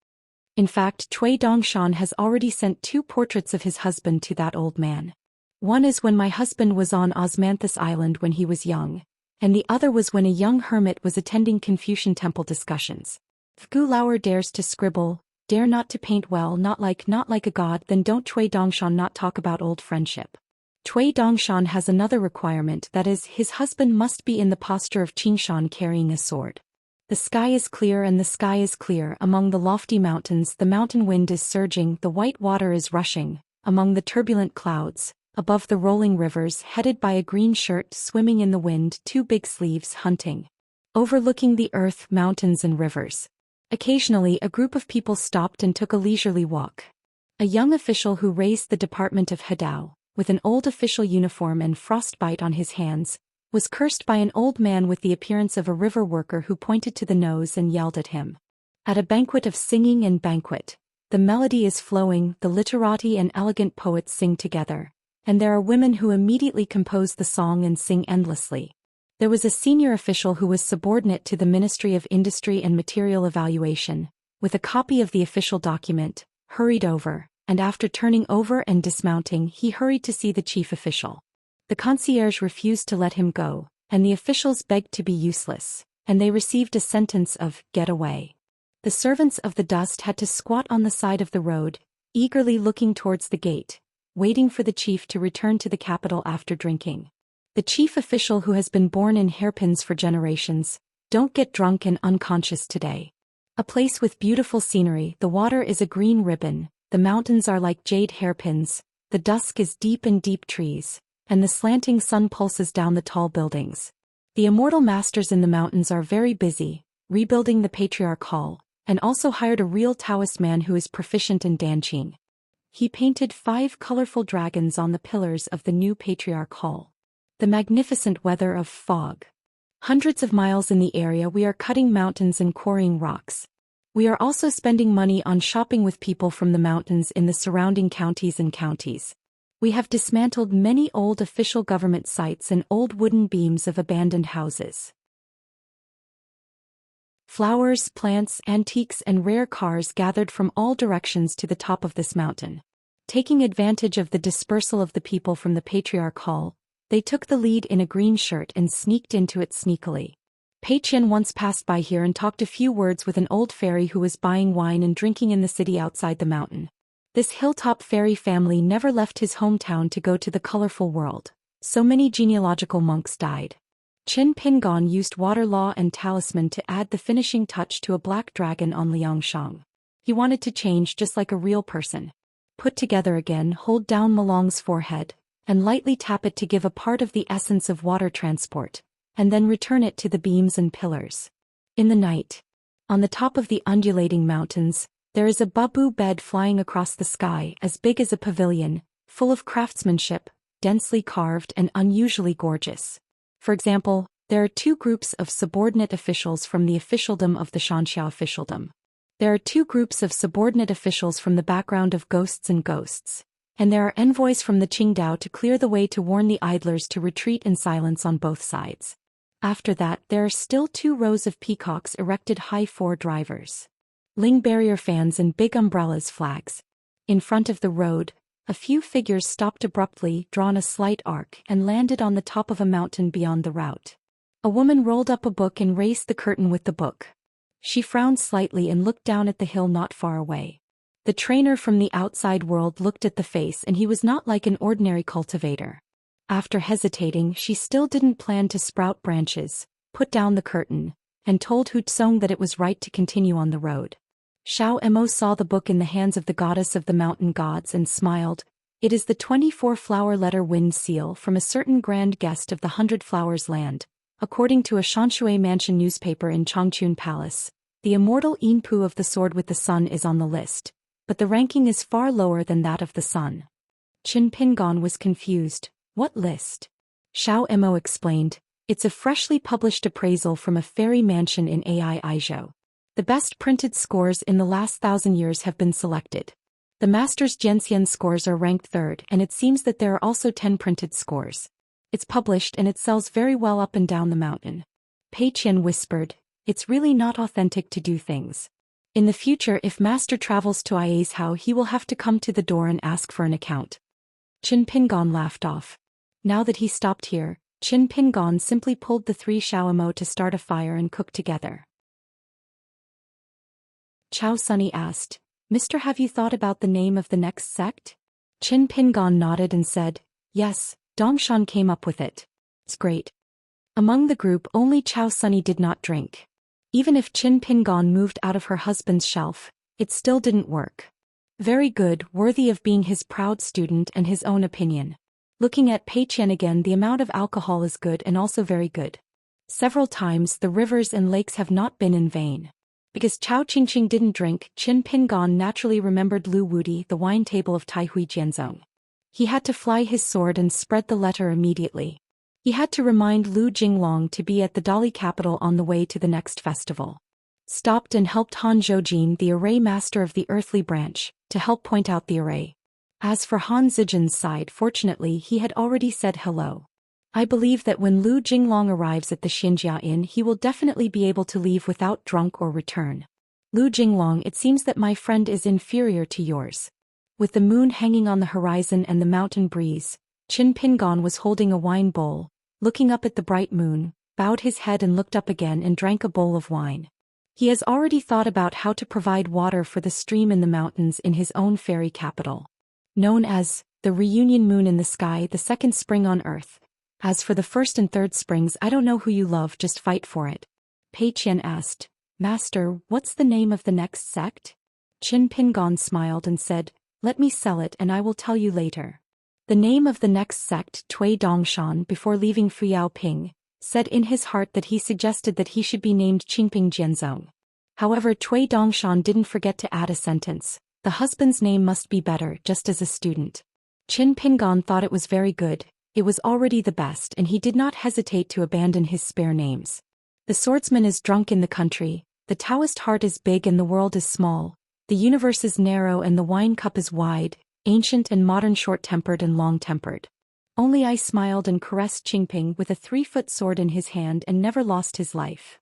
In fact, Cui Dongshan has already sent 2 portraits of his husband to that old man. One is when my husband was on Osmanthus Island when he was young, and the other was when a young hermit was attending Confucian temple discussions. If Gu Lauer dares to scribble, dare not to paint well, not like a god, then don't Cui Dongshan not talk about old friendship. Cui Dongshan has another requirement, that is, his husband must be in the posture of Qingshan carrying a sword. The sky is clear and the sky is clear. Among the lofty mountains the mountain wind is surging, the white water is rushing. Among the turbulent clouds, above the rolling rivers, headed by a green shirt swimming in the wind, 2 big sleeves hunting. Overlooking the earth, mountains and rivers. Occasionally a group of people stopped and took a leisurely walk. A young official who raised the department of Hedao, with an old official uniform and frostbite on his hands, was cursed by an old man with the appearance of a river worker who pointed to the nose and yelled at him. At a banquet of singing and banquet, the melody is flowing, the literati and elegant poets sing together, and there are women who immediately compose the song and sing endlessly. There was a senior official who was subordinate to the Ministry of Industry and Material Evaluation, with a copy of the official document, hurried over, and after turning over and dismounting he hurried to see the chief official. The concierge refused to let him go, and the officials begged to be useless, and they received a sentence of "get away." The servants of the dust had to squat on the side of the road, eagerly looking towards the gate, waiting for the chief to return to the capital after drinking. The chief official, who has been born in hairpins for generations, "Don't get drunk and unconscious today." A place with beautiful scenery, the water is a green ribbon, the mountains are like jade hairpins, the dusk is deep in deep trees, and the slanting sun pulses down the tall buildings. The immortal masters in the mountains are very busy, rebuilding the Patriarch Hall, and also hired a real Taoist man who is proficient in Danqing. He painted 5 colorful dragons on the pillars of the new Patriarch Hall. The magnificent weather of fog. Hundreds of miles in the area, we are cutting mountains and quarrying rocks. We are also spending money on shopping with people from the mountains in the surrounding counties and counties. We have dismantled many old official government sites and old wooden beams of abandoned houses. Flowers, plants, antiques and rare cars gathered from all directions to the top of this mountain. Taking advantage of the dispersal of the people from the Patriarch Hall, they took the lead in a green shirt and sneaked into it sneakily. Pei Qian once passed by here and talked a few words with an old fairy who was buying wine and drinking in the city outside the mountain. This hilltop fairy family never left his hometown to go to the colorful world. So many genealogical monks died. Qin Pingon used water law and talisman to add the finishing touch to a black dragon on Liangshang. He wanted to change just like a real person. Put together again, hold down Malong's forehead, and lightly tap it to give a part of the essence of water transport, and then return it to the beams and pillars. In the night, on the top of the undulating mountains, there is a bamboo bed flying across the sky as big as a pavilion, full of craftsmanship, densely carved and unusually gorgeous. For example, there are two groups of subordinate officials from the officialdom of the Xianxia officialdom. There are two groups of subordinate officials from the background of ghosts, and there are envoys from the Qingdao to clear the way to warn the idlers to retreat in silence on both sides. After that, there are still 2 rows of peacocks erected high 4 drivers. Ling barrier fans and big umbrellas flags. In front of the road, a few figures stopped abruptly, drawn a slight arc, and landed on the top of a mountain beyond the route. A woman rolled up a book and raised the curtain with the book. She frowned slightly and looked down at the hill not far away. The trainer from the outside world looked at the face, and he was not like an ordinary cultivator. After hesitating, she still didn't plan to sprout branches, put down the curtain, and told Hu Tsong that it was right to continue on the road. Xiao Mo saw the book in the hands of the goddess of the mountain gods and smiled. It is the 24-flower letter wind seal from a certain grand guest of the 100 Flowers land. According to a Shanshui Mansion newspaper in Changchun Palace, the immortal Yinpu of the sword with the sun is on the list, but the ranking is far lower than that of the sun. Qin Pingon was confused. What list? Xiao Mo explained. It's a freshly published appraisal from a fairy mansion in Ai Aizhou. The best printed scores in the last 1,000 years have been selected. The master's Zhenxian scores are ranked 3rd, and it seems that there are also 10 printed scores. It's published and it sells very well up and down the mountain. Pei Qian whispered, it's really not authentic to do things. In the future, if master travels to Aizhou, he will have to come to the door and ask for an account. Qin Pingon laughed off. Now that he stopped here, Qin Pingon simply pulled the 3 Xiaomo to start a fire and cook together. Chao Sunny asked, Mister, have you thought about the name of the next sect? Qin Pingon nodded and said, yes, Dongshan came up with it. It's great. Among the group, only Chao Sunny did not drink. Even if Qin Pingon moved out of her husband's shelf, it still didn't work. Very good, worthy of being his proud student and his own opinion. Looking at Pei Qian again, the amount of alcohol is good and also very good. Several times the rivers and lakes have not been in vain. Because Chao Qingqing didn't drink, Qin Pingon naturally remembered Lu Wudi, the wine table of Taihui Jianzong. He had to fly his sword and spread the letter immediately. He had to remind Lu Jinglong to be at the Dali capital on the way to the next festival. Stopped and helped Han Zhoujin, the array master of the earthly branch, to help point out the array. As for Han Zijin's side, fortunately he had already said hello. I believe that when Lu Jinglong arrives at the Xinjia Inn, he will definitely be able to leave without drunk or return. Lu Jinglong, it seems that my friend is inferior to yours. With the moon hanging on the horizon and the mountain breeze, Qin Pingon was holding a wine bowl, looking up at the bright moon, bowed his head and looked up again and drank a bowl of wine. He has already thought about how to provide water for the stream in the mountains in his own fairy capital. Known as the reunion moon in the sky, the second spring on earth. As for the first and third springs, I don't know who you love, just fight for it. Pei Qian asked, Master, what's the name of the next sect? Qin Pingon smiled and said, let me sell it and I will tell you later. The name of the next sect, Tui Dongshan, before leaving Fuyao Ping, said in his heart that he suggested that he should be named Qingping Jianzong. However, Tui Dongshan didn't forget to add a sentence. The husband's name must be better, just as a student. Qin Pingon thought it was very good. It was already the best, and he did not hesitate to abandon his spare names. The swordsman is drunk in the country, the Taoist heart is big and the world is small, the universe is narrow and the wine cup is wide, ancient and modern, short-tempered and long-tempered. Only I smiled and caressed Qingping with a 3-foot sword in his hand and never lost his life.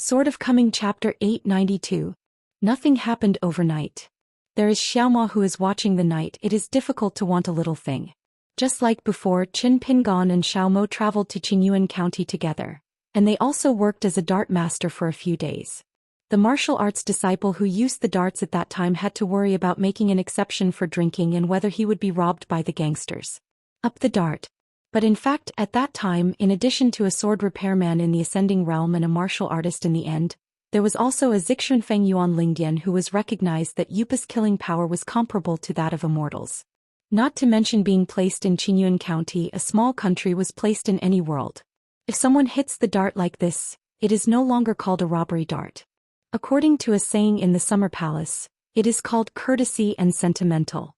Sword of Coming Chapter 892. Nothing happened overnight. There is Xiaoma who is watching the night. It is difficult to want a little thing. Just like before, Qin Pingan and Xiaomo traveled to Qingyuan County together, and they also worked as a dart master for a few days. The martial arts disciple who used the darts at that time had to worry about making an exception for drinking and whether he would be robbed by the gangsters. Up the dart. But in fact, at that time, in addition to a sword repairman in the ascending realm and a martial artist in the end, there was also a Zixuanfeng Yuan Lingdian who was recognized that Yupa's killing power was comparable to that of immortals. Not to mention being placed in Qingyuan County, a small country was placed in any world. If someone hits the dart like this, it is no longer called a robbery dart. According to a saying in the Summer Palace, it is called courtesy and sentimental.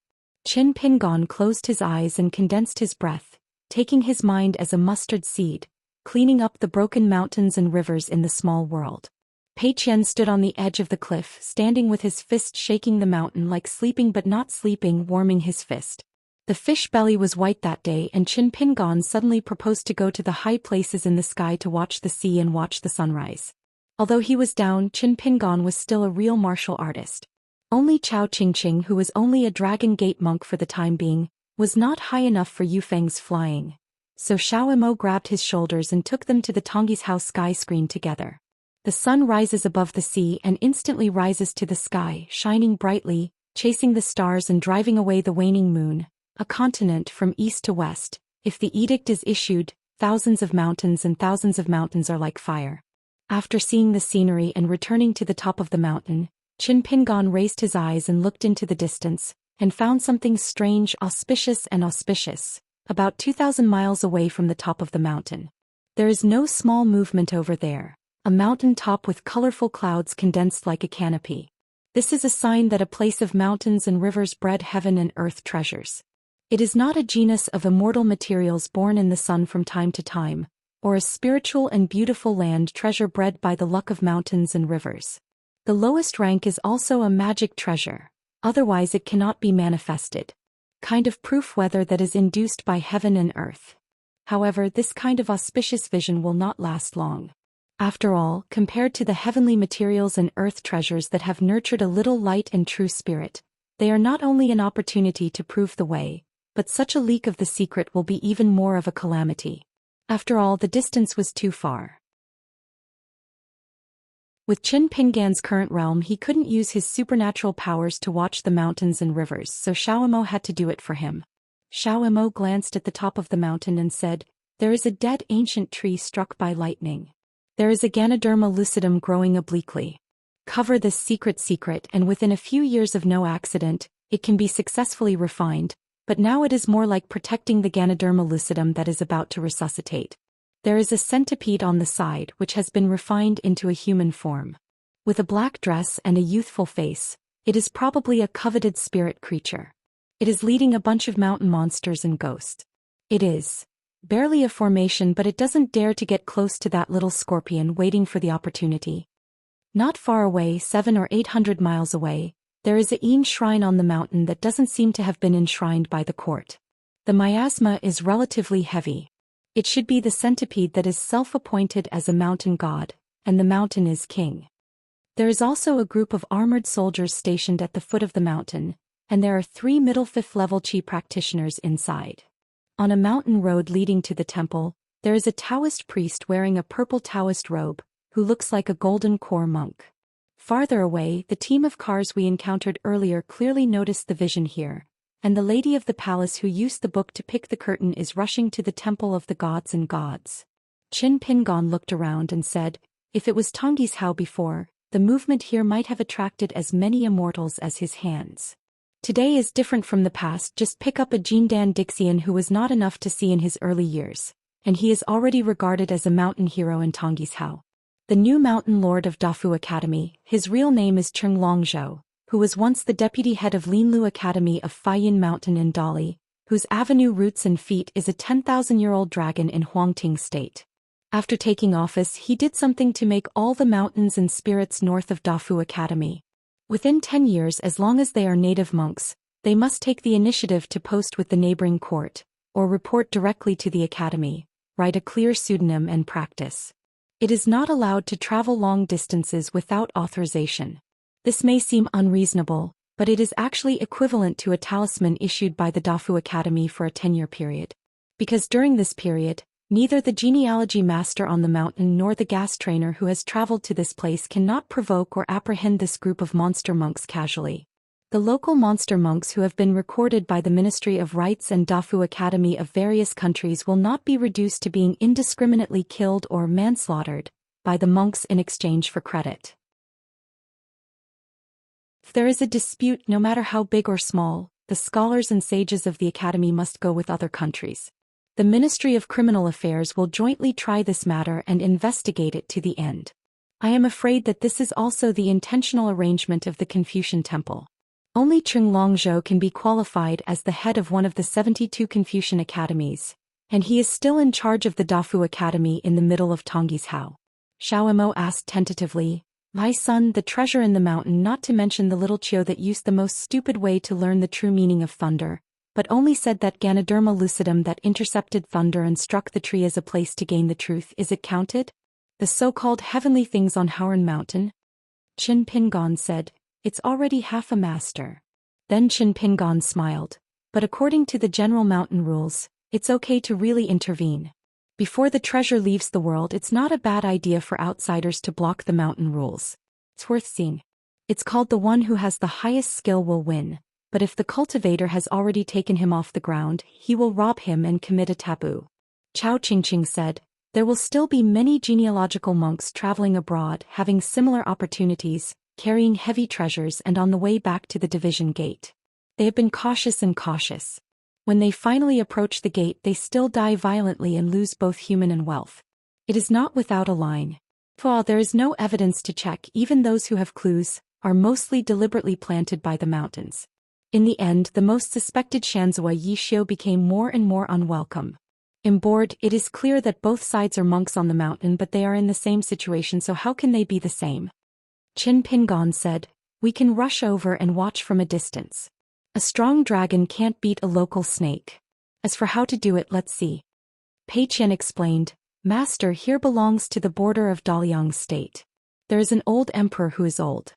Qin Pingan closed his eyes and condensed his breath, taking his mind as a mustard seed, cleaning up the broken mountains and rivers in the small world. Pei Qian stood on the edge of the cliff, standing with his fist shaking the mountain like sleeping but not sleeping, warming his fist. The fish belly was white that day, and Qin Pingan suddenly proposed to go to the high places in the sky to watch the sea and watch the sunrise. Although he was down, Qin Pingan was still a real martial artist. Only Chao Qingqing, who was only a Dragon Gate monk for the time being, was not high enough for Yufeng's flying. So Xiao Imo grabbed his shoulders and took them to the Tongyi's house sky screen together. The sun rises above the sea and instantly rises to the sky, shining brightly, chasing the stars and driving away the waning moon, a continent from east to west. If the edict is issued, thousands of mountains are like fire. After seeing the scenery and returning to the top of the mountain, Qin Pingan raised his eyes and looked into the distance, and found something strange, auspicious, about 2,000 miles away from the top of the mountain. There is no small movement over there, a mountain top with colorful clouds condensed like a canopy. This is a sign that a place of mountains and rivers bred heaven and earth treasures. It is not a genus of immortal materials born in the sun from time to time, or a spiritual and beautiful land treasure bred by the luck of mountains and rivers. The lowest rank is also a magic treasure, otherwise it cannot be manifested. Kind of proof weather that is induced by heaven and earth. However, this kind of auspicious vision will not last long. After all, compared to the heavenly materials and earth treasures that have nurtured a little light and true spirit, they are not only an opportunity to prove the way, but such a leak of the secret will be even more of a calamity. After all, the distance was too far. With Qin Pingan's current realm, he couldn't use his supernatural powers to watch the mountains and rivers, so Xiao Imo had to do it for him. Xiao Imo glanced at the top of the mountain and said, "There is a dead ancient tree struck by lightning. There is a Ganoderma lucidum growing obliquely. Cover this secret and within a few years of no accident, it can be successfully refined, but now it is more like protecting the Ganoderma lucidum that is about to resuscitate. There is a centipede on the side which has been refined into a human form. With a black dress and a youthful face, it is probably a coveted spirit creature. It is leading a bunch of mountain monsters and ghosts. It is barely a formation, but it doesn't dare to get close to that little scorpion waiting for the opportunity. Not far away, 700 or 800 miles away, there is a Yin shrine on the mountain that doesn't seem to have been enshrined by the court. The miasma is relatively heavy. It should be the centipede that is self-appointed as a mountain god, and the mountain is king. There is also a group of armored soldiers stationed at the foot of the mountain, and there are 3 middle 5th level Qi practitioners inside. On a mountain road leading to the temple, there is a Taoist priest wearing a purple Taoist robe, who looks like a golden core monk. Farther away, the team of cars we encountered earlier clearly noticed the vision here, and the lady of the palace who used the book to pick the curtain is rushing to the temple of the gods and gods. Qin Pingan looked around and said, if it was Tongyi's Hao before, the movement here might have attracted as many immortals as his hands. Today is different from the past. Just pick up a Jindan Dixian who was not enough to see in his early years, and he is already regarded as a mountain hero in Tongyi's Hao. The new mountain lord of Dafu Academy, his real name is Cheng Longzhou, who was once the deputy head of Linlu Academy of Fayin Mountain in Dali, whose avenue roots and feet is a 10,000-year-old dragon in Huangting State. After taking office, he did something to make all the mountains and spirits north of Dafu Academy. Within 10 years, as long as they are native monks, they must take the initiative to post with the neighboring court, or report directly to the academy, write a clear pseudonym and practice. It is not allowed to travel long distances without authorization. This may seem unreasonable, but it is actually equivalent to a talisman issued by the Dafu Academy for a 10-year period. Because during this period, neither the genealogy master on the mountain nor the gas trainer who has traveled to this place cannot provoke or apprehend this group of monster monks casually. The local monster monks who have been recorded by the Ministry of Rights and Dafu Academy of various countries will not be reduced to being indiscriminately killed or manslaughtered by the monks in exchange for credit. If there is a dispute, no matter how big or small, the scholars and sages of the Academy must go with other countries. The Ministry of Criminal Affairs will jointly try this matter and investigate it to the end. I am afraid that this is also the intentional arrangement of the Confucian Temple. Only Cheng Longzhou can be qualified as the head of one of the 72 Confucian academies, and he is still in charge of the Dafu Academy in the middle of Tongyi's Hao. Xiaomo asked tentatively, "My son, the treasure in the mountain, not to mention the little Chiu that used the most stupid way to learn the true meaning of thunder, but only said that Ganoderma lucidum that intercepted thunder and struck the tree as a place to gain the truth, is it counted? The so-called heavenly things on Howren Mountain?" Qin Pingon said, "It's already half a master." Then Qin Pingon smiled. "But according to the general mountain rules, it's okay to really intervene. Before the treasure leaves the world, it's not a bad idea for outsiders to block the mountain rules. It's worth seeing. It's called the one who has the highest skill will win, but if the cultivator has already taken him off the ground, he will rob him and commit a taboo." Chao Qingqing said, "There will still be many genealogical monks traveling abroad having similar opportunities, carrying heavy treasures and on the way back to the division gate. They have been cautious and cautious. When they finally approach the gate, they still die violently and lose both human and wealth. It is not without a line. For there is no evidence to check, even those who have clues, are mostly deliberately planted by the mountains." In the end, the most suspected Xianxia Yixio became more and more unwelcome. "In board, it is clear that both sides are monks on the mountain, but they are in the same situation, so how can they be the same?" Qin Pingon said, "We can rush over and watch from a distance. A strong dragon can't beat a local snake. As for how to do it, let's see." Pei Qian explained, "Master, here belongs to the border of Daliang's state. There is an old emperor who is old.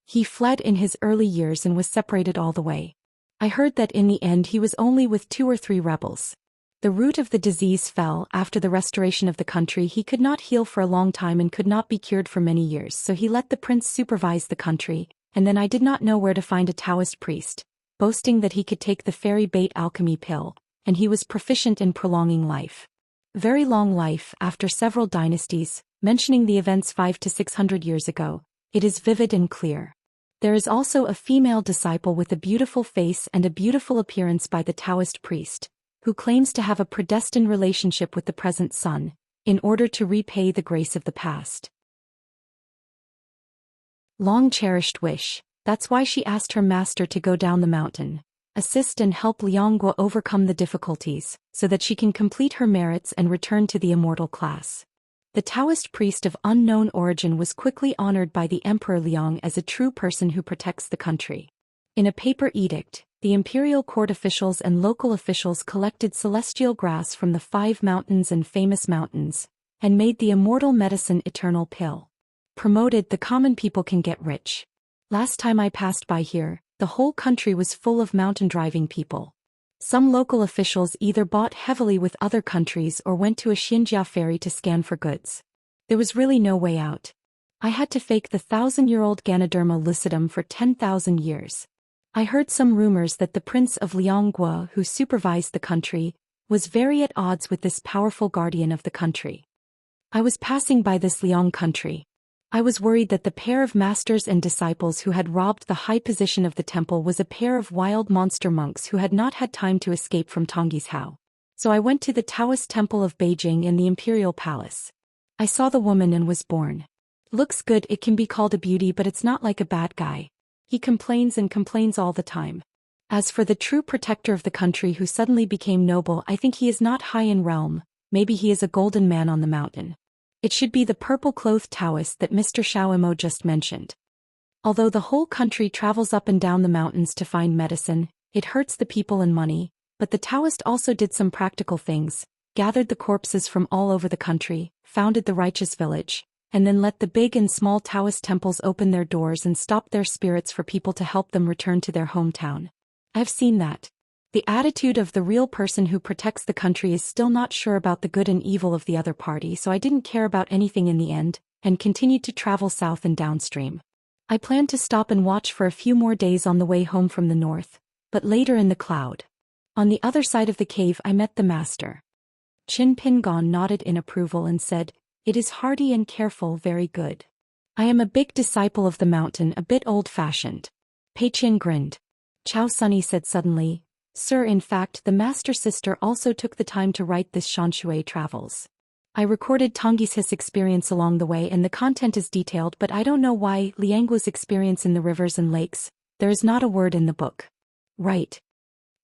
He fled in his early years and was separated all the way. I heard that in the end he was only with 2 or 3 rebels. The root of the disease fell after the restoration of the country. He could not heal for a long time and could not be cured for many years, so he let the prince supervise the country, and then I did not know where to find a Taoist priest, boasting that he could take the fairy bait alchemy pill, and he was proficient in prolonging life. Very long life after several dynasties, mentioning the events 500 to 600 years ago, it is vivid and clear. There is also a female disciple with a beautiful face and a beautiful appearance by the Taoist priest, who claims to have a predestined relationship with the present sun, in order to repay the grace of the past. Long-cherished wish, that's why she asked her master to go down the mountain, assist and help Liangguo overcome the difficulties, so that she can complete her merits and return to the immortal class. The Taoist priest of unknown origin was quickly honored by the Emperor Liang as a true person who protects the country. In a paper edict, the imperial court officials and local officials collected celestial grass from the 5 mountains and famous mountains, and made the immortal medicine eternal pill. Promoted, the common people can get rich. Last time I passed by here, the whole country was full of mountain driving people. Some local officials either bought heavily with other countries or went to a Xianxia ferry to scan for goods. There was really no way out. I had to fake the 1,000-year-old Ganoderma lucidum for 10,000 years. I heard some rumors that the Prince of Liangguo, who supervised the country, was very at odds with this powerful guardian of the country. I was passing by this Liang country. I was worried that the pair of masters and disciples who had robbed the high position of the temple was a pair of wild monster monks who had not had time to escape from Tongyi's Hao. So I went to the Taoist temple of Beijing and the imperial palace. I saw the woman and was born. Looks good, it can be called a beauty, but it's not like a bad guy. He complains and complains all the time. As for the true protector of the country who suddenly became noble, I think he is not high in realm, maybe he is a golden man on the mountain. It should be the purple-clothed Taoist that Mr. Xiaomo just mentioned. Although the whole country travels up and down the mountains to find medicine, it hurts the people and money, but the Taoist also did some practical things, gathered the corpses from all over the country, founded the righteous village, and then let the big and small Taoist temples open their doors and stop their spirits for people to help them return to their hometown. I've seen that. The attitude of the real person who protects the country is still not sure about the good and evil of the other party, so I didn't care about anything in the end, and continued to travel south and downstream. I planned to stop and watch for a few more days on the way home from the north, but later in the cloud. On the other side of the cave I met the master. Qin Pingon nodded in approval and said, "It is hardy and careful, very good. I am a big disciple of the mountain, a bit old-fashioned." Pei Qian grinned. Chao Sunny said suddenly, "Sir, in fact the master sister also took the time to write this Xianxia travels. I recorded Tongyi's experience along the way and the content is detailed, but I don't know why Liangguo's experience in the rivers and lakes, there is not a word in the book." "Right."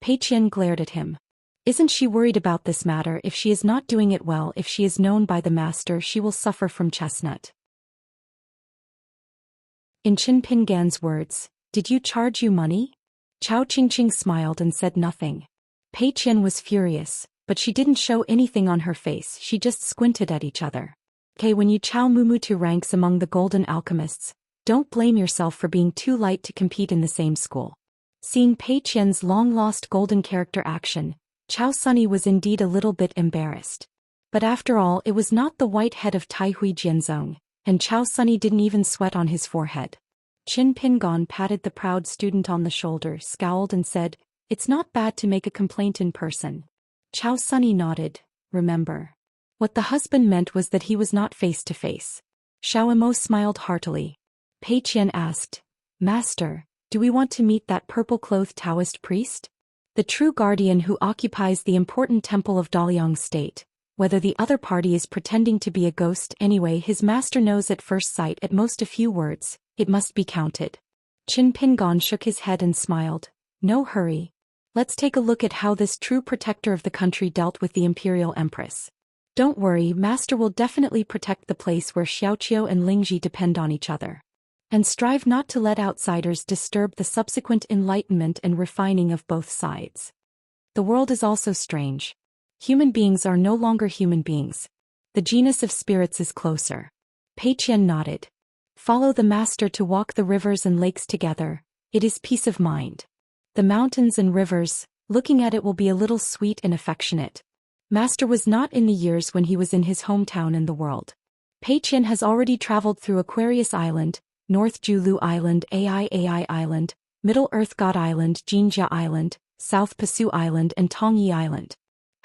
Pei Qian glared at him. "Isn't she worried about this matter? If she is not doing it well, if she is known by the master, she will suffer from chestnut." In Qin Pingan's words, "Did you charge you money?" Chao Qingqing smiled and said nothing. Pei Qian was furious, but she didn't show anything on her face, she just squinted at each other. "Okay, when you Chao Mumutu ranks among the golden alchemists, don't blame yourself for being too light to compete in the same school." Seeing Pei Qian's long-lost golden character action, Chao Sunny was indeed a little bit embarrassed. But after all, it was not the white head of Taihui Jianzong, and Chao Sunny didn't even sweat on his forehead. Qin Pingon patted the proud student on the shoulder, scowled and said, "It's not bad to make a complaint in person." Chao Sunny nodded, "Remember." What the husband meant was that he was not face-to-face. Xiao Imo smiled heartily. Pei Qian asked, "Master, do we want to meet that purple-clothed Taoist priest? The true guardian who occupies the important temple of Daliang State. Whether the other party is pretending to be a ghost anyway, his master knows at first sight, at most a few words, it must be counted." Qin Pingon shook his head and smiled. "No hurry. Let's take a look at how this true protector of the country dealt with the imperial empress. Don't worry, master will definitely protect the place where Xiaoqiu and Lingji depend on each other. And strive not to let outsiders disturb the subsequent enlightenment and refining of both sides. The world is also strange. Human beings are no longer human beings. The genus of spirits is closer." Pei Qian nodded. "Follow the master to walk the rivers and lakes together, it is peace of mind. The mountains and rivers, looking at it will be a little sweet and affectionate." Master was not in the years when he was in his hometown in the world. Pei Qian has already traveled through Aquarius Island, North Julu Island, Ai Island, Middle Earth God Island, Jinjia Island, South Pasu Island and Tongyi Island.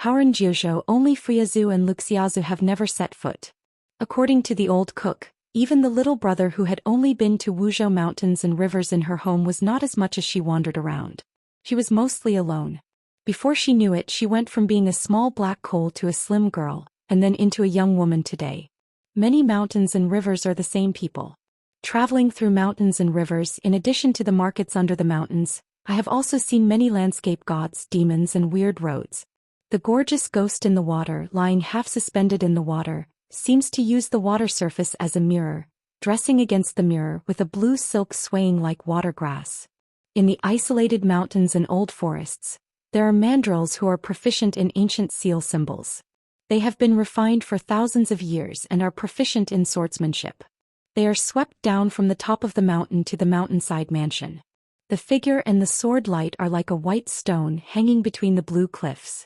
Haoran Jiuzhou, only Friazu and Luxiazu have never set foot. According to the old cook, even the little brother who had only been to Wuzhou mountains and rivers in her home was not as much as she wandered around. She was mostly alone. Before she knew it, she went from being a small black coal to a slim girl, and then into a young woman today. Many mountains and rivers are the same people. Traveling through mountains and rivers, in addition to the markets under the mountains, I have also seen many landscape gods, demons and weird roads. The gorgeous ghost in the water, lying half suspended in the water, seems to use the water surface as a mirror, dressing against the mirror with a blue silk swaying like water grass. In the isolated mountains and old forests, there are mandrills who are proficient in ancient seal symbols. They have been refined for thousands of years and are proficient in swordsmanship. They are swept down from the top of the mountain to the mountainside mansion. The figure and the sword light are like a white stone hanging between the blue cliffs.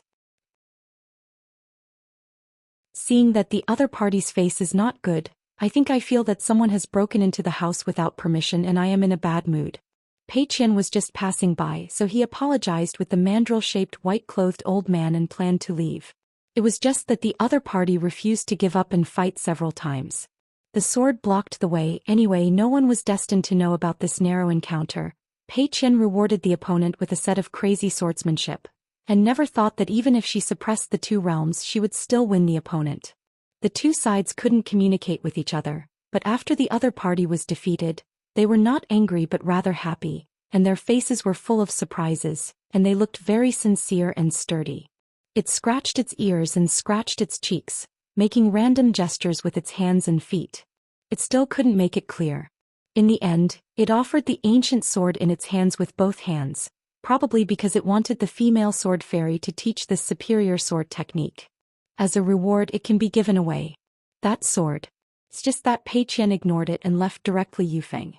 Seeing that the other party's face is not good, I think I feel that someone has broken into the house without permission and I am in a bad mood. Pei Qian was just passing by, so he apologized with the mandrill-shaped white-clothed old man and planned to leave. It was just that the other party refused to give up and fight several times. The sword blocked the way. Anyway, no one was destined to know about this narrow encounter. Pei Qian rewarded the opponent with a set of crazy swordsmanship, and never thought that even if she suppressed the two realms she would still win the opponent. The two sides couldn't communicate with each other, but after the other party was defeated, they were not angry but rather happy, and their faces were full of surprises, and they looked very sincere and sturdy. It scratched its ears and scratched its cheeks, making random gestures with its hands and feet. It still couldn't make it clear. In the end, it offered the ancient sword in its hands with both hands, probably because it wanted the female sword fairy to teach this superior sword technique. As a reward, it can be given away. That sword. It's just that Pei Qian ignored it and left directly Yufeng.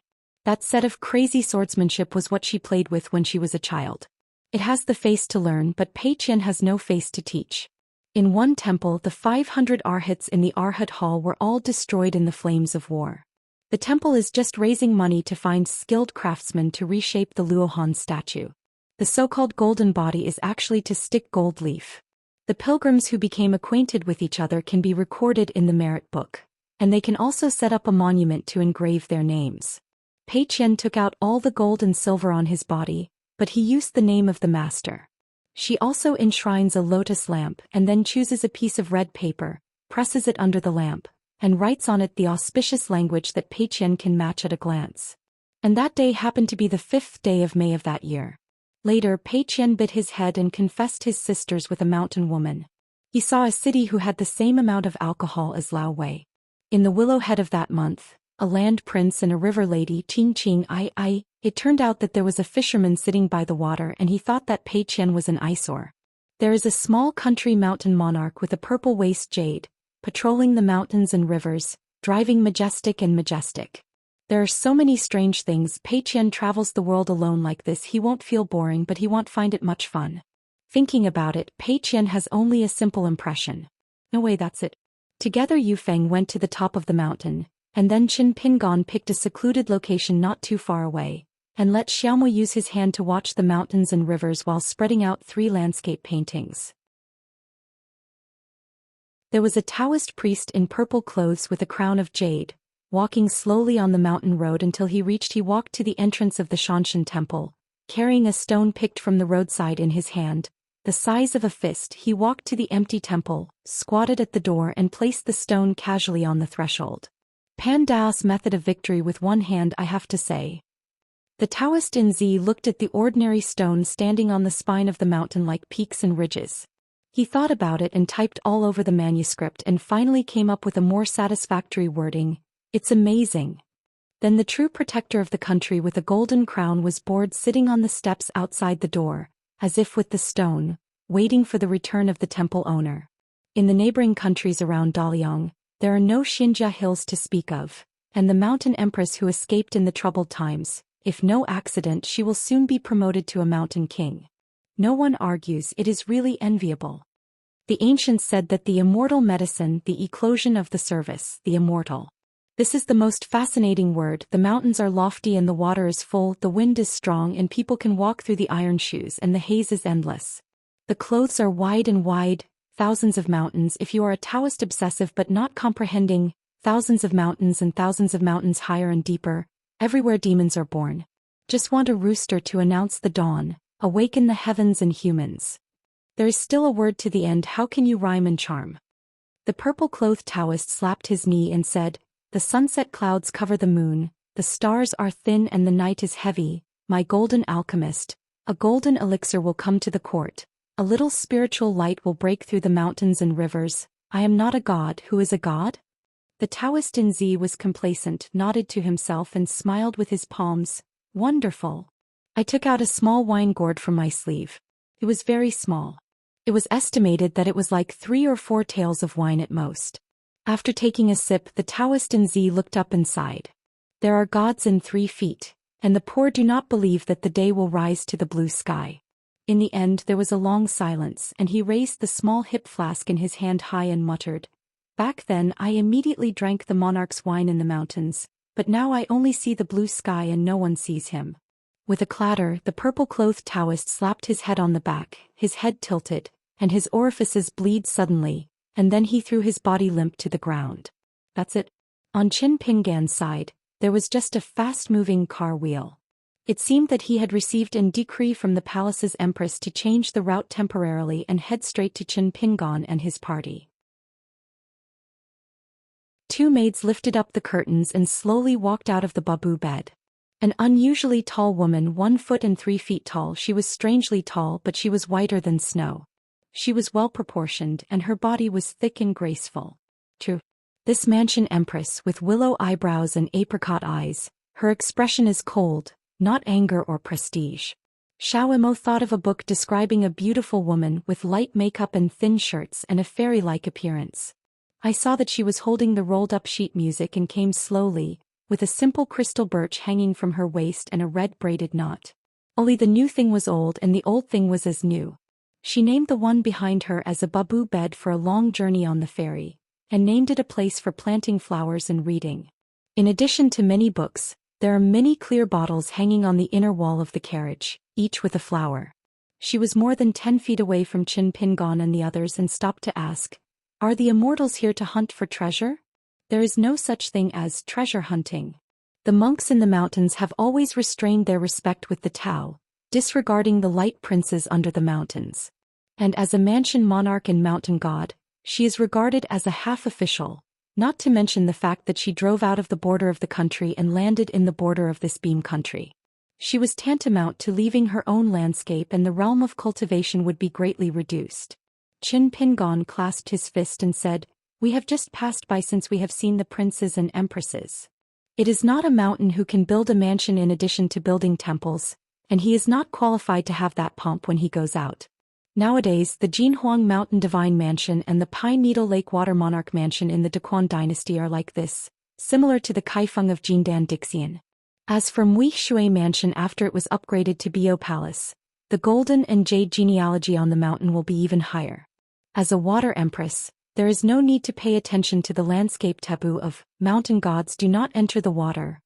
That set of crazy swordsmanship was what she played with when she was a child. It has the face to learn, but Pei Qian has no face to teach. In one temple, the 500 arhats in the Arhat Hall were all destroyed in the flames of war. The temple is just raising money to find skilled craftsmen to reshape the Luohan statue. The so-called golden body is actually to stick gold leaf. The pilgrims who became acquainted with each other can be recorded in the merit book, and they can also set up a monument to engrave their names. Pei Qian took out all the gold and silver on his body, but he used the name of the master. She also enshrines a lotus lamp and then chooses a piece of red paper, presses it under the lamp, and writes on it the auspicious language that Pei Qian can match at a glance. And that day happened to be the 5th day of May of that year. Later, Pei Qian bit his head and confessed his sisters with a mountain woman. He saw a city who had the same amount of alcohol as Lao Wei. In the willow head of that month, a land prince and a river lady it turned out that there was a fisherman sitting by the water and he thought that Pei Qian was an eyesore. There is a small country mountain monarch with a purple waist jade, patrolling the mountains and rivers, driving majestic and majestic. There are so many strange things. Pei Qian travels the world alone like this. He won't feel boring, but he won't find it much fun. Thinking about it, Pei Qian has only a simple impression. No way, that's it. Together Yufeng went to the top of the mountain, and then Qin Pingan picked a secluded location not too far away, and let Xiaomo use his hand to watch the mountains and rivers while spreading out 3 landscape paintings. There was a Taoist priest in purple clothes with a crown of jade, walking slowly on the mountain road until he walked to the entrance of the Xianxia temple, carrying a stone picked from the roadside in his hand, the size of a fist. He walked to the empty temple, squatted at the door and placed the stone casually on the threshold. Pan Dao's method of victory with one hand, I have to say. The Taoist in Z looked at the ordinary stone standing on the spine of the mountain like peaks and ridges. He thought about it and typed all over the manuscript and finally came up with a more satisfactory wording. It's amazing. Then the true protector of the country with a golden crown was bored sitting on the steps outside the door, as if with the stone, waiting for the return of the temple owner. In the neighboring countries around Daliang, there are no Xinjia hills to speak of, and the mountain empress who escaped in the troubled times, if no accident she will soon be promoted to a mountain king. No one argues, it is really enviable. The ancients said that the immortal medicine, the eclosion of the service, the immortal. This is the most fascinating word. The mountains are lofty and the water is full, the wind is strong and people can walk through the iron shoes and the haze is endless. The clothes are wide and wide, thousands of mountains if you are a Taoist obsessive but not comprehending, thousands of mountains and thousands of mountains higher and deeper, everywhere demons are born. Just want a rooster to announce the dawn, awaken the heavens and humans. There is still a word to the end. How can you rhyme and charm? The purple-clothed Taoist slapped his knee and said, the sunset clouds cover the moon, the stars are thin and the night is heavy, my golden alchemist, a golden elixir will come to the court, a little spiritual light will break through the mountains and rivers, I am not a god. Who is a god? The Taoist in Z was complacent, nodded to himself and smiled with his palms. Wonderful. I took out a small wine gourd from my sleeve. It was very small. It was estimated that it was like 3 or 4 taels of wine at most. After taking a sip, the Taoist in Z looked up and sighed. There are gods in 3 feet, and the poor do not believe that the day will rise to the blue sky. In the end there was a long silence, and he raised the small hip flask in his hand high and muttered, back then I immediately drank the monarch's wine in the mountains, but now I only see the blue sky and no one sees him. With a clatter, the purple-clothed Taoist slapped his head on the back, his head tilted, and his orifices bleed suddenly, and then he threw his body limp to the ground. That's it. On Qin Pingan's side, there was just a fast-moving car wheel. It seemed that he had received a decree from the palace's empress to change the route temporarily and head straight to Qin Pingan and his party. 2 maids lifted up the curtains and slowly walked out of the bamboo bed. An unusually tall woman, 1 foot and 3 feet tall. She was strangely tall, but she was whiter than snow. She was well-proportioned, and her body was thick and graceful. True. This mansion empress, with willow eyebrows and apricot eyes, her expression is cold, not anger or prestige. Xiao Imo thought of a book describing a beautiful woman with light makeup and thin shirts and a fairy-like appearance. I saw that she was holding the rolled-up sheet music and came slowly, with a simple crystal birch hanging from her waist and a red braided knot. Only the new thing was old and the old thing was as new. She named the one behind her as a bamboo bed for a long journey on the ferry, and named it a place for planting flowers and reading. In addition to many books, there are many clear bottles hanging on the inner wall of the carriage, each with a flower. She was more than 10 feet away from Qin Pingon and the others and stopped to ask, "Are the immortals here to hunt for treasure?" There is no such thing as treasure hunting. The monks in the mountains have always restrained their respect with the Tao, disregarding the light princes under the mountains. And as a mansion monarch and mountain god, she is regarded as a half-official, not to mention the fact that she drove out of the border of the country and landed in the border of this beam country. She was tantamount to leaving her own landscape and the realm of cultivation would be greatly reduced. Qin Pingon clasped his fist and said, "We have just passed by since we have seen the princes and empresses. It is not a mountain who can build a mansion in addition to building temples, and he is not qualified to have that pomp when he goes out. Nowadays, the Jinhuang Mountain Divine Mansion and the Pine Needle Lake Water Monarch Mansion in the Daquan Dynasty are like this, similar to the Kaifeng of Jindan Dixian. As for Mui Shui Mansion after it was upgraded to Bio Palace, the golden and jade genealogy on the mountain will be even higher. As a water empress, there is no need to pay attention to the landscape taboo of mountain gods do not enter the water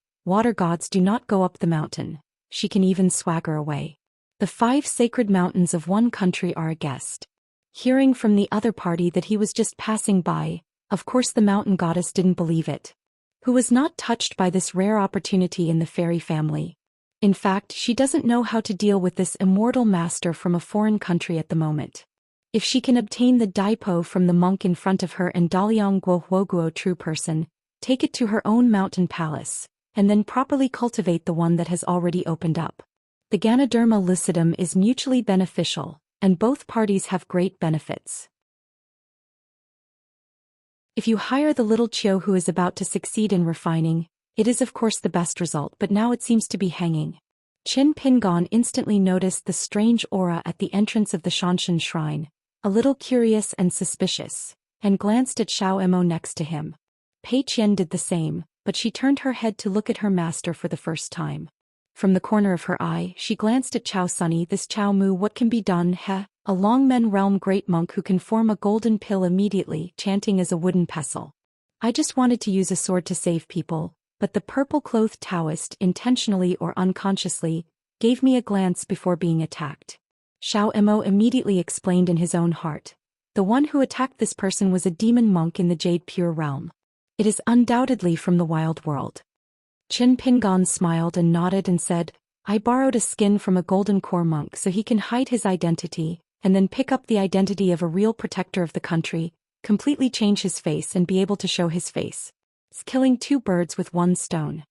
gods do not go up the mountain. She can even swagger away. The 5 sacred mountains of one country are a guest." Hearing from the other party that he was just passing by, of course the mountain goddess didn't believe it. Who was not touched by this rare opportunity in the fairy family. In fact, she doesn't know how to deal with this immortal master from a foreign country at the moment. If she can obtain the Daipo from the monk in front of her and Daliang Guo Huoguo true person, take it to her own mountain palace, and then properly cultivate the one that has already opened up. The Ganoderma lucidum is mutually beneficial, and both parties have great benefits. If you hire the little Chiu who is about to succeed in refining, it is of course the best result, but now it seems to be hanging. Qin Pingon instantly noticed the strange aura at the entrance of the Xianxia shrine, a little curious and suspicious, and glanced at Xiao Mo next to him. Pei Qian did the same, but she turned her head to look at her master for the first time. From the corner of her eye, she glanced at Chao Sunny. "This Chao Mu, what can be done, heh? A Longmen realm great monk who can form a golden pill immediately, chanting as a wooden pestle. I just wanted to use a sword to save people, but the purple-clothed Taoist, intentionally or unconsciously, gave me a glance before being attacked." Xiao Mo immediately explained in his own heart. The one who attacked this person was a demon monk in the Jade Pure realm. It is undoubtedly from the wild world. Qin Pingon smiled and nodded and said, "I borrowed a skin from a golden core monk so he can hide his identity, and then pick up the identity of a real protector of the country, completely change his face and be able to show his face. It's killing 2 birds with 1 stone."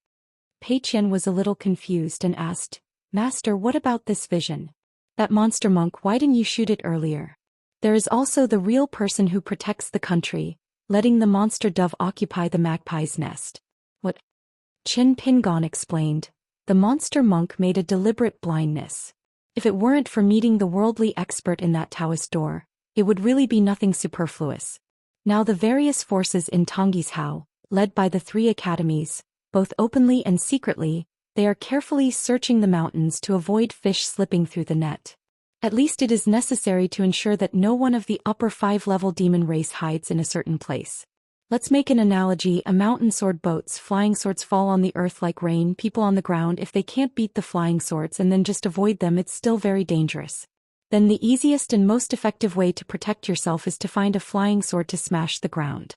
Pei Qian was a little confused and asked, "Master, what about this vision? That monster monk, why didn't you shoot it earlier? There is also the real person who protects the country, letting the monster dove occupy the magpie's nest." "What?" Qin Pingon explained. "The monster monk made a deliberate blindness. If it weren't for meeting the worldly expert in that Taoist door, it would really be nothing superfluous. Now the various forces in Tongyi's Hao, led by the 3 academies, both openly and secretly, they are carefully searching the mountains to avoid fish slipping through the net. At least it is necessary to ensure that no one of the upper 5-level demon race hides in a certain place. Let's make an analogy: a mountain sword boats, flying swords fall on the earth like rain, people on the ground. If they can't beat the flying swords and then just avoid them, it's still very dangerous. Then the easiest and most effective way to protect yourself is to find a flying sword to smash the ground.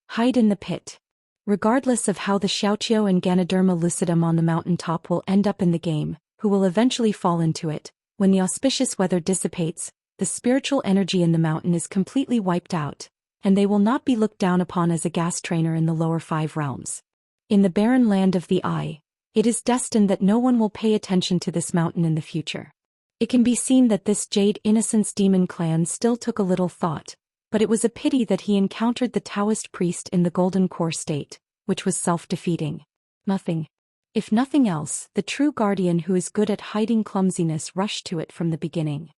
Hide in the pit. Regardless of how the Xiaoqiu and Ganoderma lucidum on the mountain top will end up in the game, who will eventually fall into it, when the auspicious weather dissipates, the spiritual energy in the mountain is completely wiped out, and they will not be looked down upon as a gas trainer in the lower 5 realms. In the barren land of the eye, it is destined that no one will pay attention to this mountain in the future. It can be seen that this Jade Innocence demon clan still took a little thought, but it was a pity that he encountered the Taoist priest in the Golden Core state, which was self-defeating. Nothing. If nothing else, the true guardian who is good at hiding clumsiness rushed to it from the beginning.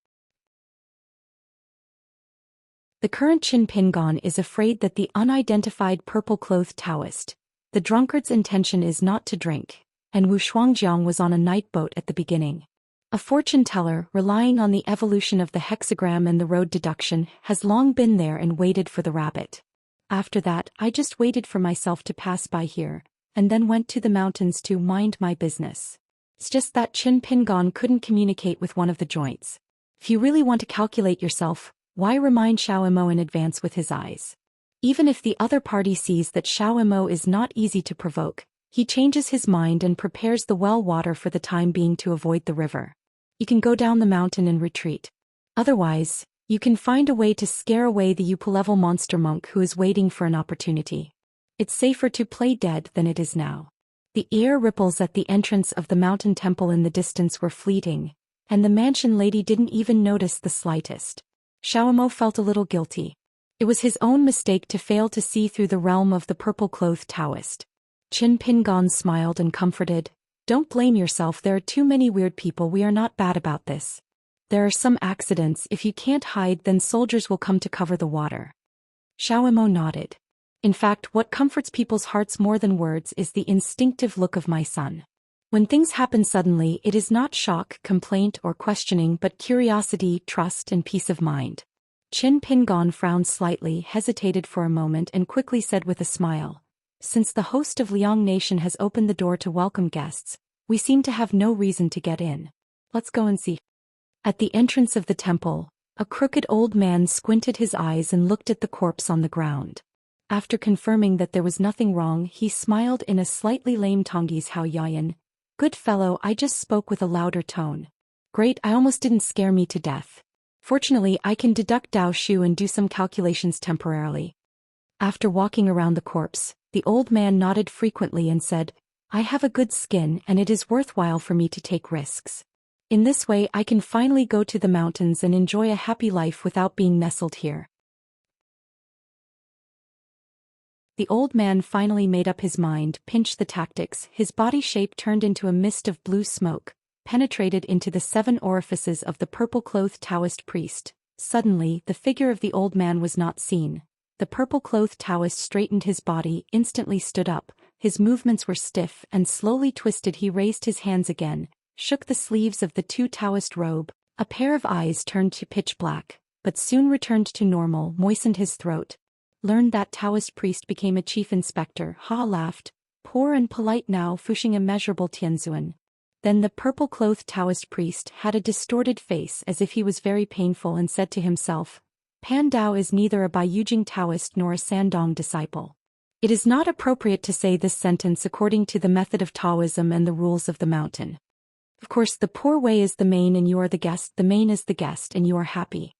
The current Qin Pingon is afraid that the unidentified purple-clothed Taoist, the drunkard's intention is not to drink, and Wu Shuangjiang was on a night boat at the beginning. A fortune teller, relying on the evolution of the hexagram and the road deduction, has long been there and waited for the rabbit. After that, I just waited for myself to pass by here, and then went to the mountains to mind my business. It's just that Qin Pingon couldn't communicate with one of the joints. If you really want to calculate yourself, why remind Xiao Imo in advance with his eyes? Even if the other party sees that Xiao Imo is not easy to provoke, he changes his mind and prepares the well water for the time being to avoid the river. You can go down the mountain and retreat. Otherwise, you can find a way to scare away the UP-level monster monk who is waiting for an opportunity. It's safer to play dead than it is now. The air ripples at the entrance of the mountain temple in the distance were fleeting, and the mansion lady didn't even notice the slightest. Xiao Imo felt a little guilty. It was his own mistake to fail to see through the realm of the purple-clothed Taoist. Qin Pingon smiled and comforted. Don't blame yourself, there are too many weird people, we are not bad about this. There are some accidents, if you can't hide then soldiers will come to cover the water. Xiao Imo nodded. In fact, what comforts people's hearts more than words is the instinctive look of my son. When things happen suddenly, it is not shock, complaint or questioning but curiosity, trust and peace of mind. Qin Pingon frowned slightly, hesitated for a moment and quickly said with a smile, since the host of Liang Nation has opened the door to welcome guests, we seem to have no reason to get in. Let's go and see. At the entrance of the temple, a crooked old man squinted his eyes and looked at the corpse on the ground. After confirming that there was nothing wrong, he smiled in a slightly lame Tongyi's Hao Yayan. Good fellow, I just spoke with a louder tone. Great, I almost didn't scare me to death. Fortunately, I can deduct Dao Shu and do some calculations temporarily. After walking around the corpse, the old man nodded frequently and said, I have a good skin and it is worthwhile for me to take risks. In this way I can finally go to the mountains and enjoy a happy life without being nestled here. The old man finally made up his mind, pinched the tactics, his body shape turned into a mist of blue smoke, penetrated into the 7 orifices of the purple-clothed Taoist priest. Suddenly, the figure of the old man was not seen. The purple-clothed Taoist straightened his body, instantly stood up, his movements were stiff and slowly twisted. He raised his hands again, shook the sleeves of the 2 Taoist robe, a pair of eyes turned to pitch black, but soon returned to normal, moistened his throat. Learned that Taoist priest became a chief inspector. Ha laughed, poor and polite now, fushing immeasurable Tianzuan. Then the purple-clothed Taoist priest had a distorted face as if he was very painful and said to himself, Pan Dao is neither a Baiyujing Taoist nor a Sandong disciple. It is not appropriate to say this sentence according to the method of Taoism and the rules of the mountain. Of course, the poor way is the main and you are the guest, the main is the guest and you are happy.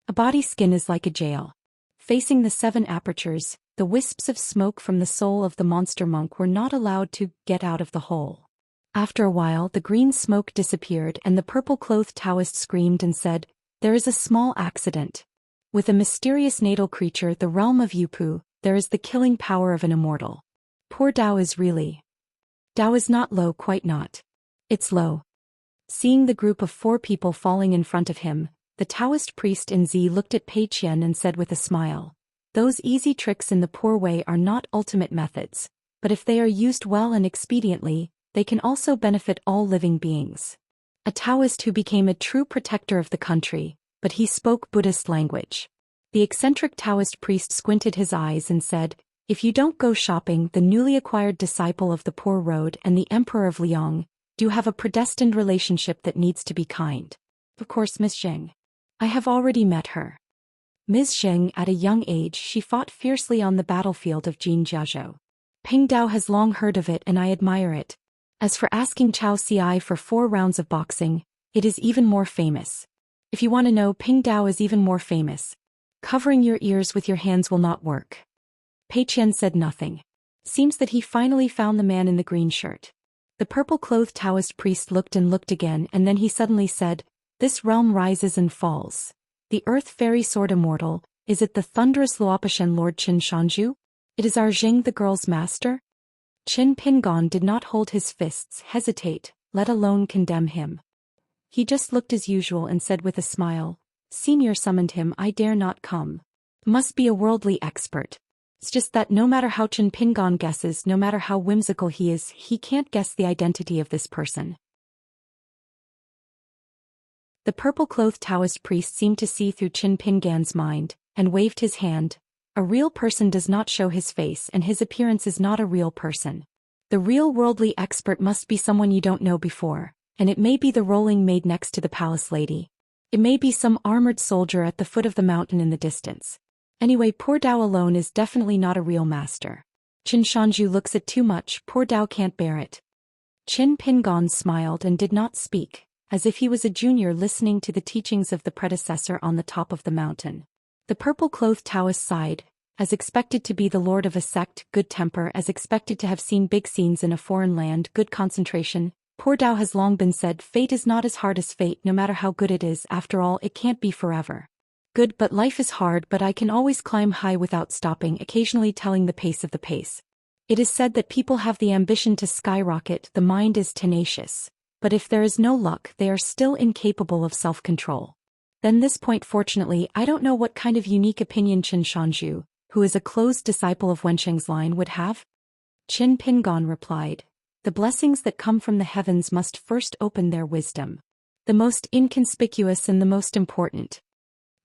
A body skin is like a jail. Facing the 7 apertures, the wisps of smoke from the soul of the monster monk were not allowed to get out of the hole. After a while, the green smoke disappeared and the purple-clothed Taoist screamed and said, There is a small accident. With a mysterious natal creature, the realm of Yupu, there is the killing power of an immortal. Poor Dao is really. Dao is not low, quite not. It's low. Seeing the group of 4 people falling in front of him, the Taoist priest in Z looked at Pei Qian and said with a smile, Those easy tricks in the poor way are not ultimate methods, but if they are used well and expediently, they can also benefit all living beings. A Taoist who became a true protector of the country, but he spoke Buddhist language. The eccentric Taoist priest squinted his eyes and said, If you don't go shopping, the newly acquired disciple of the Poor Road and the Emperor of Liang do have a predestined relationship that needs to be kind. Of course, Miss Zheng. I have already met her. Ms. Zheng, at a young age, she fought fiercely on the battlefield of Jinjiazhou. Ping Dao has long heard of it and I admire it. As for asking Chao Ci for 4 rounds of boxing, it is even more famous. If you want to know, Ping Dao is even more famous. Covering your ears with your hands will not work. Pei Qian said nothing. Seems that he finally found the man in the green shirt. The purple-clothed Taoist priest looked and looked again and then he suddenly said, This realm rises and falls. The earth fairy sword immortal, is it the thunderous Luopishen Lord Qin Shanju? It is our Jing the girl's master? Qin Pingon did not hold his fists, hesitate, let alone condemn him. He just looked as usual and said with a smile, Senior summoned him, I dare not come. Must be a worldly expert. It's just that no matter how Chen Pingon guesses, no matter how whimsical he is, he can't guess the identity of this person. The purple-clothed Taoist priest seemed to see through Chen Pingan's mind, and waved his hand. A real person does not show his face, and his appearance is not a real person. The real worldly expert must be someone you don't know before, and it may be the rolling maid next to the palace lady. It may be some armored soldier at the foot of the mountain in the distance. Anyway, poor Dao alone is definitely not a real master. Qin Shanju looks at too much, poor Dao can't bear it. Qin Pingon smiled and did not speak, as if he was a junior listening to the teachings of the predecessor on the top of the mountain. The purple-clothed Taoist sighed, as expected to be the lord of a sect, good temper, as expected to have seen big scenes in a foreign land, good concentration. Poor Dao has long been said, fate is not as hard as fate, no matter how good it is, after all, it can't be forever. Good, but life is hard, but I can always climb high without stopping, occasionally telling the pace of the pace. It is said that people have the ambition to skyrocket, the mind is tenacious. But if there is no luck, they are still incapable of self-control. Then this point, fortunately, I don't know what kind of unique opinion Qin Shanju, who is a close disciple of Wensheng's line, would have? Qin Pingon replied, the blessings that come from the heavens must first open their wisdom. The most inconspicuous and the most important.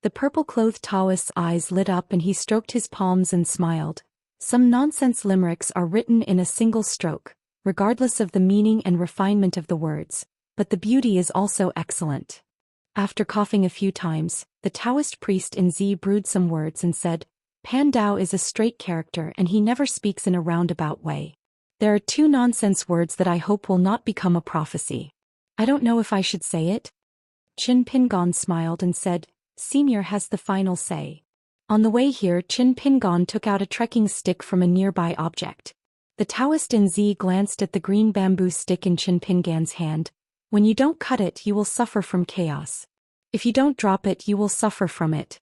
The purple-clothed Taoist's eyes lit up and he stroked his palms and smiled. Some nonsense limericks are written in a single stroke, regardless of the meaning and refinement of the words, but the beauty is also excellent. After coughing a few times, the Taoist priest in Zi brewed some words and said, Pan Dao is a straight character and he never speaks in a roundabout way. There are two nonsense words that I hope will not become a prophecy. I don't know if I should say it. Qin Pingon smiled and said, Senior has the final say. On the way here, Qin Pingon took out a trekking stick from a nearby object. The Taoist in Zi glanced at the green bamboo stick in Qin Pingan's hand. When you don't cut it, you will suffer from chaos. If you don't drop it, you will suffer from it.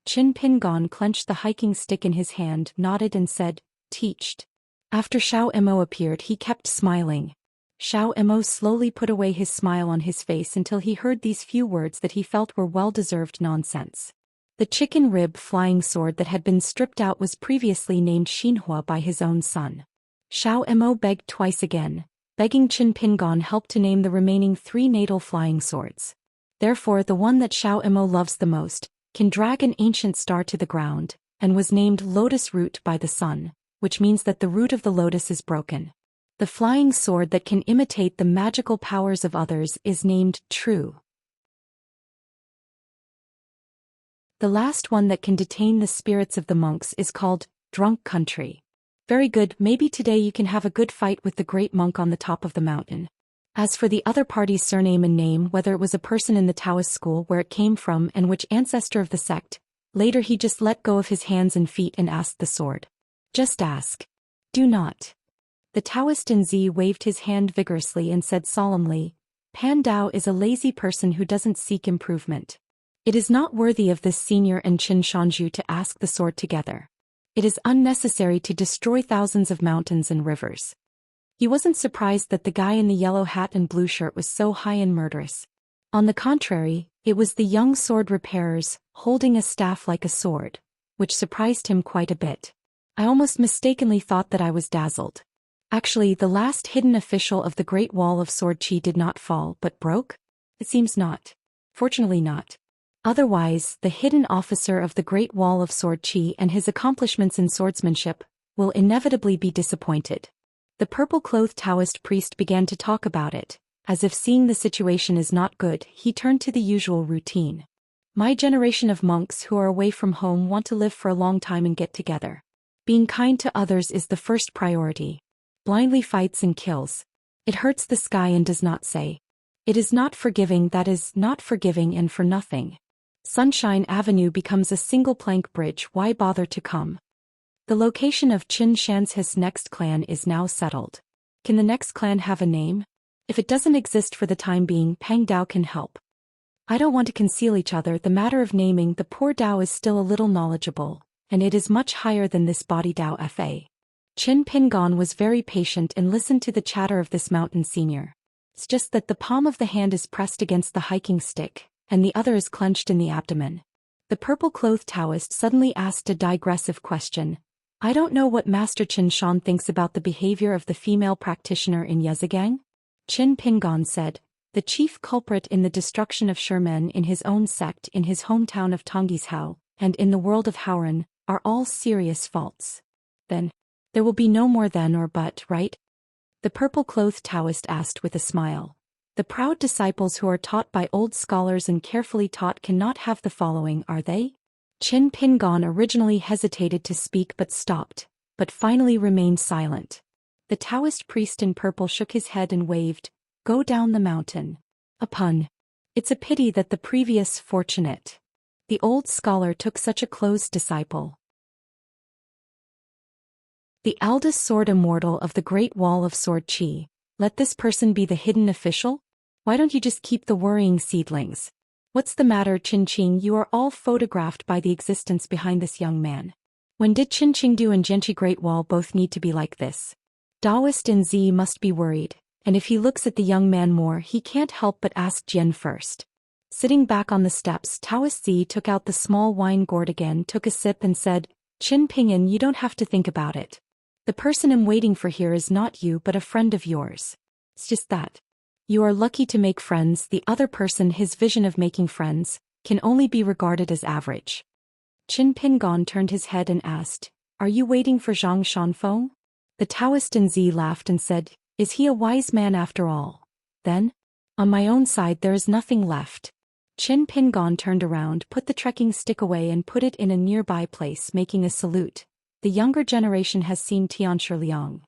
Qin Pingon clenched the hiking stick in his hand, nodded and said, Teached. After Xiao Mo appeared, he kept smiling. Xiao Mo slowly put away his smile on his face until he heard these few words that he felt were well-deserved nonsense. The chicken rib flying sword that had been stripped out was previously named Xinhua by his own son. Xiao Mo begged twice again, begging Qin Pingon help to name the remaining 3 natal flying swords. Therefore the one that Xiao Mo loves the most can drag an ancient star to the ground, and was named Lotus Root by the sun, which means that the root of the lotus is broken. The flying sword that can imitate the magical powers of others is named True. The last one that can detain the spirits of the monks is called Drunk Country. Very good, maybe today you can have a good fight with the great monk on the top of the mountain. As for the other party's surname and name, whether it was a person in the Taoist school, where it came from and which ancestor of the sect, later he just let go of his hands and feet and asked the sword. Just ask. Do not. The Taoist in Zi waved his hand vigorously and said solemnly, Pan Dao is a lazy person who doesn't seek improvement. It is not worthy of this senior and Qin Shanju to ask the sword together. It is unnecessary to destroy thousands of mountains and rivers. He wasn't surprised that the guy in the yellow hat and blue shirt was so high and murderous. On the contrary, it was the young sword repairers, holding a staff like a sword, which surprised him quite a bit. I almost mistakenly thought that I was dazzled. Actually, the last hidden official of the Great Wall of Sword Qi did not fall, but broke? It seems not. Fortunately not. Otherwise, the hidden officer of the Great Wall of Sword Qi and his accomplishments in swordsmanship will inevitably be disappointed. The purple-clothed Taoist priest began to talk about it. As if seeing the situation is not good, he turned to the usual routine. My generation of monks who are away from home want to live for a long time and get together. Being kind to others is the first priority. Blindly fights and kills. It hurts the sky and does not say. It is not forgiving, that is, not forgiving and for nothing. Sunshine Avenue becomes a single plank bridge, why bother to come? The location of Qin Shan's next clan is now settled. Can the next clan have a name? If it doesn't exist for the time being, Pang Dao can help. I don't want to conceal each other, the matter of naming the poor Dao is still a little knowledgeable, and it is much higher than this body Dao fa. Qin Pingon was very patient and listened to the chatter of this mountain senior. It's just that the palm of the hand is pressed against the hiking stick, and the other is clenched in the abdomen. The purple-clothed Taoist suddenly asked a digressive question. I don't know what Master Qin Shan thinks about the behavior of the female practitioner in Yezigang? Qin Pingon said, the chief culprit in the destruction of Shermen in his own sect in his hometown of Tonggishao, and in the world of Haoran, are all serious faults. Then, there will be no more then or but, right? The purple-clothed Taoist asked with a smile. The proud disciples who are taught by old scholars and carefully taught cannot have the following, are they? Qin Pingon originally hesitated to speak but stopped, but finally remained silent. The Taoist priest in purple shook his head and waved, go down the mountain. A pun. It's a pity that the previous fortunate. The old scholar took such a close disciple. The eldest sword immortal of the Great Wall of Sword Qi. Let this person be the hidden official? Why don't you just keep the worrying seedlings? What's the matter, Qin Qing? You are all photographed by the existence behind this young man. When did Qin Qingdu and Zhenqi Great Wall both need to be like this? Taoist in Z must be worried, and if he looks at the young man more he can't help but ask Jian first. Sitting back on the steps, Taoist Z took out the small wine gourd again, took a sip and said, Qin Pingon, you don't have to think about it. The person I'm waiting for here is not you but a friend of yours. It's just that. You are lucky to make friends. The other person, his vision of making friends, can only be regarded as average. Qin Pingon turned his head and asked, are you waiting for Zhang Shanfeng? The Taoist in Z laughed and said, is he a wise man after all? Then? On my own side there is nothing left. Qin Pingon turned around, put the trekking stick away and put it in a nearby place, making a salute. The younger generation has seen Tianshi Liang.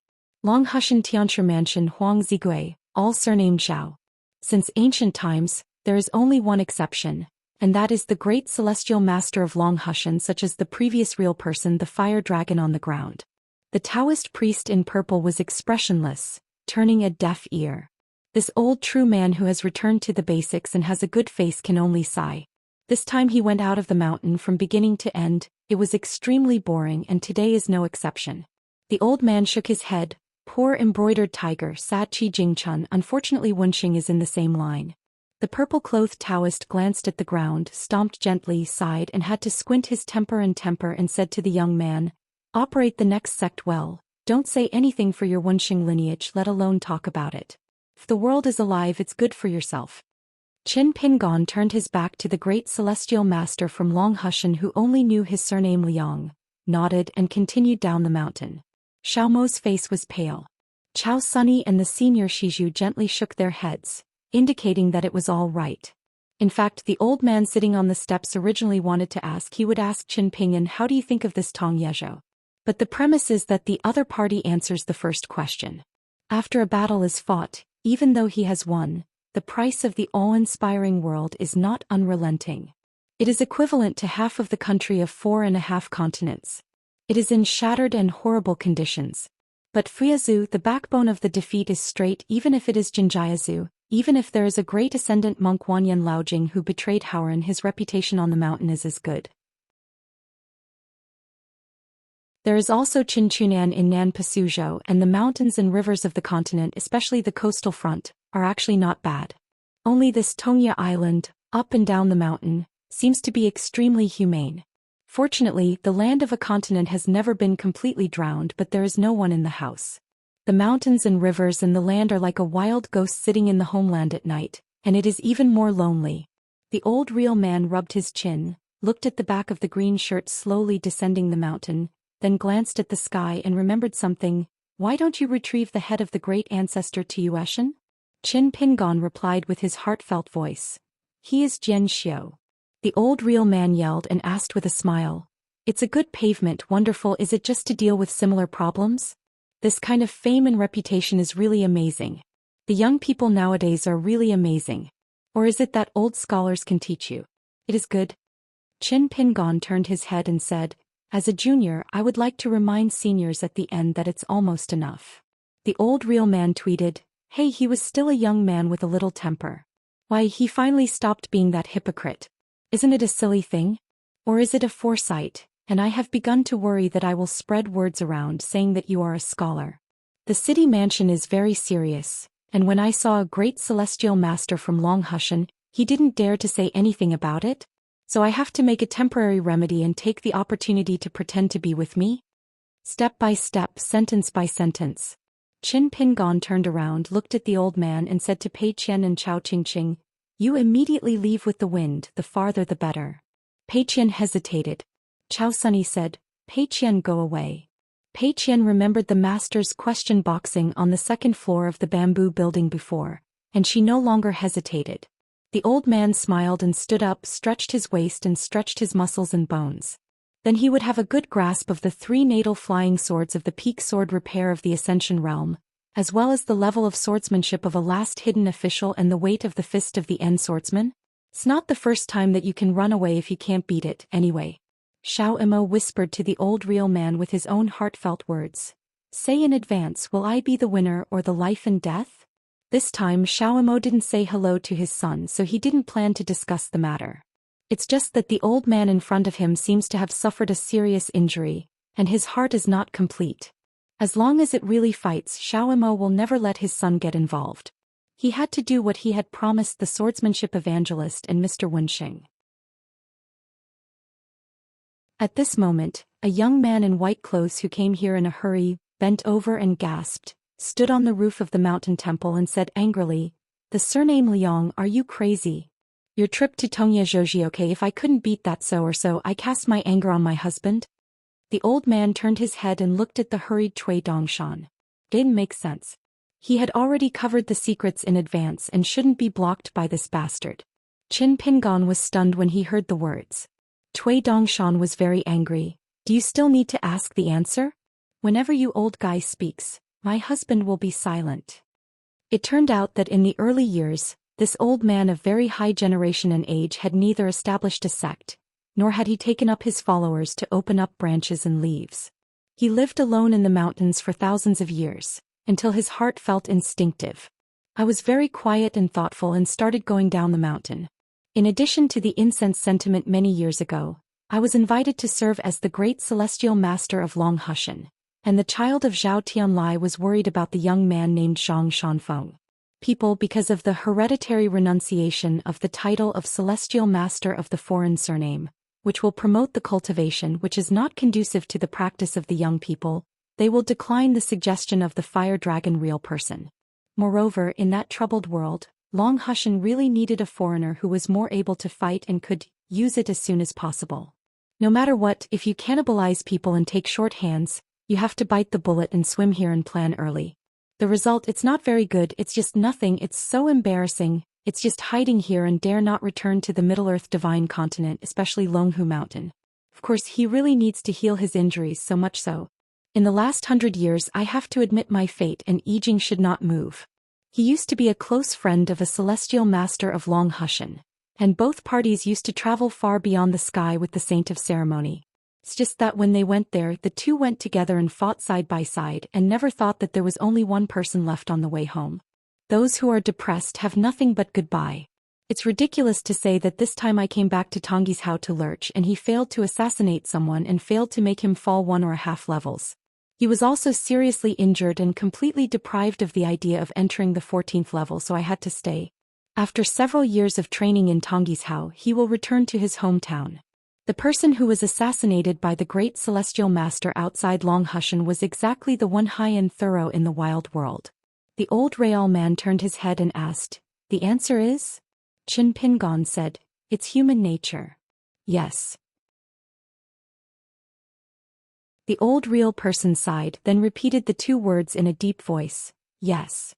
Longhushan Tianshi Mansion Huang Zigui, all surnamed Zhao. Since ancient times, there is only one exception, and that is the great celestial master of Longhushan, such as the previous real person, the fire dragon on the ground. The Taoist priest in purple was expressionless, turning a deaf ear. This old true man who has returned to the basics and has a good face can only sigh. This time he went out of the mountain from beginning to end. It was extremely boring, and today is no exception. The old man shook his head. Poor embroidered tiger, sad Qi Jingchun. Unfortunately Wenxing is in the same line. The purple-clothed Taoist glanced at the ground, stomped gently, sighed and had to squint his temper and said to the young man, operate the next sect well. Don't say anything for your Wenxing lineage, let alone talk about it. If the world is alive, it's good for yourself. Qin Pingon turned his back to the great celestial master from Longhushan who only knew his surname Liang, nodded and continued down the mountain. Xiaomo's face was pale. Chao Sunny and the senior Shizhu gently shook their heads, indicating that it was all right. In fact, the old man sitting on the steps originally wanted to ask, he would ask Qin Pingon, how do you think of this Tong Yezhou? But the premise is that the other party answers the first question. After a battle is fought, even though he has won, the price of the awe-inspiring world is not unrelenting. It is equivalent to half of the country of 4.5 continents. It is in shattered and horrible conditions. But Fuyazu, the backbone of the defeat, is straight, even if it is Jinjiazu, even if there is a great ascendant monk Wanyan Laojing who betrayed Haoran, his reputation on the mountain is as good. There is also Qinchunan in Nanpasuzhou, and the mountains and rivers of the continent, especially the coastal front, are actually not bad. Only this Tongya Island, up and down the mountain, seems to be extremely humane. Fortunately, the land of a continent has never been completely drowned, but there is no one in the house. The mountains and rivers and the land are like a wild ghost sitting in the homeland at night, and it is even more lonely. The old real man rubbed his chin, looked at the back of the green shirt slowly descending the mountain, then glanced at the sky and remembered something. Why don't you retrieve the head of the great ancestor Tueshan? Qin Pingon replied with his heartfelt voice. He is Jian Xiu. The old real man yelled and asked with a smile. It's a good pavement, wonderful. Is it just to deal with similar problems? This kind of fame and reputation is really amazing. The young people nowadays are really amazing. Or is it that old scholars can teach you? It is good. Qin Pingon turned his head and said, as a junior, I would like to remind seniors at the end that it's almost enough. The old real man tweeted, hey, he was still a young man with a little temper. Why, he finally stopped being that hypocrite. Isn't it a silly thing? Or is it a foresight? And I have begun to worry that I will spread words around saying that you are a scholar. The city mansion is very serious, and when I saw a great celestial master from Longhushan, he didn't dare to say anything about it. So I have to make a temporary remedy and take the opportunity to pretend to be with me? Step by step, sentence by sentence. Qin Pingon turned around, looked at the old man and said to Pei Qian and Chao Qingqing, "You immediately leave with the wind, the farther the better." Pei Qian hesitated. Chao Sunny said, "Pei Qian, go away." Pei Qian remembered the master's question boxing on the second floor of the bamboo building before, and she no longer hesitated. The old man smiled and stood up, stretched his waist and stretched his muscles and bones. Then he would have a good grasp of the 3 natal flying swords of the peak sword repair of the Ascension realm, as well as the level of swordsmanship of a last hidden official and the weight of the fist of the end swordsman. It's not the first time that you can run away if you can't beat it, anyway. Xiao Imo whispered to the old real man with his own heartfelt words. Say in advance, will I be the winner or the life and death? This time Xiao Imo didn't say hello to his son, so he didn't plan to discuss the matter. It's just that the old man in front of him seems to have suffered a serious injury, and his heart is not complete. As long as it really fights, Xiao Imo will never let his son get involved. He had to do what he had promised the swordsmanship evangelist and Mr. Wenxing. At this moment, a young man in white clothes who came here in a hurry, bent over and gasped, stood on the roof of the mountain temple and said angrily, "The surname Liang, are you crazy? Your trip to Tongye Zhouji, okay? If I couldn't beat that so or so, I cast my anger on my husband?" The old man turned his head and looked at the hurried Cui Dongshan. Didn't make sense. He had already covered the secrets in advance and shouldn't be blocked by this bastard. Qin Pingon was stunned when he heard the words. Cui Dongshan was very angry. Do you still need to ask the answer? Whenever you old guy speaks, my husband will be silent. It turned out that in the early years, this old man of very high generation and age had neither established a sect, nor had he taken up his followers to open up branches and leaves. He lived alone in the mountains for thousands of years, until his heart felt instinctive. I was very quiet and thoughtful and started going down the mountain. In addition to the incense sentiment many years ago, I was invited to serve as the great celestial master of Long Hushan, and the child of Zhao Tianlai was worried about the young man named Zhang Shanfeng. People, because of the hereditary renunciation of the title of celestial master of the foreign surname, which will promote the cultivation which is not conducive to the practice of the young people, they will decline the suggestion of the fire dragon real person. Moreover, in that troubled world, Long Hushan really needed a foreigner who was more able to fight and could use it as soon as possible. No matter what, if you cannibalize people and take shorthands, you have to bite the bullet and swim here and plan early. The result, it's not very good, it's just nothing, it's so embarrassing, it's just hiding here and dare not return to the Middle-earth divine continent, especially Longhu Mountain. Of course, he really needs to heal his injuries, so much so. In the last 100 years, I have to admit my fate, and Yijing should not move. He used to be a close friend of a celestial master of Long Hushan, and both parties used to travel far beyond the sky with the saint of ceremony. It's just that when they went there, the two went together and fought side by side and never thought that there was only one person left on the way home. Those who are depressed have nothing but goodbye. It's ridiculous to say that this time I came back to Tongyi's house to lurch and he failed to assassinate someone and failed to make him fall 1.5 levels. He was also seriously injured and completely deprived of the idea of entering the 14th level, so I had to stay. After several years of training in Tongyi's house, he will return to his hometown. The person who was assassinated by the great celestial master outside Long Hushan was exactly the one high and thorough in the wild world. The old Real man turned his head and asked, "The answer is?" Qin Pingon said, "It's human nature." "Yes." The old real person sighed, then repeated the 2 words in a deep voice, "Yes."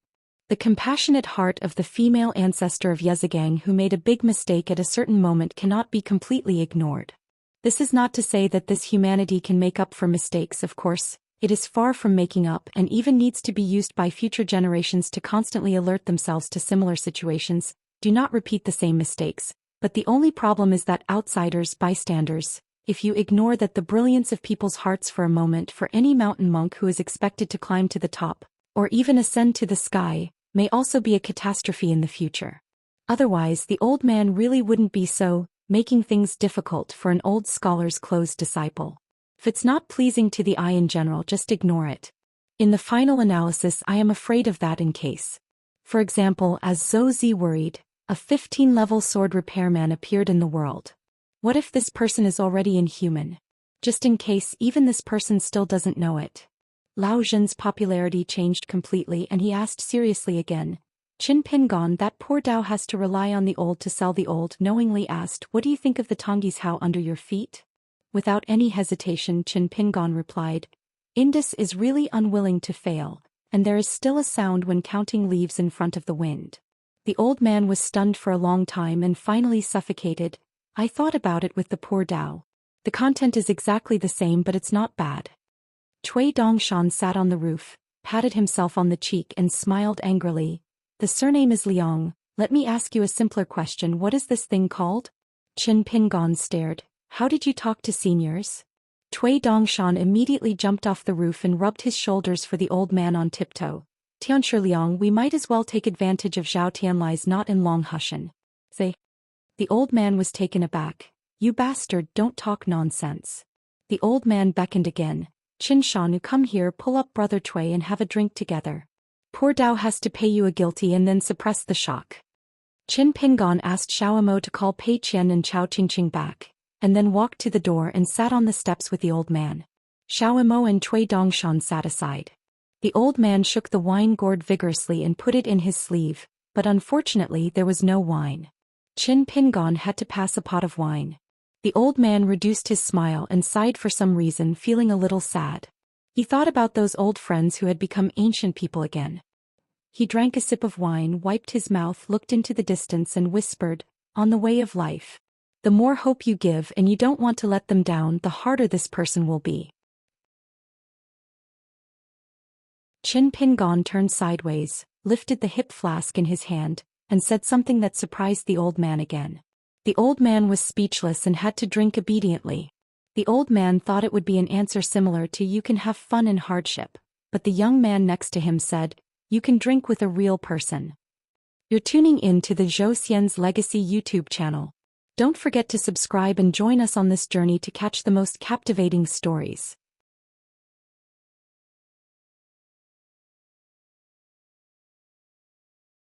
The compassionate heart of the female ancestor of Yezigang who made a big mistake at a certain moment cannot be completely ignored. This is not to say that this humanity can make up for mistakes, of course. It is far from making up and even needs to be used by future generations to constantly alert themselves to similar situations. Do not repeat the same mistakes. But the only problem is that outsiders, bystanders, if you ignore that the brilliance of people's hearts for a moment, for any mountain monk who is expected to climb to the top, or even ascend to the sky, may also be a catastrophe in the future. Otherwise, the old man really wouldn't be so, making things difficult for an old scholar's closed disciple. If it's not pleasing to the eye in general, just ignore it. In the final analysis, I am afraid of that in case. For example, as Zhou Zi worried, a 15-level sword repairman appeared in the world. What if this person is already inhuman? Just in case even this person still doesn't know it. Lao Zhen's popularity changed completely and he asked seriously again. Qin Pingon, that poor Dao has to rely on the old to sell the old, knowingly asked, what do you think of the Tongji's how under your feet? Without any hesitation Qin Pingon replied, Indus is really unwilling to fail, and there is still a sound when counting leaves in front of the wind. The old man was stunned for a long time and finally suffocated. I thought about it with the poor Dao. The content is exactly the same but it's not bad. Cui Dongshan sat on the roof, patted himself on the cheek and smiled angrily. The surname is Liang. Let me ask you a simpler question. What is this thing called? Qin Pingon stared. How did you talk to seniors? Cui Dongshan immediately jumped off the roof and rubbed his shoulders for the old man on tiptoe. Tianshi Liang, we might as well take advantage of Zhao Tianlai's not in long hushen. Say. The old man was taken aback. You bastard, don't talk nonsense. The old man beckoned again. Qin Shanu, come here, pull up brother Cui and have a drink together. Poor Dao has to pay you a guilty and then suppress the shock. Qin Pingon asked Xiaomo to call Pei Qian and Chao Qingqing back, and then walked to the door and sat on the steps with the old man. Xiaomo and Cui Dongshan sat aside. The old man shook the wine gourd vigorously and put it in his sleeve, but unfortunately there was no wine. Qin Pingon had to pass a pot of wine. The old man reduced his smile and sighed for some reason, feeling a little sad. He thought about those old friends who had become ancient people again. He drank a sip of wine, wiped his mouth, looked into the distance and whispered, on the way of life. The more hope you give and you don't want to let them down, the harder this person will be. Qin Pingon turned sideways, lifted the hip flask in his hand, and said something that surprised the old man again. The old man was speechless and had to drink obediently. The old man thought it would be an answer similar to you can have fun in hardship, but the young man next to him said, you can drink with a real person. You're tuning in to the Zhou Xian's Legacy YouTube channel. Don't forget to subscribe and join us on this journey to catch the most captivating stories.